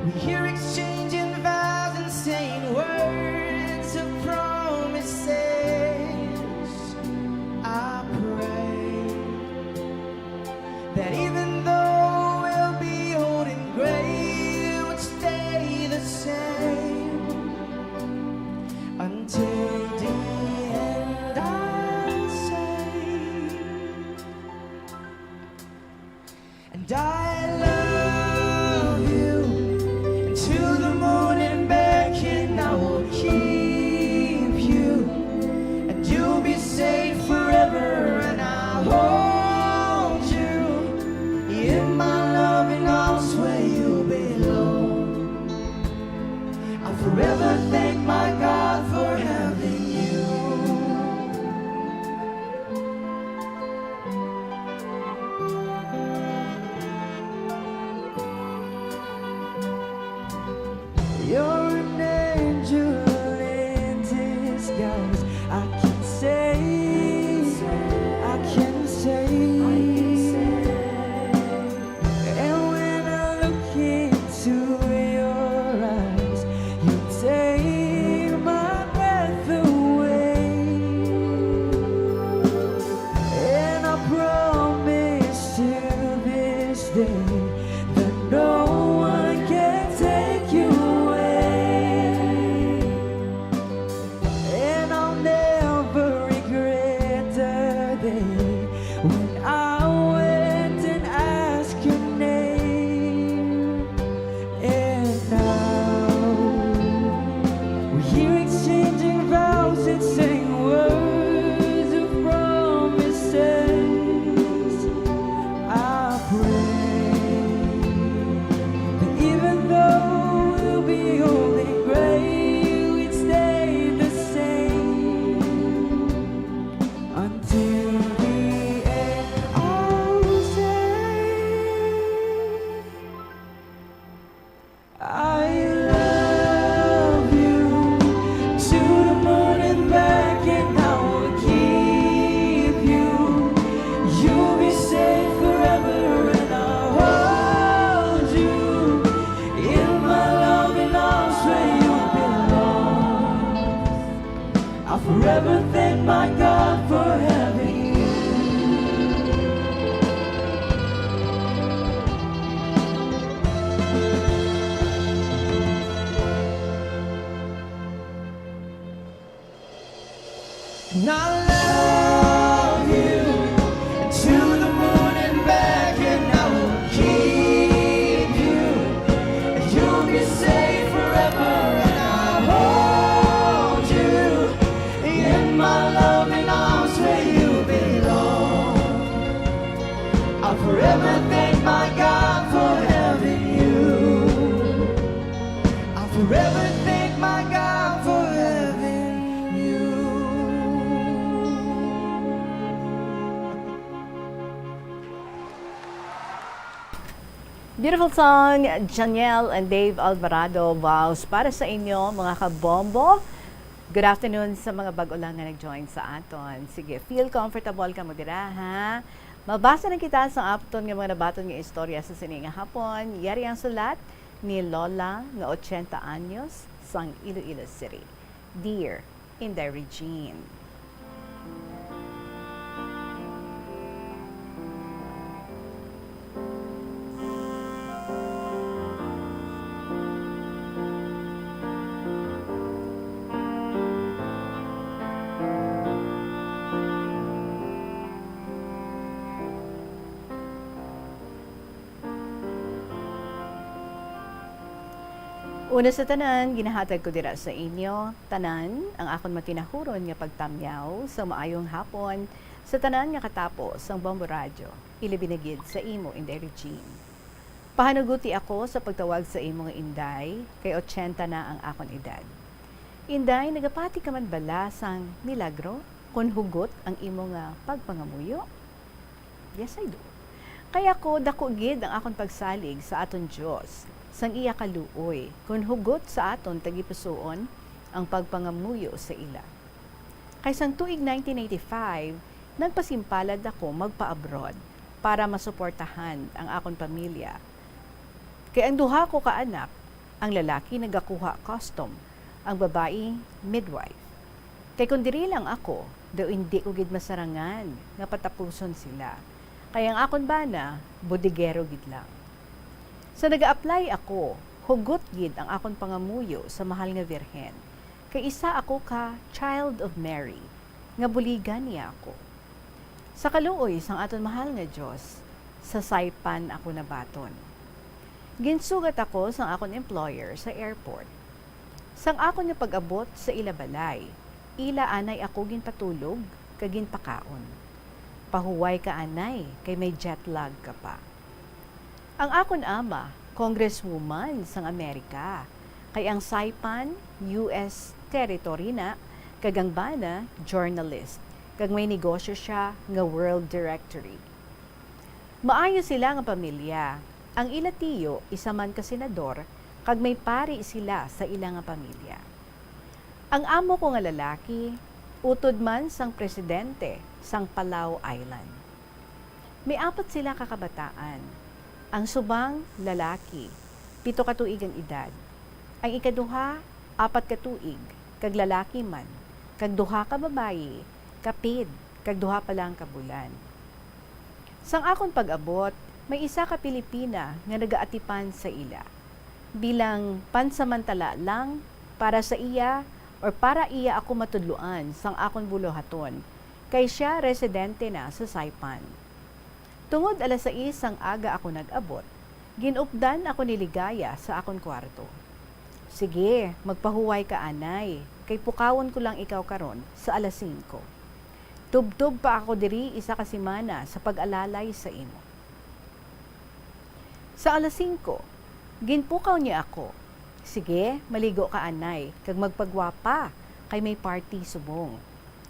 I: We hear exchanging vows and saying words of promises. I pray that even though we'll be old and gray, it would stay the same until the end. I'll say, and I love you until the morning back, and I will keep you, and you'll be safe forever, and I'll hold you in my loving arms where you belong. I'll forever thank my God for having you. You're an angel in disguise. I can say, I can say. And when I look into your eyes, you take my breath away. And I promise to this day that no one can take you away. And I'll never regret the day when I went and asked your name. And now we're here exchanging vows and saying words of promises. I pray that even though we'll be old and gray, we'd stay the same until the end. I'll say, I love you to the moon and back, and I will keep you. You'll be safe forever, and I'll hold you in my loving arms where you belong. I'll forever thank my God for having you. And I love you to the moon and back, and I will keep you, and you'll be safe forever, and I'll hold you in my loving arms where you belong. I'll forever thank my God for having you. I'll forever thank my God for having you.
H: Beautiful song, Janiel and Dave Alvarado. Vows para sa inyo, mga kabombo. Good afternoon sa mga bago lang na nag-join sa aton. Sige, feel comfortable ka mo dira, ha? Mabasa na kita sa apton nga mga nabaton nga istorya sa sininga hapon. Yari ang sulat ni Lola nga 80 anyos sang Iloilo City. Dear Inday Regine. Una sa tanan, ginahatag ko dira sa inyo, tanan, ang akon matinahuron nga pagtamyaw sa maayong hapon, sa tanan nga katapos ang Bombo Radyo, ilibinagid sa imo, Inday Regine. Pahanuguti ako sa pagtawag sa imo nga Inday, kay 80 na ang akon edad. Inday, nagapati ka man bala sang milagro, kung hugot ang imo nga pagpangamuyo? Yes, I do. Kaya ko dako gid ang akon pagsalig sa aton Dios, sang iya kaluoy, kung hugot sa aton tagipusoon ang pagpangamuyo sa ila. Kay sang tuig 1985, nagpasimpalad ako magpa-abroad para masuportahan ang akon pamilya. Kay ang duha ko ka anak, Ang lalaki nagakuha custom, ang babae midwife. Kay kung diri lang ako, daw hindi ko gid masarangan nga patapuson sila. Kaya ang akon bana, bodigero gid lang. Sa nag-a-apply ako, hugot gid ang akon pangamuyo sa mahal nga Birhen. Kay isa ako ka child of Mary, nga buligan niya ako. Sa kaluoy sang aton mahal nga Dios, sa Saipan ako nabaton. Ginsugat ako sang akon employer sa airport. Sang akon nga pag-abot sa ilabalay, ila anay ako ginpatulog kagin pakaon. Pahuway ka anay kay may jet lag ka pa. Ang akon ama, congresswoman sang Amerika, kay ang Saipan, US territory na, kagang bana, journalist, kag may negosyo siya nga world directory. Maayo sila nga pamilya. Ang ila tiyo, isa man ka senador, kag may pari sila sa ila nga pamilya. Ang amo ko nga lalaki, utod man sang presidente sang Palau Island. May 4 sila kakabataan. Ang subang lalaki, 7 ka tuig ang edad. Ang ikaduha, 4 ka tuig, kag lalaki man, kag 2 ka babaye, kapid, kag 2 pa lang ka bulan. Sang akon pag-abot, may isa ka Pilipina nga nagaatipan sa ila. Bilang pansamantala lang para sa iya or para iya ako matudluan sang akon bulohaton, kay siya residente na sa Saipan. Tungod 6:00 ang aga ako nag-abot, ginupdan ako ni Ligaya sa akon kwarto. Sige, magpahuway ka anay, kay pukawon ko lang ikaw karon sa 5:00. Tubtob pa ako diri isa ka semana sa pag-alalay sa imo. Sa 5:00, ginpukaw niya ako. Sige, maligo ka anay, kag magpagwapa, kay may party subong.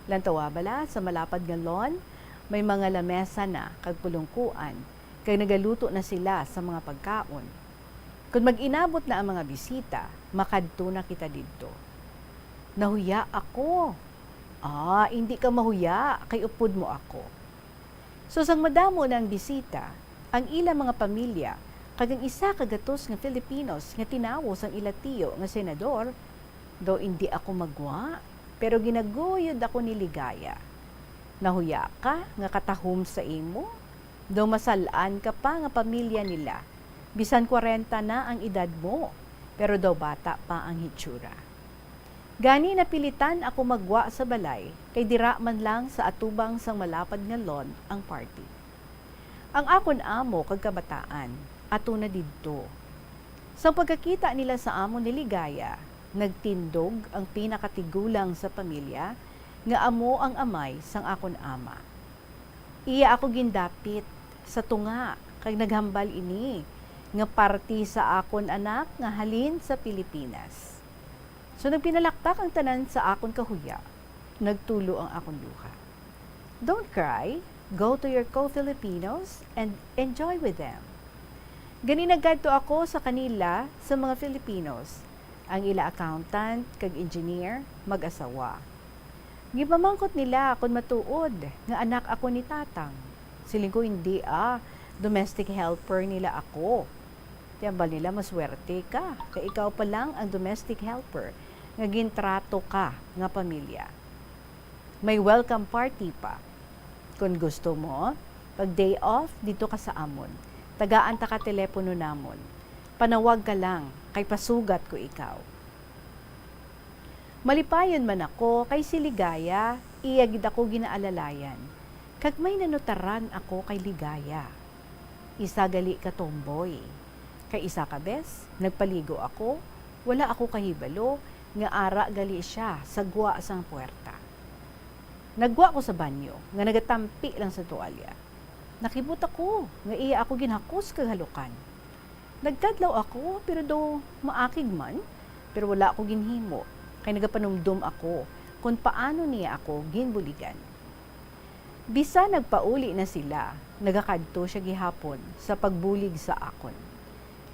H: Lantawa bala sa malapad nga lawn, may mga lamesa na kag pulungkuan, kay nagaluto na sila sa mga pagkaon. Kung mag-inabot na ang mga bisita, makadto na kita didto. Nahuya ako. Hindi ka mahuya, kay upod mo ako. So sang madamo na ang bisita, ang ilang mga pamilya, kagang isa kagatos nga Filipinos nga tinawos ang ila tiyo nga senador, do hindi ako magwa, pero ginaguyod ako ni Ligaya. Nahuya ka nga katahom sa imo, do masalaan ka pa nga pamilya nila, bisan 40 na ang edad mo, pero daw bata pa ang hitsura. Gani napilitan ako magwa sa balay, kay dira man lang sa atubang sang malapad nga lawn ang party. Ang akon amo kag kabataan, ato na didto. Sa pagkakita nila sa amo ni Ligaya, nagtindog ang pinakatigulang sa pamilya nga amo ang amay sang akon ama. Iya ako gindapit sa tunga kag naghambal ini nga parti sa akon anak nga halin sa Pilipinas. So nagpinalakpak ang tanan sa akon kahuya, nagtulo ang akon luha. Don't cry, go to your co-Filipinos and enjoy with them. Gani nagkadto ako sa kanila sa mga Filipinos, ang ila accountant kag engineer mag-asawa. Gipamangkot nila kung matuod nga anak ako ni tatang. Siling ko hindi domestic helper nila ako. Tiyambal nila maswerte ka, kay ikaw pa lang ang domestic helper nga gintrato ka nga pamilya. May welcome party pa. Kung gusto mo, pag day off dito ka sa amon. Tagaan ta ka telepono namon. Panawag ka lang, kay pasugat ko ikaw. Malipayon man ako kay si Ligaya, iyagid ako ginaalalayan. Kag may nanutaran ako kay Ligaya. Isa gali ka tomboy. Kay isa ka bes, nagpaligo ako, wala ako kahibalo, nga ara gali siya sa gwa sang puwerta. Nagwa ko sa banyo, nga nagatampi lang sa tuwalya. Nakibot ako, nga iya ako ginhakos kag halukan. Nagkadlaw ako, pero do maakig man, pero wala ako ginhimo, kay nagapanumdum ako kung paano niya ako ginbuligan. Bisa nagpauli na sila, nagakadto siya gihapon sa pagbulig sa akon.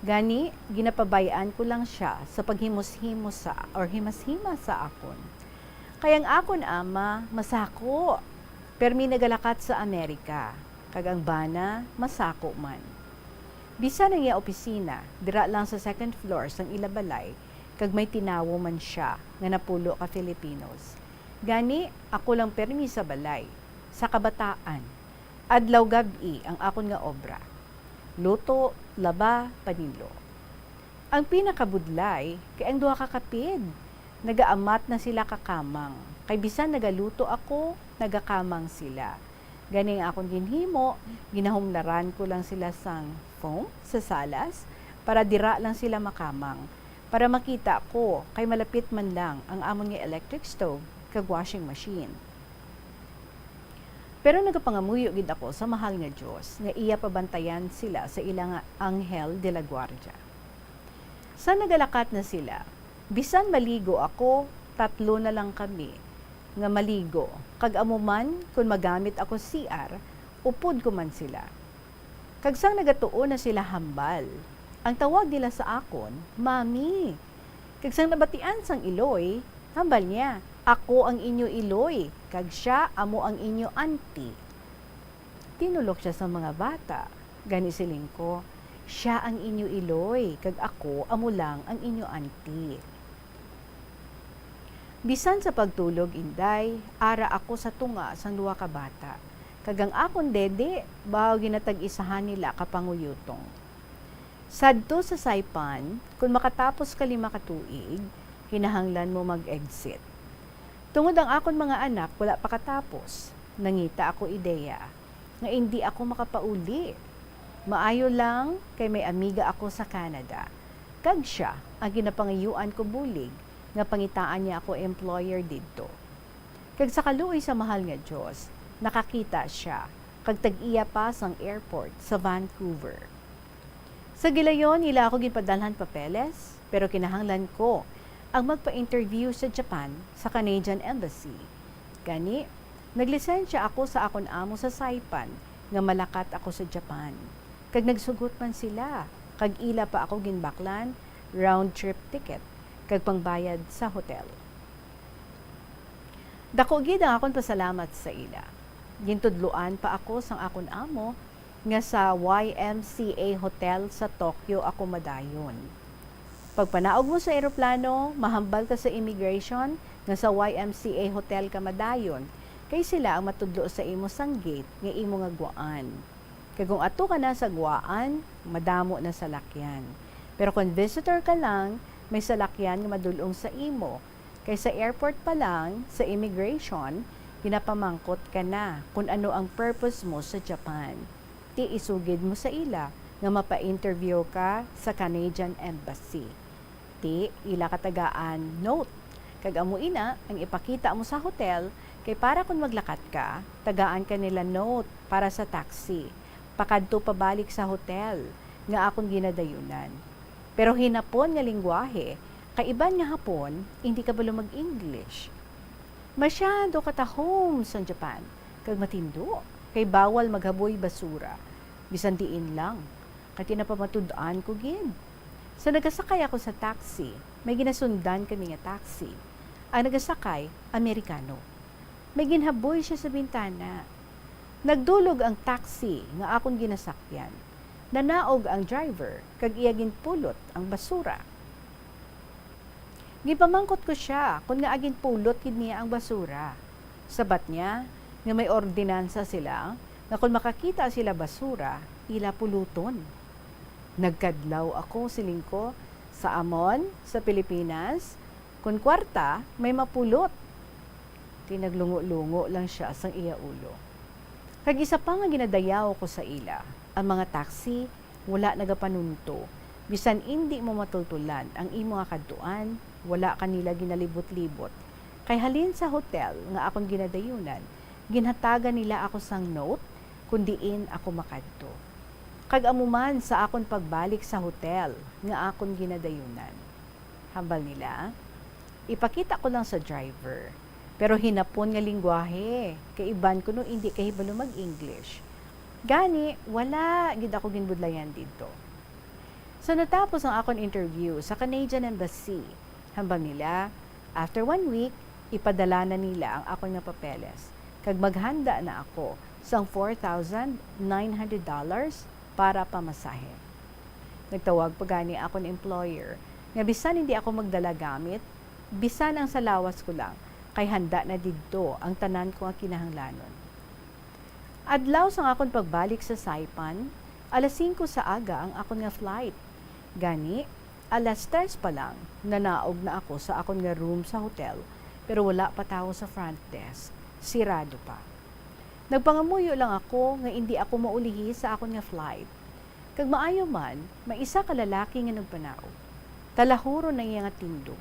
H: Gani, ginapabayaan ko lang siya sa paghimos-himos sa or himas-hima sa akon. Kayang akon ama, masako, permi nagalakat sa Amerika, kag ang bana, masako man. Bisa nang iya opisina, dira lang sa second floor sang ila balay, kag may tinawo man siya nga napulo ka Filipinos. Gani, ako lang permi sa balay, sa kabataan. Adlaw gabi ang akon nga obra. Luto, laba, panilo. Ang pinakabudlay, kay ang duha ka kapid. Nagaamat na sila kakamang. Kay bisan nagaluto ako, nagakamang sila. Ganing akong ginhimo, ginahumlaran ko lang sila sang foam sa salas para dira lang sila makamang. Para makita ko, kay malapit man lang ang amon nga electric stove kag washing machine. Pero nagapangamuyo gid ako sa mahal nga Dios nga iya pabantayan sila sa ilang anghel de la guardia. Sa nagalakat na sila, bisan maligo ako, 3 na lang kami nga maligo. Kag amuman kung magamit ako CR, upod ko man sila. Kag sang nagatuon na sila hambal, ang tawag nila sa akon, Mami. Kag sang nabatian sang Iloy, hambal niya, ako ang inyo Iloy, kag siya amo ang inyo auntie. Tinulok siya sa mga bata, gani siling ko, siya ang inyo Iloy, kag ako amo lang ang inyo auntie. Bisan sa pagtulog inday, ara ako sa tunga sang duwa ka bata. Kag ang akon dede, bawo ginatag-isahan nila kapanguyutong. Sadto sa Saipan, kung makatapos ka 5 ka tuig, hinahanglan mo mag-exit. Tungod ang akon mga anak, wala pa katapos. Nangita ako ideya, nga hindi ako makapauli. Maayo lang kay may amiga ako sa Canada. Kag siya, ang ginapangayuan ko bulig, nga pangitaan niya ako employer didto. Kag sa kaluoy sa mahal nga Dios, nakakita siya, kag tag-iya pa sang airport sa Vancouver. Sa gilayon, ila ako ginpadalhan papeles, pero kinahanglan ko ang magpa-interview sa Japan sa Canadian Embassy. Gani, naglisensya ako sa akon amo sa Saipan nga malakat ako sa Japan. Kag nagsugot man sila, kag ila pa ako ginbaklan, round trip ticket, kag pangbayad sa hotel. Dako gid ang akon pasalamat sa ila. Gintudluan pa ako sang akon amo nga sa YMCA Hotel sa Tokyo ako madayon. Pagpanaog mo sa eroplano, mahambal ka sa immigration nga sa YMCA Hotel ka madayon, kay sila ang matudlo sa imo sang gate nga imo nga guaan. Kay kung ato ka na sa guaan, madamo na sa lakyan. Pero kung visitor ka lang, may salakyan nga madulong sa imo. Kay sa airport pa lang, sa immigration, ginapamangkot ka na kung ano ang purpose mo sa Japan. Ti isugid mo sa ila nga mapa-interview ka sa Canadian Embassy. Ti ila katagaan note. Kag amo ina ang ipakita mo sa hotel kay para kung maglakat ka, tagaan ka nila note para sa taxi. Pakadto pabalik sa hotel nga akong ginadayunan. Pero hinapon nga lingwahe, kay iban nga hapon, hindi ka balo mag-English. Masyado katahom sa Japan, kag matindo, kay bawal maghaboy basura. Bisan diin lang, kay tinapamatud-an ko gid. Sa nagasakay ako sa taxi, may ginasundan kami nga taxi. Ang nagasakay, Amerikano. May ginhaboy siya sa bintana. Nagdulog ang taxi nga akong ginasakyan. Nanaog ang driver, kag iya ginpulot ang basura. Gipamangkot ko siya, kung nga agin pulot gid niya ang basura. Sabat niya, nga may ordinansa sila, nga kung makakita sila basura, ila puluton. Nagkadlaw ako siling ko sa amon, sa Pilipinas, kung kwarta, may mapulot. Tinaglungo-lungo lang siya sang iya ulo. Kag isa pa nga ginadayaw ko sa ila, ang mga taxi, wala nagapanunto. Bisan hindi mo matultulan ang imo nga kadtuan, wala kanila ginalibot-libot. Kay halin sa hotel nga akong ginadayunan, ginhatagan nila ako sang note kung diin ako makadto. Kag amuman sa akon pagbalik sa hotel nga akong ginadayunan. Hambal nila, ipakita ko lang sa driver. Pero hinapon nga lingwahe, kay iban ko no hindi kahibalo mag-English. Gani, wala gid ako ginbudlayan dito. So natapos ang akong interview sa Canadian Embassy. Hambang nila, after 1 week, ipadala na nila ang akong nga papeles. Kag maghanda na ako sang $4,900 para pamasahe. Nagtawag pa gani ako ng employer nga bisan hindi ako magdala gamit, bisan ang sa lawas ko lang, kay handa na didto ang tanan ko nga kinahanglanon. Adlaw sang akon pagbalik sa Saipan, alas 5 sa aga ang akon nga flight. Gani, alas 3 pa lang, nanaog na ako sa akon nga room sa hotel, pero wala pa tao sa front desk. Sirado pa. Nagpangamuyo lang ako nga hindi ako maulihi sa akon nga flight. Kag maayo man, may isa ka lalaki nga nagpanaog. Talahuro na iya nga tindog.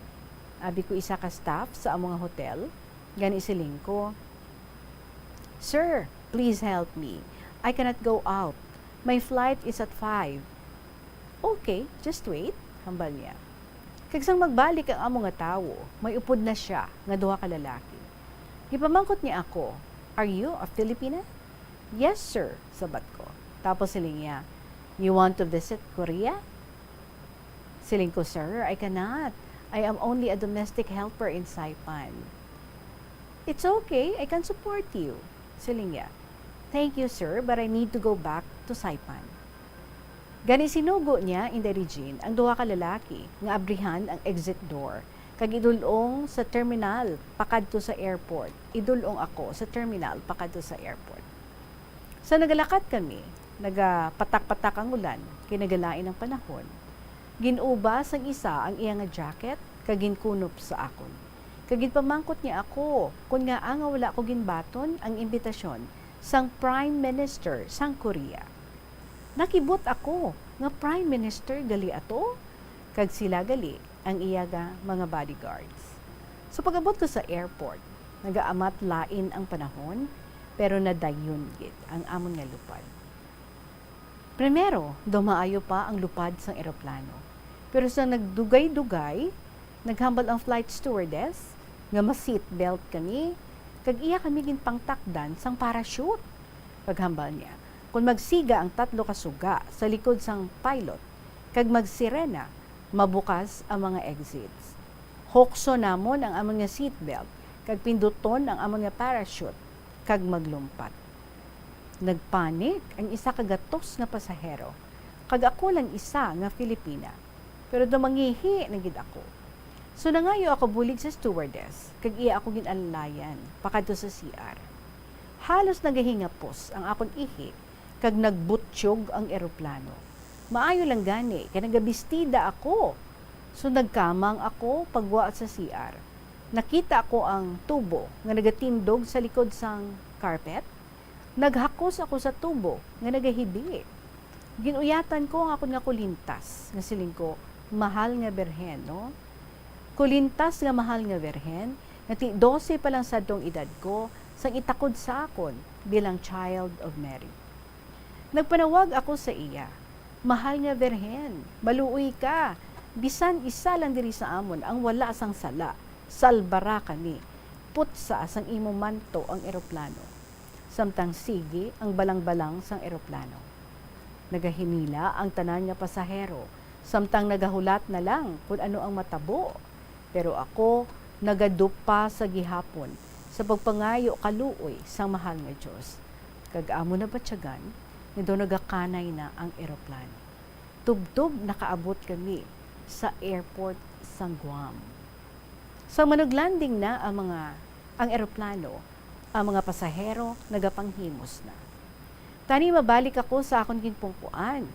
H: Abi ko isa ka staff sa among nga hotel, gani siling ko, "Sir, please help me. I cannot go out. My flight is at 5. "Okay, just wait," hambal niya. Kagsang magbalik ang among nga tawo, may upod na siya nga duha ka lalaki. Gipamangkot niya ako, "Are you a Filipina?" "Yes, sir," sabat ko. Tapos siling niya, "You want to visit Korea?" Siling ko, "Sir, I cannot. I am only a domestic helper in Saipan." "It's okay, I can support you." Siling niya, "Thank you, sir, but I need to go back to Saipan." Gani sinugo niya in the region ang duha ka lalaki nga abrihan ang exit door kag idulong sa terminal pakadto sa airport. Idulong ako sa terminal pakadto sa airport. Sa nagalakad kami, nagapatak-patak ang ulan, kinagalain ang panahon. Ginuba sang isa ang iya nga jacket kag ginkunop sa akon. Kag ginpamangkot niya ako kun nga nga wala ko ginbaton ang imbitasyon sang Prime Minister sang Korea. Nakibot ako nga Prime Minister gali ato, kag sila gali ang iya nga mga bodyguards. So pag-abot ko sa airport, nagaamat lain ang panahon, pero nadayon gid ang amon nga lupad. Primero, dumaayo pa ang lupad sang eroplano. Pero sa nagdugay-dugay, naghambal ang flight stewardess nga ma-seatbelt kami, kag iya kami ginpangtakdan sang parachute. Paghambal niya, kung magsiga ang 3 ka suga sa likod sang pilot, kag magsirena, mabukas ang mga exits. Hokso namon ang amon nga seatbelt, kag pinduton ang amon nga parachute, kag maglumpat. Nagpanik ang isa ka gatos nga pasahero, kag ako lang isa nga Filipina. Pero dumangihi na gid ako. So nangayo ako bulig sa stewardess, kag iya ako ginalalayan, pakadto sa CR. Halos nagahingapos ang akon ihi, kag nagbutsyog ang eroplano. Maayo lang gani, kay nagabistida ako. So nagkamang ako pagwa sa CR. Nakita ko ang tubo nga nagatindog sa likod sang carpet. Naghakos ako sa tubo nga nagahibi. Ginuyatan ko ang akon nga kulintas, nga siling ko, mahal nga berhen, no? Kulintas nga mahal nga berhen, nga 12 pa lang sa dong edad ko, sang itakod sa akon bilang child of Mary. Nagpanawag ako sa iya, "Mahal nga berhen, maluoy ka, bisan isa lang diri sa amon ang wala sang sala, salbara kami, putsa sang imo manto ang eroplano." Samtang sige ang balang-balang sang eroplano. Nagahinila ang tanan nga pasahero, samtang nagahulat na lang kung ano ang matabo. Pero ako, nagadupa sa gihapon sa pagpangayo kaluoy sa mahal nga Diyos. Kag-amo na batyagan, nito nagakanay na ang eroplano. Tubtob nakaabot kami sa airport sa Guam. Sa managlanding na ang eroplano, ang mga pasahero nagapanghimos na. Tani mabalik ako sa akong ginpungkuan,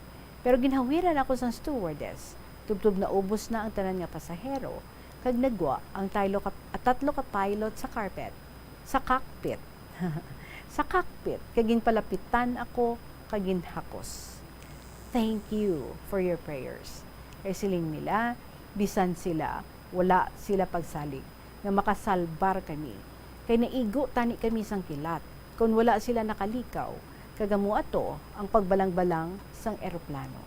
H: pero ginhawiran ako sa stewardess. Tubtob na ubos na ang tanan nga pasahero, kag nagwa ang 3 ka pilot sa cockpit. Sa cockpit, kag ginpalapitan ako, kag ginhakos. Thank you for your prayers. Kay siling nila, bisan sila, wala sila pagsalig, nga makasalbar kami. Kay naigo tani kami sang kilat, kung wala sila nakalikaw, kagamu ato ang pagbalang-balang sang eroplano.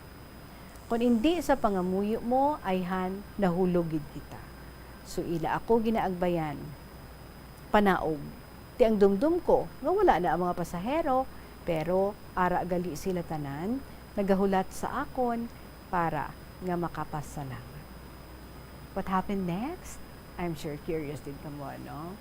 H: Kung hindi sa pangamuyo mo, ayhan nahulogid kita. So ila ako ginaagbayan, panaog. Ti ang dumdum ko, nga wala na ang mga pasahero, pero ara gali sila tanan, nagahulat sa akon para nga makapasalamat. What happened next? I'm sure curious din ka mo, no?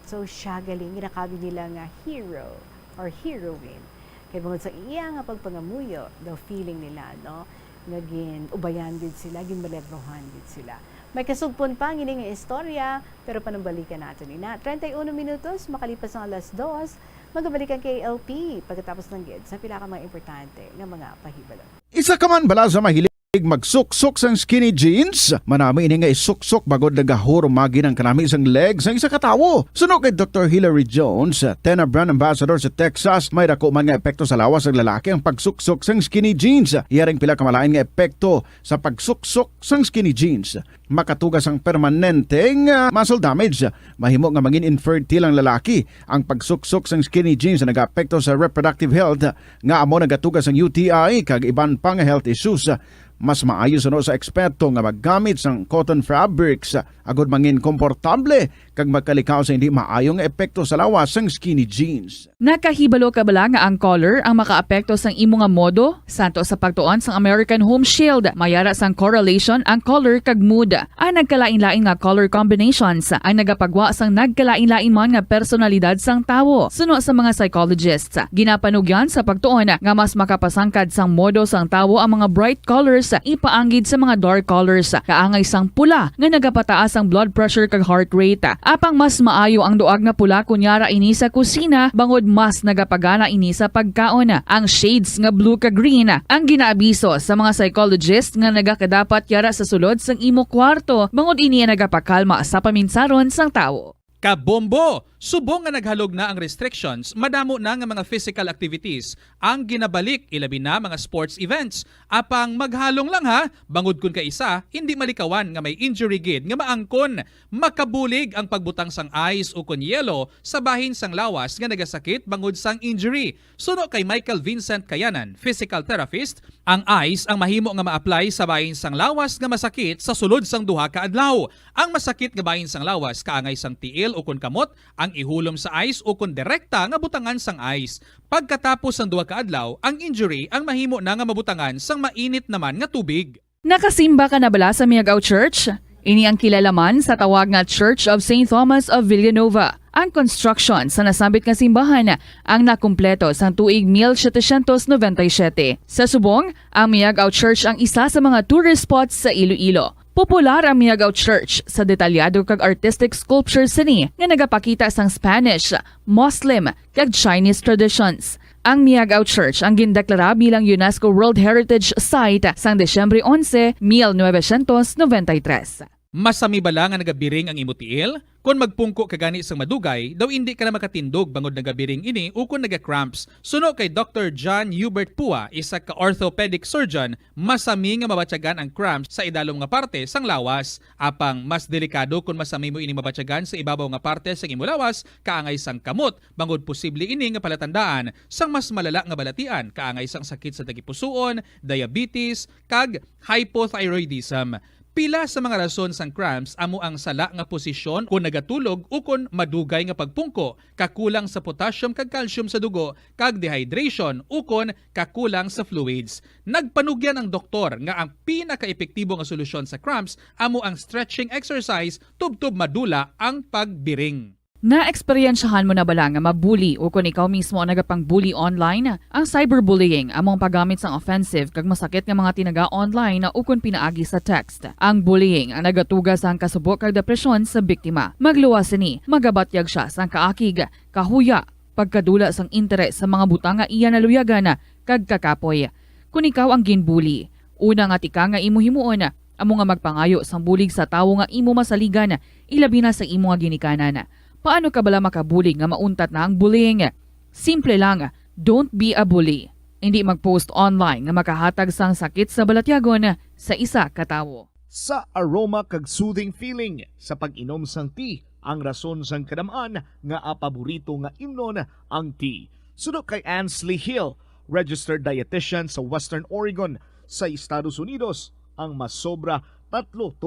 H: So siya galing, ginakabi nila nga hero or heroine. Kaya bangod sa iya nga pagpangamuyo, the feeling nila, no? nga gin ubayan gid sila, gin baletrohan gid sila. May kasugpon pa ngini nga istorya, pero panumbalikan natin ina. 31 minutos makalipas ang alas 2, magabalikan kay LP pagkatapos ng gid sa pila ka mga importante nga mga pahibalo.
O: Isa ka man bala sa mahilig magsuksok sang skinny jeans, manami ini nga isuksok bagod nagahurumagi ng kanami isang legs ng isa katawo. Suno kay Dr. Hillary Jones, Tena Brand Ambassador sa Texas, may dako man nga epekto sa lawas ng lalaki ang pagsuksok sang skinny jeans. Iyaring pila kamalain nga epekto sa pagsuksok sang skinny jeans. Makatugas ang permanenteng muscle damage. Mahimo nga maging infertile ang lalaki. Ang pagsuksok sang skinny jeans na nag-apekto sa reproductive health nga amo nagatugas ang UTI kag iban pang health issues. Mas maayo sa eksperto nga maggamit sang cotton fabrics agud mangin komportable kag magkalikaw sa hindi maayong epekto sa lawas sang skinny jeans.
C: Nakahibalo ka bala nga ang color ang makaapekto sang imo nga modo? Santo sa pagtuon sang American Home Shield, mayara sang correlation ang color kag mood. Ang nagkalain-lain nga color combinations ang nagapagwa sang nagkalain-lain man nga personalidad sang tawo. Suno sa mga psychologists, ginapanugyan sa pagtuon nga mas makapasangkad sang modo sang tawo ang mga bright colors ipaanggid sa mga dark colors. Kaangay sang pula nga nagapataas ang blood pressure kag heart rate. Apang mas maayo ang duag na pula kunyara ini sa kusina bangod mas nagapagana ini sa pagkaon. Ang shades nga blue kag green ang ginaabiso sa mga psychologist nga nagakadapat yara sa sulod sang imo kwarto bangod ini nagapakalma sa paminsaron sang tawo.
G: Kabombo! Subong nga naghalog na ang restrictions, madamo na nga mga physical activities ang ginabalik, ilabi na mga sports events. Apang maghalong lang ha, bangod kun ka isa, hindi malikawan nga may injury gid nga maangkon. Makabulig ang pagbutang sang ice o kun yelo sa bahin sang lawas nga nagasakit bangod sang injury. Suno kay Michael Vincent Kayanan, physical therapist, ang ice ang mahimo nga ma-apply sa bahin sang lawas nga masakit sa sulod sang duha ka adlaw. Ang masakit nga bahin sang lawas kaangay sang tiil o kun kamot, ang ihulom sa ice o kun direkta nga butangan sang ice. Pagkatapos ng duha ka adlaw, ang injury ang mahimo na nga mabutangan sang mainit naman nga tubig.
C: Nakasimba ka na bala sa Miagao Church? Ini ang kilalaman sa tawag nga Church of St. Thomas of Villanova. Ang construction sa nasambit nga simbahan ang nakumpleto sa tuig 1797. Sa subong, ang Miagao Church ang isa sa mga tourist spots sa Iloilo. Popular ang Miagao Church sa detalyado kag artistic sculptures sini nga nagapakita sang Spanish, Muslim kag Chinese traditions. Ang Miagao Church ang gindeklara bilang UNESCO World Heritage Site sang Desyembre 11, 1993.
G: Masami bala nga nagabiring ang imo tiil? Kung magpungko ka gani sang madugay, daw hindi ka na makatindog bangod nagabiring ini o kung naga-cramps. Suno kay Dr. John Hubert Pua, isa ka orthopedic surgeon, masami nga mabatyagan ang cramps sa idalom nga parte sang lawas. Apang mas delikado kung masami mo ini mabatyagan sa ibabaw nga parte sang imo lawas, kaangay sang kamot, bangod posible ini nga palatandaan sang mas malala nga balatian, kaangay sang sakit sa tagipusoon, diabetes, kag hypothyroidism. Pila sa mga rason sang cramps amo ang sala nga posisyon kung nagatulog o kung madugay nga pagpungko, kakulang sa potassium kag calcium sa dugo, kag dehydration o kung kakulang sa fluids. Nagpanugyan ang doktor nga ang pinaka-epektibo nga solusyon sa cramps amo ang stretching exercise tubtob madula ang pagbiring.
C: Na-eksperyensyahan mo na bala nga mabuli o kung ikaw mismo ang nagapang-bully online? Ang cyberbullying among paggamit sang offensive kag masakit nga mga tinaga online na ukon pinaagi sa text. Ang bullying ang nagatugas ang kasubok kag depresyon sa biktima. Magluwas ni, magabatyag siya sang kaakig, kahuya, pagkadula sang interes sa mga butang nga iya naluyagan kag kakapoy. Kung ikaw ang ginbully, una nga tika nga imo himuon, amo nga magpangayo sang bulig sa tawo nga imo masaligan, ilabi na sa imo nga ginikanan. Paano ka bala makabuli nga mauntat na ang bullying? Simple lang, don't be a bully. Hindi mag-post online nga makahatag sang sakit sa balatyagon sa isa ka tawo.
A: Sa aroma kag soothing feeling sa pag-inom sang tea, ang rason sang kadamaan nga paborito nga imnon ang tea. Suno kay Ansley Hill, registered dietitian sa Western Oregon sa Estados Unidos, ang mas sobra 3-4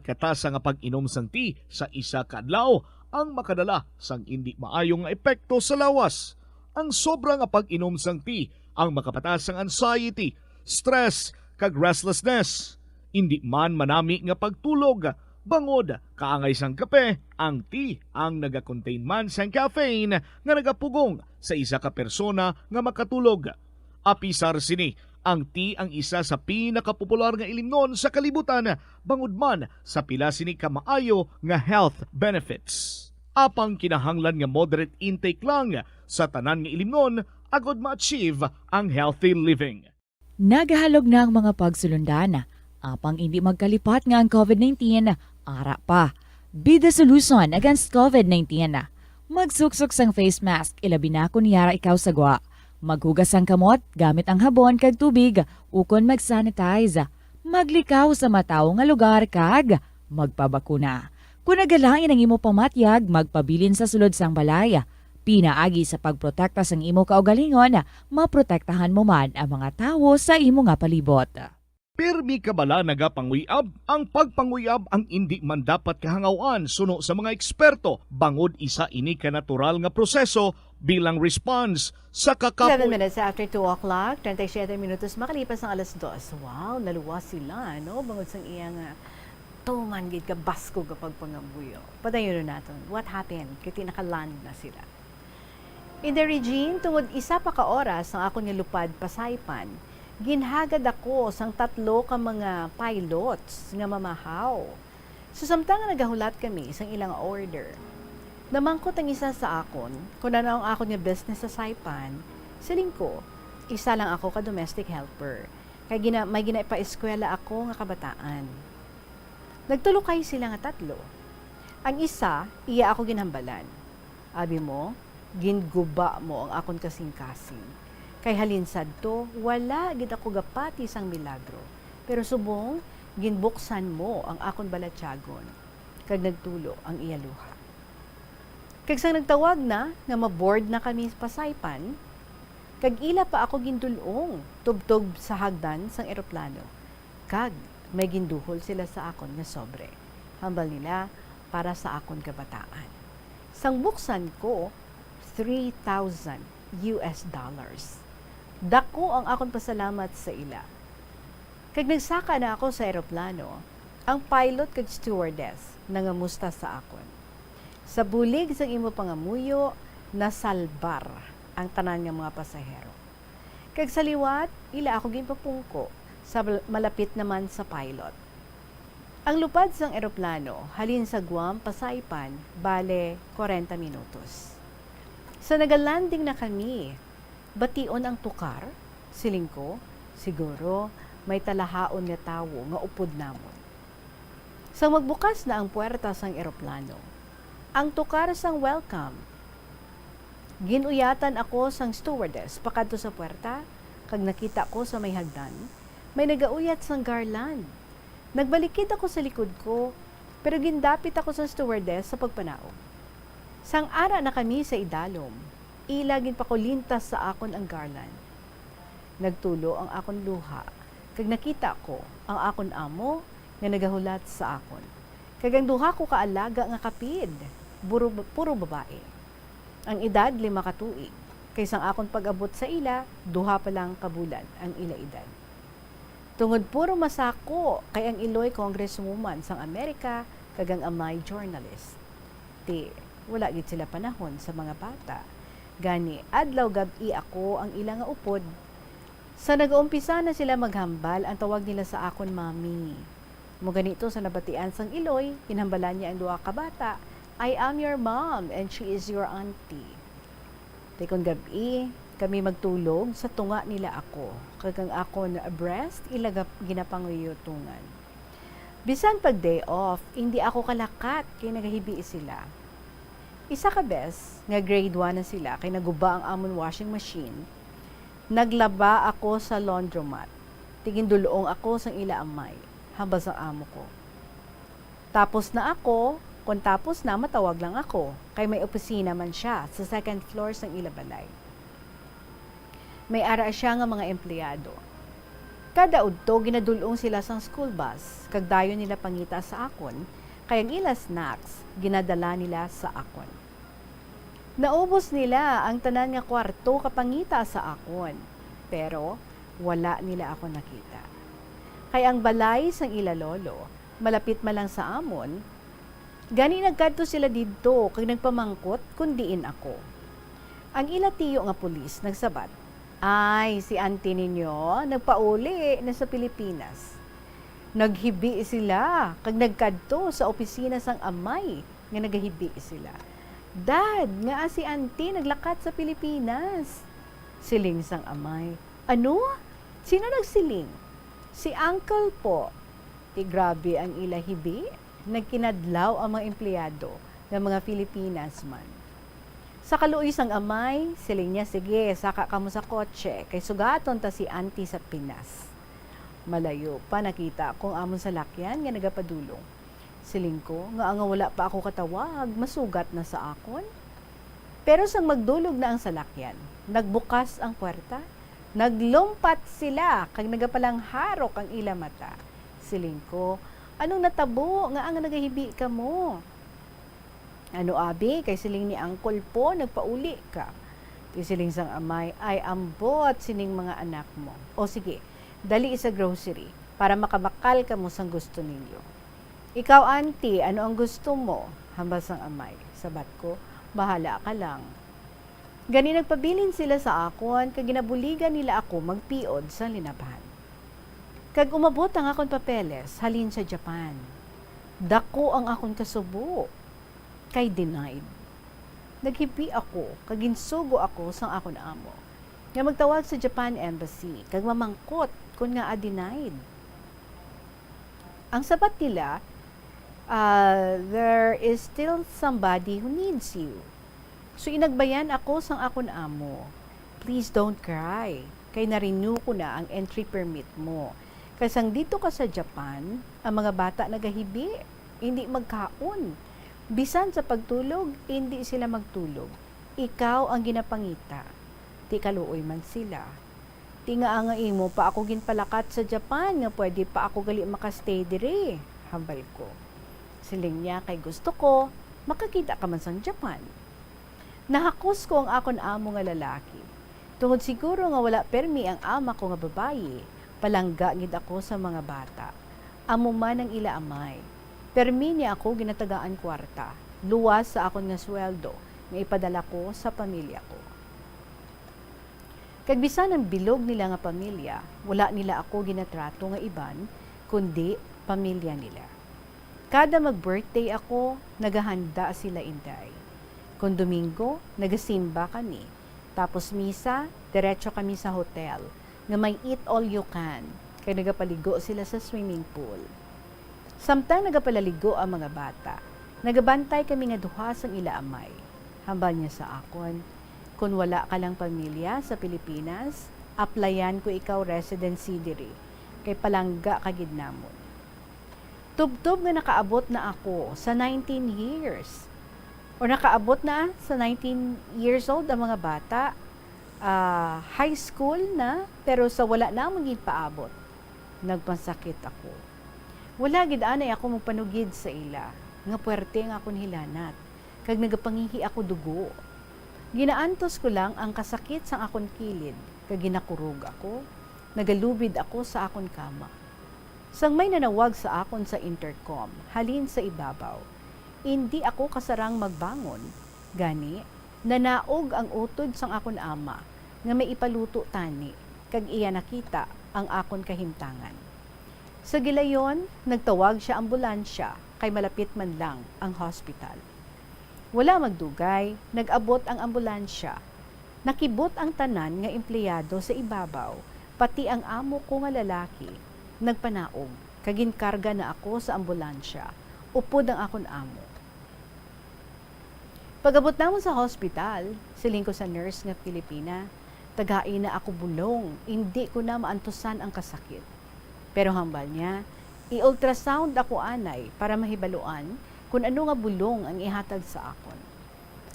A: katasa nga pag-inom sang tea sa isa ka adlaw ang makadala sang hindi maayong epekto sa lawas. Ang sobra nga pag-inom sang tea ang makapataas sang anxiety, stress, kag restlessness. Hindi man manami nga pagtulog, bangod kaangay sang kape, ang tea ang naga-contain man sang caffeine nga nagapugong sa isa ka persona nga makatulog. Apisar sini, Ang tea ang isa sa pinakapopular nga ilimnon sa kalibutan, bangod man sa pila sini ka maayo nga health benefits. Apang kinahanglan nga moderate intake lang sa tanan nga ilimnon agod ma-achieve ang healthy living.
C: Nagahalog na ang mga pagsulundan. Apang hindi magkalipat nga ang COVID-19, ara pa. Be the solution against COVID-19. Magsuksok sang face mask, ilabi na kung niyara ikaw sagwa. Maghugas ang kamot gamit ang habon kag tubig, ukon mag-sanitize. Maglikaw sa mataw nga lugar kag magpabakuna. Kung nagalain ang imo pamatyag, magpabilin sa sulod sang balay. Pinaagi sa pagprotekta sang imo kaugalingon, maprotektahan mo man ang mga tawo sa imo nga palibot.
A: Pirmi ka bala nagapanguyab? Ang pagpanguyab ang hindi man dapat kahangawan suno sa mga eksperto. Bangod isa ini ka natural nga proseso bilang response sa
H: 7
A: kakapoy.
H: minutes after 2 o'clock, 37 minutos makalipas ng alas 2. Wow, naluwas sila, no? Bangod sang iyang tuman gid ka basko kapag pangabuyo. Padayon na naton. What happened? Kiti nakaland na sila. In the region, tungod isa pa ka oras ang ako nga lupad pasaypan, ginhagad ako sang 3 ka mga pilots nga mamahaw. So samtang nagahulat kami isang ilang order, namangkot ang isa sa akon, kung ano ang akon nga business sa Saipan, siling ko, isa lang ako ka domestic helper. Kaya may ginaipa-eskwela ako nga kabataan. Nagtulukay sila nga 3. Ang isa, iya ako ginhambalan. Abi mo, ginguba mo ang akon kasing-kasing. Kay halinsad to, wala gid ako gapati sang milagro. Pero subong, ginbuksan mo ang akon balatyagon. Kag nagtulo ang iyaluha. Kag sang nagtawag na, nga maboard na kami pasaypan, kag ila pa ako gindulong, tubtob sa hagdan sang eroplano. Kag may ginduhol sila sa akon nga sobre. Hambal nila para sa akon kabataan. Sang buksan ko, $3,000. Dako ang akon pasalamat sa ila. Kag nagsaka na ako sa eroplano, ang pilot kag stewardess nangamusta sa akon. Sa bulig sang imo pangamuyo, nasalbar ang tanan nga mga pasahero. Kag sa liwat, ila ako ginpapungko sa malapit naman sa pilot. Ang lupad sang eroplano, halin sa Guam, Pasaypan, bale 40 minutos. Sa nagalanding na kami, bation ang tukar, siling ko, siguro may talahaon nga tawo nga upod namon. Sa magbukas na ang puwerta sang eroplano, ang tukar sang welcome, ginuyatan ako sang stewardess pakadto sa puwerta, kag nakita ko sa may hagdan, may nagauyat sang garland. Nagbalikid ako sa likod ko, pero gindapit ako sa stewardess sa pagpanaog. Sang ara na kami sa idalom, ilagin pa ko lintas sa akon ang garland. Nagtulo ang akon luha, kag nakita ko ang akon amo nga nagahulat sa akon. Kag ang duha ko kaalaga nga kapid, puro babae. Ang edad 5 ka tuig, kay sang akon pag-abot sa ila, 2 pa lang kabulan ang ila edad. Tungod puro masako kay ang Iloy Congresswoman sang Amerika kag ang amay journalist. Wala gid sila panahon sa mga bata. Gani adlaw gabi ako ang ila nga upod. Sa nag-uumpisa na sila maghambal, ang tawag nila sa akon mami. Mo ganito sa nabatian sang Iloy, hinambalan niya ang 2 ka bata, I am your mom and she is your auntie. Kung gabi, kami magtulog sa tunga nila ako. Kagang ako na breast, ilagap ginapanguyutungan. Bisan pag day off, hindi ako kalakat kay nagahibi sila. Isa ka bes, nga grade 1 na sila, kay naguba ang amon washing machine. Naglaba ako sa laundromat. Tigindulong ako sang ila amay, habas ang amo ko. Tapos na ako, kung tapos na matawag lang ako, kay may opisina man siya sa 2nd floor sang ila balay. May ara siya nga mga empleyado. Kada udto ginadulong sila sang school bus, kag dayon nila pangita sa akon, kay ang ila snacks ginadala nila sa akon. Naubos nila ang tanan nga kwarto kapangita sa akon, pero wala nila ako nakita. Kay ang balay sang ila lolo, malapit malang sa amon, gani nagkadto sila didto kag nagpamangkot kun diin ako. Ang ila tiyo nga pulis nagsabat, Ay, si auntie ninyo, nagpauli na sa Pilipinas. Naghibi sila, kag nagkadto sa opisina sang amay, nga nagahibi sila. Dad, nga si auntie naglakat sa Pilipinas. Siling sang amay. Ano? Sino nagsiling? Si uncle po. Ti grabe ang ilahibi. Nagkinadlaw ang mga empleyado ng mga Filipinas man. Sa kaluoy sang amay, siling niya, sige, saka kamo sa kotse, kay sugaton ta si auntie sa Pinas. Malayo pa nakita kung amon sa lakyan nga nagapadulong. Siling ko, nga wala pa ako katawag, masugat na sa akon. Pero sang magdulog na ang salakyan, nagbukas ang puwerta, naglumpat sila, kag nagapalang harok ang ila mata. Siling ko, anong natabo nga ang nagahibi ka mo? Ano abi, kay siling ni Uncle po, nagpauli ka. Kay siling sang amay, ay ambot sining mga anak mo. O sige, dali sa grocery para makabakal ka mo sang gusto ninyo. Ikaw, auntie, ano ang gusto mo? Hambal sang amay. Sabat ko, bahala ka lang. Gani nagpabilin sila sa akon, kag ginabuligan nila ako magpiod sa linaban. Kag umabot ang akon papeles, halin sa Japan. Dako ang akon kasubo. Kay denied. Naghibi ako, kag ginsugo ako sang akon amo. Nga magtawag sa Japan Embassy, kag mamangkot kung nga denied. Ang sabat nila, there is still somebody who needs you. So inagbayan ako sang akon amo. Please don't cry. Kay na-renew ko na ang entry permit mo. Kasang dito ka sa Japan, ang mga bata nagahibi, hindi magkaon. Bisan sa pagtulog, hindi sila magtulog. Ikaw ang ginapangita. Ti kaluoy man sila. Ti nga ang imo pa ako ginpalakat sa Japan nga pwede pa ako gali makastay dire. Hambal ko. Siling niya kay gusto ko, makakita ka man sang Japan. Nahakos ko ang akon amo nga lalaki. Tungod siguro nga wala permi ang ama ko nga babaye, palangga gid ako sa mga bata. Amo man ang ila amay. Permi niya ako ginatagaan kwarta, luwas sa akon nga sweldo nga ipadala ko sa pamilya ko. Kag bisan ang bilog nila nga pamilya, wala nila ako ginatrato nga iban, kundi pamilya nila. Kada mag-birthday ako, naghahanda sila inday. Kung Domingo, nagasimba kami. Tapos misa, diretso kami sa hotel, nga may eat all you can, kaya nagapaligo sila sa swimming pool. Samtang nagapalaligo ang mga bata, nagabantay kami nga duha sang ila amay. Hambal niya sa akon, kung wala ka lang pamilya sa Pilipinas, applyan ko ikaw residency diri, kay palangga kagid namon. Tubtob nga nakaabot na ako sa 19 years. O nakaabot na sa 19 years old ang mga bata, high school na, pero sa wala na maging paabot. Nagpasakit ako. Wala gid anay ako magpanugid sa ila, nga puwerte nga akong hilanat, kag nagapangihi ako dugo. Ginaantos ko lang ang kasakit sa akon kilid, kag ginakurog ako, nagalubid ako sa akon kama. Sang may nanawag sa akon sa intercom, halin sa ibabaw, hindi ako kasarang magbangon. Gani, nanaog ang utod sang akon ama, nga may ipaluto tani, kag iya nakita ang akon kahimtangan. Sa gilayon, nagtawag siya ambulansya, kay malapit man lang ang hospital. Wala magdugay, nag-abot ang ambulansya. Nakibot ang tanan nga empleyado sa ibabaw, pati ang amo ko nga lalaki. Nagpanaog, kaginkarga na ako sa ambulansya. Upod ang akon amo. Pag-abot namon sa hospital, siling ko sa nurse nga Pilipina, tagain na ako bulong, hindi ko na maantusan ang kasakit. Pero hambal niya, i-ultrasound ako anay para mahibaluan kung ano nga bulong ang ihatag sa akon.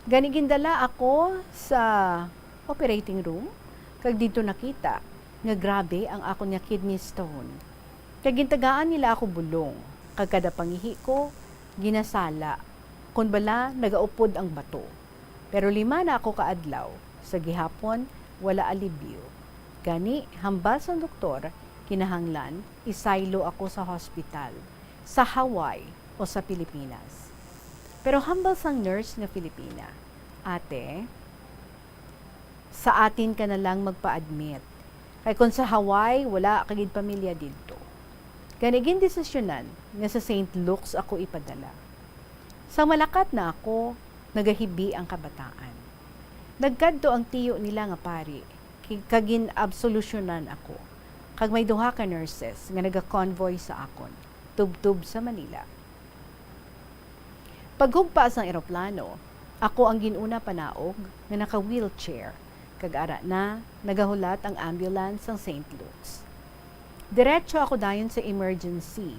H: Ganigindala ako sa operating room, kag dito nakita nga grabe ang akon nga kidney stone. Kag gintagaan nila ako bulong, kag kada pangihi ko, ginasala, kung bala nagaupod ang bato. Pero 5 na ako kaadlaw, sa gihapon, wala alibyo. Gani, hambal sa doktor, kinahanglan, isaylo ako sa hospital, sa Hawaii o sa Pilipinas. Pero hambal sang nurse nga Pilipina, ate, sa atin ka na lang magpa-admit. Kay kung sa Hawaii, wala kagid pamilya dito. Ganigin desisyonan nga sa St. Luke's ako ipadala. Sa Malakat na ako, nagahibi ang kabataan. Nagkadto ang tiyo nila nga pari, kagin absolusyonan ako. Kag may duha ka nurses nga naga-convoy sa akon, tubtub sa Manila. Paghugpa sa eroplano, ako ang ginuna panaog nga naka-wheelchair, kag ara na nagahulat ang ambulance ng St. Luke's. Diretso ako dayon sa emergency.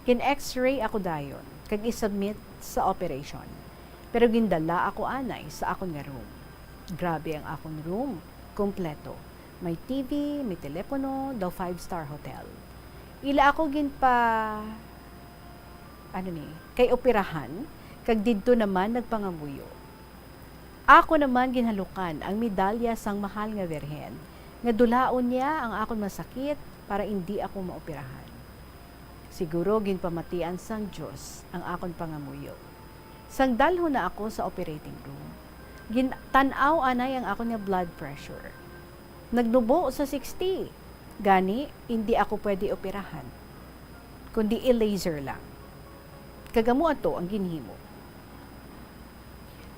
H: Kin-x-ray ako dayon, kag isubmit sa operation. Pero gindala ako anay sa akong nga room. Grabe ang akong room, kompleto. May TV, may telepono, daw 5-star hotel. Ila ako kay operahan, kag didto naman nagpangamuyo. Ako naman ginhalukan ang medalya sang mahal nga Birhen, nga dulaon niya ang akong masakit para hindi ako maoperahan. Siguro ginpamatian sang Diyos ang akong pangamuyo. Sang dalho na ako sa operating room, gintanaw anay ang akong nga blood pressure. Nagnubo sa 60. Gani, hindi ako pwede operahan, kundi i-laser lang. Kagamo ato ang ginhimo.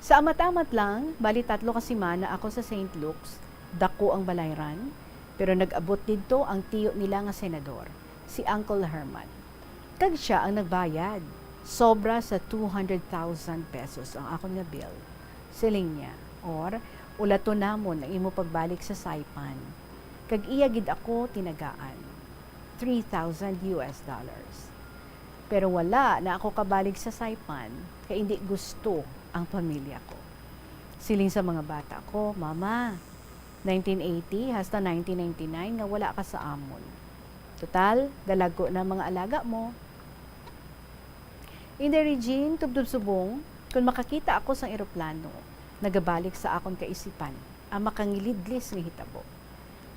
H: Sa amat-amat lang, bali 3 ka semana ako sa St. Luke's, dako ang balayran, pero nag-abot dito ang tiyo nila nga senador, si Uncle Herman. Kag siya ang nagbayad. Sobra sa 200,000 pesos ang ako nga bill. Siling niya, or ulato namon ang imo pagbalik sa Saipan. Kag iya gid ako tinagaan. $3,000. Pero wala na ako kabalik sa Saipan kay hindi gusto ang pamilya ko. Siling sa mga bata ko, Mama, 1980 hasta 1999 nga wala ka sa amon. Total, dalago na mga alaga mo. In the Regine, tubdub subong, kung makakita ako sa eroplano, nagabalik sa akon kaisipan, ang makangilidlis nga hitabo.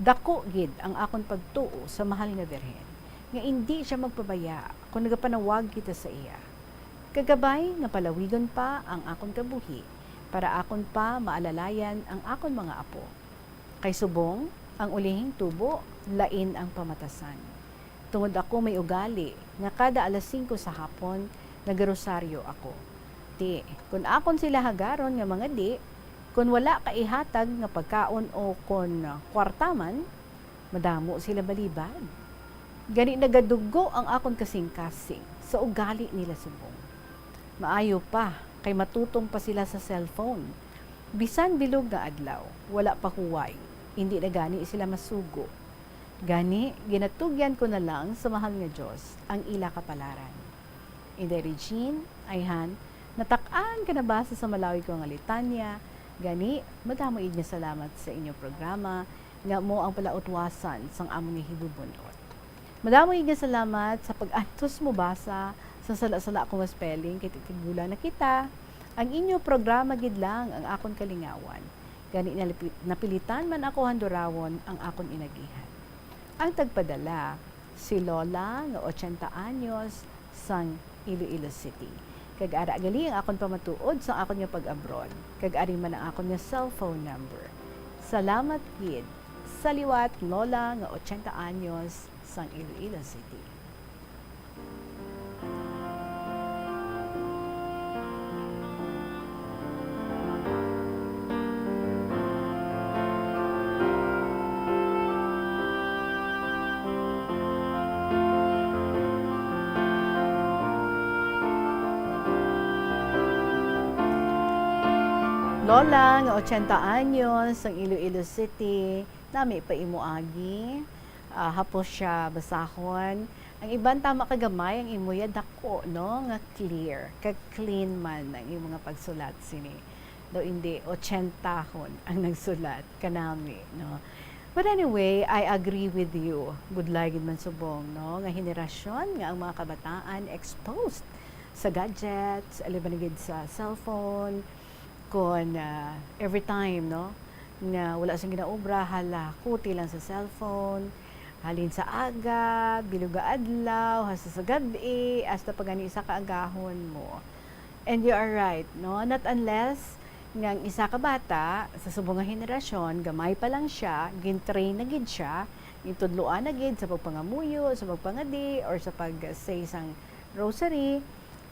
H: Dako gid ang akon pagtuo sa mahal nga Birhen, nga hindi siya magpabaya kung nagapanawag kita sa iya. Kagabay nga palawigon pa ang akon kabuhi para akon pa maalalayan ang akon mga apo. Kay subong, ang ulihing tubo, lain ang pamatasan. Tungod ako may ugali nga kada alas 5 sa hapon, nagarosaryo ako. Di, kung akon sila hagaron nga mga di, kung wala kaihatag nga pagkaon o kung kwartaman, madamo sila balibad. Gani nagadugo ang akon kasing-kasing sa ugali nila subong. Maayo pa, kay matutong pa sila sa cellphone. Bisan bilog nga adlaw, wala pa huway, hindi na gani sila masugo. Gani, ginatugyan ko na lang sa mahal nga Diyos ang ila kapalaran. In the Regine, ayhan, natakaan ka na basa sa malawi ko nga litanya, gani, madamo niya salamat sa inyong programa, nga mo ang palautwasan sang among hibubunot. Madamo niya salamat sa pag-antos mo basa sa sala-sala akong spelling, kay tigula na kita. Ang inyo programa gid lang ang akon kalingawan. Gani napilitan man ako handurawon ang akon inagihan. Ang tagpadala, si Lola nga 80 anyos sang Iloilo City. Kag ara gali ang akon pamatuod sa akon nga pag-abroad. Kag ari man ang akon nga cellphone number. Salamat gid sa liwat Lola nga 80 anyos sang Iloilo City. Lola, nga 80 anyos, ang Iloilo City, nami pa imuagi, hapos siya basahon. Ang ibang tama kagamay, ang imuya dako, no? Nga clear, kag-clean man ang imong mga pagsulat sini. Do hindi, 80 hon ang nagsulat, kanami, no? But anyway, I agree with you. Good lagid man subong, no? Nga henerasyon, nga ang mga kabataan exposed sa gadgets, alibanagid sa cellphone, kon every time, no, nga wala siyang ginaobra, hala, kuti lang sa cellphone, halin sa aga, biluga adlaw, hasta sa gabi, hasta pag isa kaagahon mo. And you are right, no, not unless nga ang isa ka bata sa subong nga henerasyon, gamay pa lang siya, gin-train na gid siya, gintudloan na gid sa pagpangamuyo, sa pagpangadi, or sa pag-say sang rosary,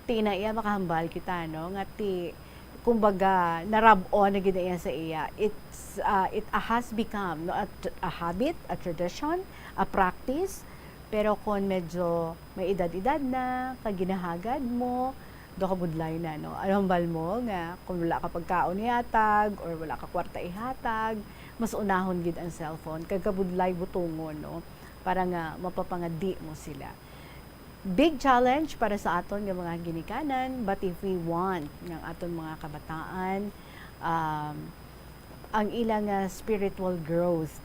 H: ti na iya makahambal kita, no? Nga ti, kumbaga, narab-on na gid iya sa iya. It has become, no, a habit, a tradition, a practice, pero kung medyo may edad-edad na, kaginahagad mo, do ka budlay na, no? Hambal mo nga, kung wala ka pagkaon ihatag, or wala ka kwarta ihatag, mas unahon gid ang cellphone, kagabudlay butungon, no? Para nga mapapangadi mo sila. Big challenge para sa aton nga mga ginikanan, but if we want ng aton mga kabataan, ang ilang spiritual growth,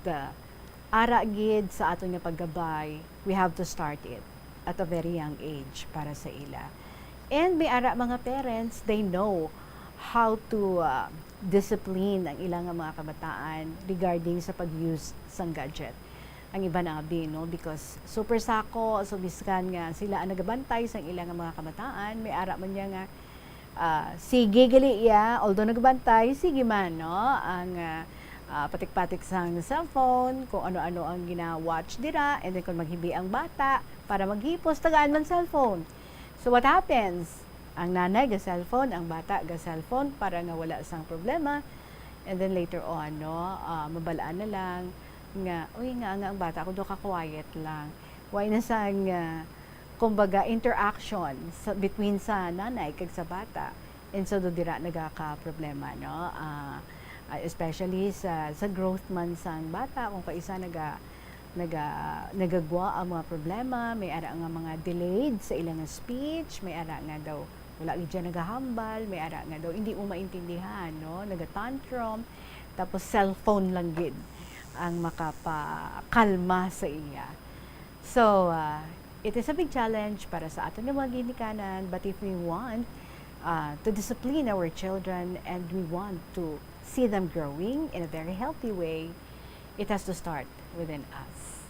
H: ara gid sa aton nga paggabay, we have to start it at a very young age para sa ila. And may ara mga parents, they know how to discipline ang ilang mga kabataan regarding sa pag-use sang gadget. Ang iba na abi, no? Because super sako, so biskan nga sila ang nagabantay sang ilang mga kabataan, may ara man niya nga sige gali iya, although nagbantay, sige man, no? Ang patik-patik sang cellphone, kung ano-ano ang gina-watch dira, and then kung maghibi ang bata para maghipos, tagaan man cellphone. So what happens? Ang nanay ga cellphone, ang bata ga cellphone para nga wala sang problema. And then later on, no, mabalaan na lang nga, uy nga ang bata ko do ka quiet lang. Why na sang kumbaga interaction between sa nanay kag sa bata. And so do dira nagaka problema, no? Especially sa growth man sang bata, kung kaisa nagagwa ang mga problema, may ara nga mga delayed sa ilang speech, may ara nga daw wala gid siya nagahambal, may ara nga daw hindi mo maintindihan, no? Nagatantrum, tapos cellphone lang gid ang makapakalma sa iya. So, it is a big challenge para sa aton nga mga ginikanan, but if we want to discipline our children and we want to see them growing in a very healthy way, it has to start within us.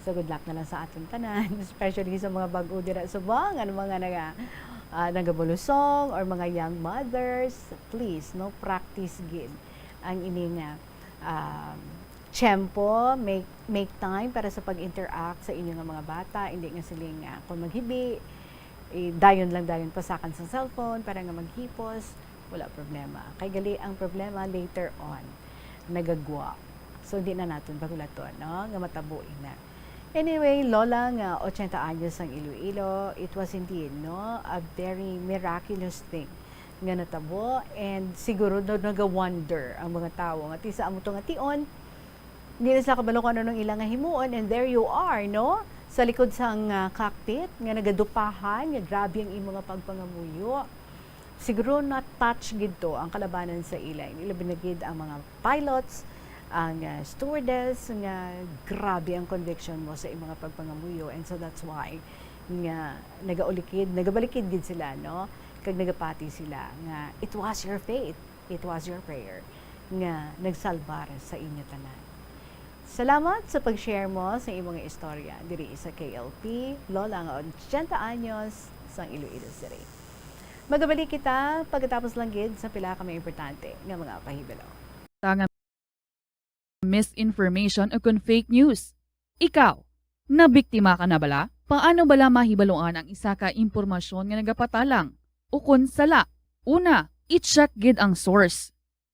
H: So good luck na lang sa ating tanan, especially sa mga bago dira subang, ano mga nagabulusong or mga young mothers, please, no, practice gid ang ining tiyempo, make time para sa pag-interact sa inyong mga bata, hindi nga siling kung maghibi, dayon pasakan sa cellphone para nga maghipos, wala problema. Kay gali ang problema later on, nagagwa. So, hindi na natin bagulaton, no? Nga matabuin na. Anyway, lola nga 80 anyos ang Iloilo, it was indeed, no, a very miraculous thing nga natabo, and siguro naga-wonder ang mga tao. Nga tisa amo to nga tion, hindi na sa kabalo kung ano nung ilang himuon, and there you are, no? Sa likod sang cockpit, nga nagadupahan, nga grabe ang imong pagpangamuyo. Siguro na-touch gid to ang kalabanan sa ila. Ilabi na gid ang mga pilots, ang stewardess, nga grabe ang conviction mo sa imong pagpangamuyo, and so that's why nga nagabalikid gid sila, no? Kag nagapati sila nga it was your faith, it was your prayer nga nagsalbar sa inyo tanan. Salamat sa pag-share mo sa imong istorya diri sa KLP, lola nga 80 anyos sa Iloilo City. Magabalik kita pagkatapos lang gid sa pila ka may importante nga mga pahibalo.
C: Misinformation o kung fake news. Ikaw, nabiktima ka na bala? Paano bala mahibaloan ang isa ka impormasyon nga nagapatalang? O kung sala? Una, i-check gid ang source.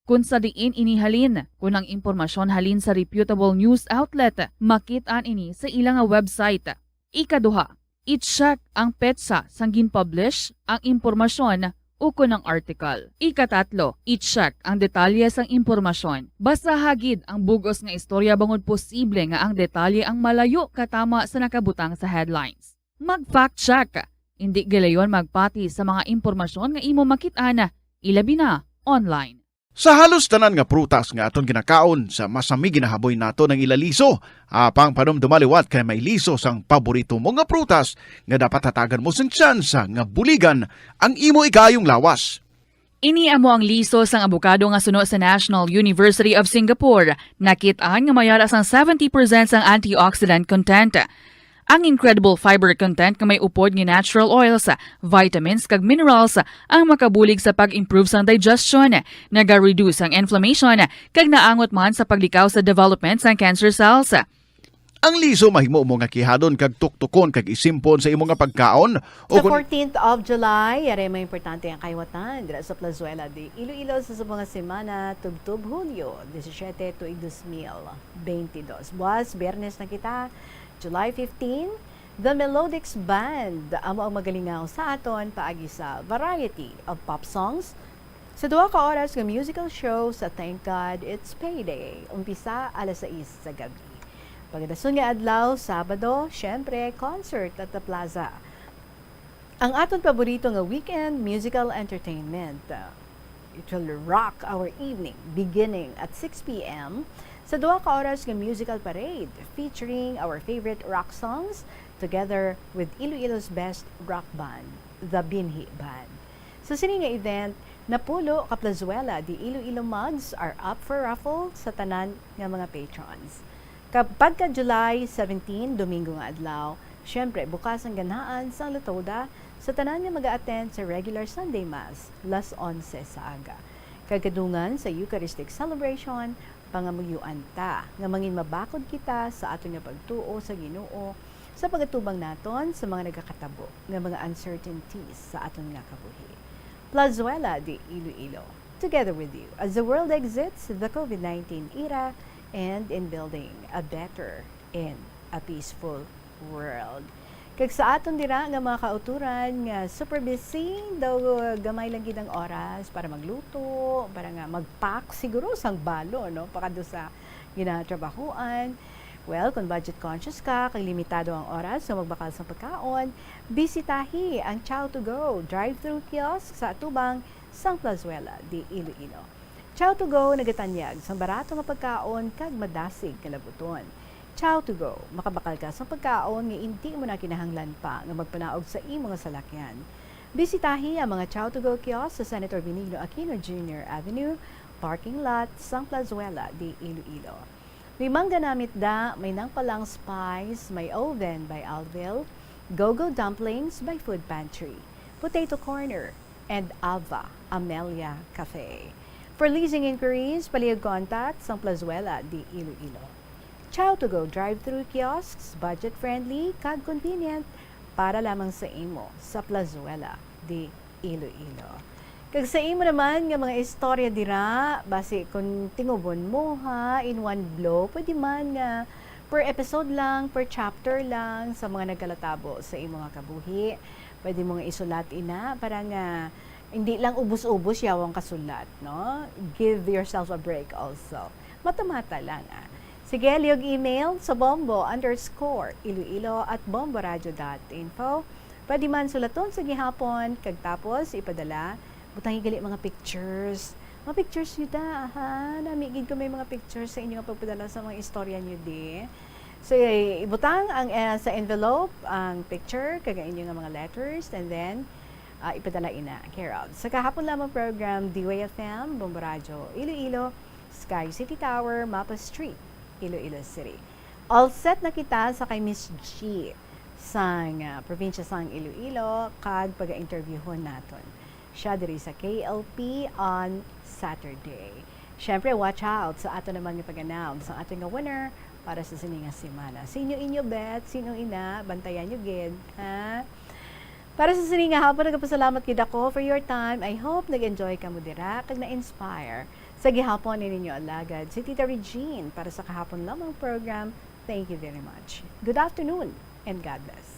C: Kung sa diin inihalin, kung ang impormasyon halin sa reputable news outlet, makit-an ini sa ilang website. Ikaduha, i-check ang petsa sang gin-publish ang impormasyon o kung ang article. Ikatatlo, i-check ang detalye sang impormasyon. Basta hagid ang bugos nga istorya bangod posible nga ang detalye ang malayo katama sa nakabutang sa headlines. Mag-fact check. Hindi galayon magpati sa mga impormasyon nga imo makit-ana, ilabi na online.
O: Sa halos tanan nga prutas nga aton ginakaon sa masami ginahaboy nato ng ilaliso, apang panom dumaliwat kay may liso sang paborito mo nga prutas nga dapat hatagan mo sang tsansa nga buligan ang imo ikayong lawas.
C: Ini amo ang liso sang abukado nga suno sa National University of Singapore. Nakit-an nga mayara sang 70% sang antioxidant content. Ang incredible fiber content nga may upod nga natural oils, vitamins kag minerals ang makabulig sa pag-improve sa digestion, naga-reduce ang inflammation kag naangot man sa paglikaw sa development sa cancer cells.
O: Ang liso mahimo mo nga kihadon kag tuktukon kag isimpon sa imong nga pagkaon
H: Sa 14th of July, yare may importante ang kaywatan dira sa Plazuela de Iloilo sa mga semana tubtub Hulyo 17 tuig 2022. Buwas, Biyernes na kita, July 15, The Melodics Band amo ang magalingaw sa aton paagi sa variety of pop songs sa 2 ka oras nga musical show sa Thank God It's Payday. Umpisa alas 6 sa gabi. Pagdason nga adlaw, Sabado, syempre, concert at the Plaza. Ang aton paborito nga weekend musical entertainment. It will rock our evening beginning at 6 p.m. sa 2 ka oras nga musical parade featuring our favorite rock songs together with Iloilo's best rock band, the Binhi Band. Sa sini nga event, napulo ka Plazuela, the Iloilo mugs are up for raffle sa tanan nga mga patrons. Kapag ka July 17, Domingo nga adlaw, syempre bukas ang ganahan sa Latoda sa tanan nga mag-attend sa regular Sunday Mass, las 11 sa aga. Kagkadungan sa Eucharistic Celebration, pangamuyuan ta, nga mangin mabakod kita sa aton nga pagtuo sa Ginoo sa pagatubang naton sa mga nagakatabo nga mga uncertainties sa aton nga kabuhi. Plazuela de Iloilo, together with you as the world exits the COVID-19 era and in building a better and a peaceful world. Kag sa aton dira nga mga kauturan nga super busy, daw gamay lang gid ang oras para magluto, para nga mag-pack siguro sang balo, no? Pakado sa ginatrabahuan. Well, kung budget conscious ka, kay limitado ang oras sa magbakal sa pagkaon, bisitahi ang Chow to Go drive-thru kiosk sa atubang sang Plazuela de Iloilo. Chow to Go nagatanyag sa barato nga pagkaon kag madasig kalabuton. Chow to Go, makabakal ka sa pagkaon nga hindi mo na kinahanglan pa nga magpanaog sa imong salakyan. Bisitahi ang mga Chow to Go kiosk sa Senator Benigno Aquino Jr. Avenue, parking lot, sang Plazuela de Iloilo. May mangga namit da, may nang palang spice, may oven by Alville, Go-Go Dumplings by Food Pantry, Potato Corner, and Ava Amelia Cafe. For leasing inquiries, palihog contact sa Plazuela de Iloilo. Chow to Go drive-thru kiosks, budget-friendly, kag convenient para lamang sa imo sa Plazuela de Iloilo. Kag sa imo naman nga mga istorya dira, base kung tingubon mo ha, in one blow, pwede man nga per episode lang, per chapter lang sa mga nagkalatabo sa imo nga kabuhi. Pwede mo nga isulat ina para nga hindi lang ubos-ubos yawang kasulat, no? Give yourself a break also. Mata-mata lang, Sige, liog email sa bombo_iloilo@bomboradio.info. Pwede man sulaton sa gihapon, kag tapos ipadala. Butang higali mga pictures. Mga pictures nyo da, ha? Namigid ko may mga pictures sa inyo nga pagpadala sa mga istorya nyo di. So, ibutang ang sa envelope ang picture, kag inyo nga mga letters, and then ipadala ina, care of. Sa kahapon lamang program, DYFM, Bombo Radio, Iloilo, Sky City Tower, Mapa Street, Iloilo City. All set na kita sa kay Miss G sang probinsya sang Iloilo, kag pag-interviewon naton. Siya diri sa KLP on Saturday. Syempre, watch out sa ato naman nga pag-announce ang ating winner para sa sininga semana. Sino inyo bet? Sino ina? Bantayan nyo gid, ha? Para sa sininga hapon, nagpasalamat kid ako for your time. I hope nag-enjoy ka mo dira kag na-inspire sa gihapon ni ninyo alagad si Tita Regine para sa kahapon lamang program. Thank you very much. Good afternoon and God bless.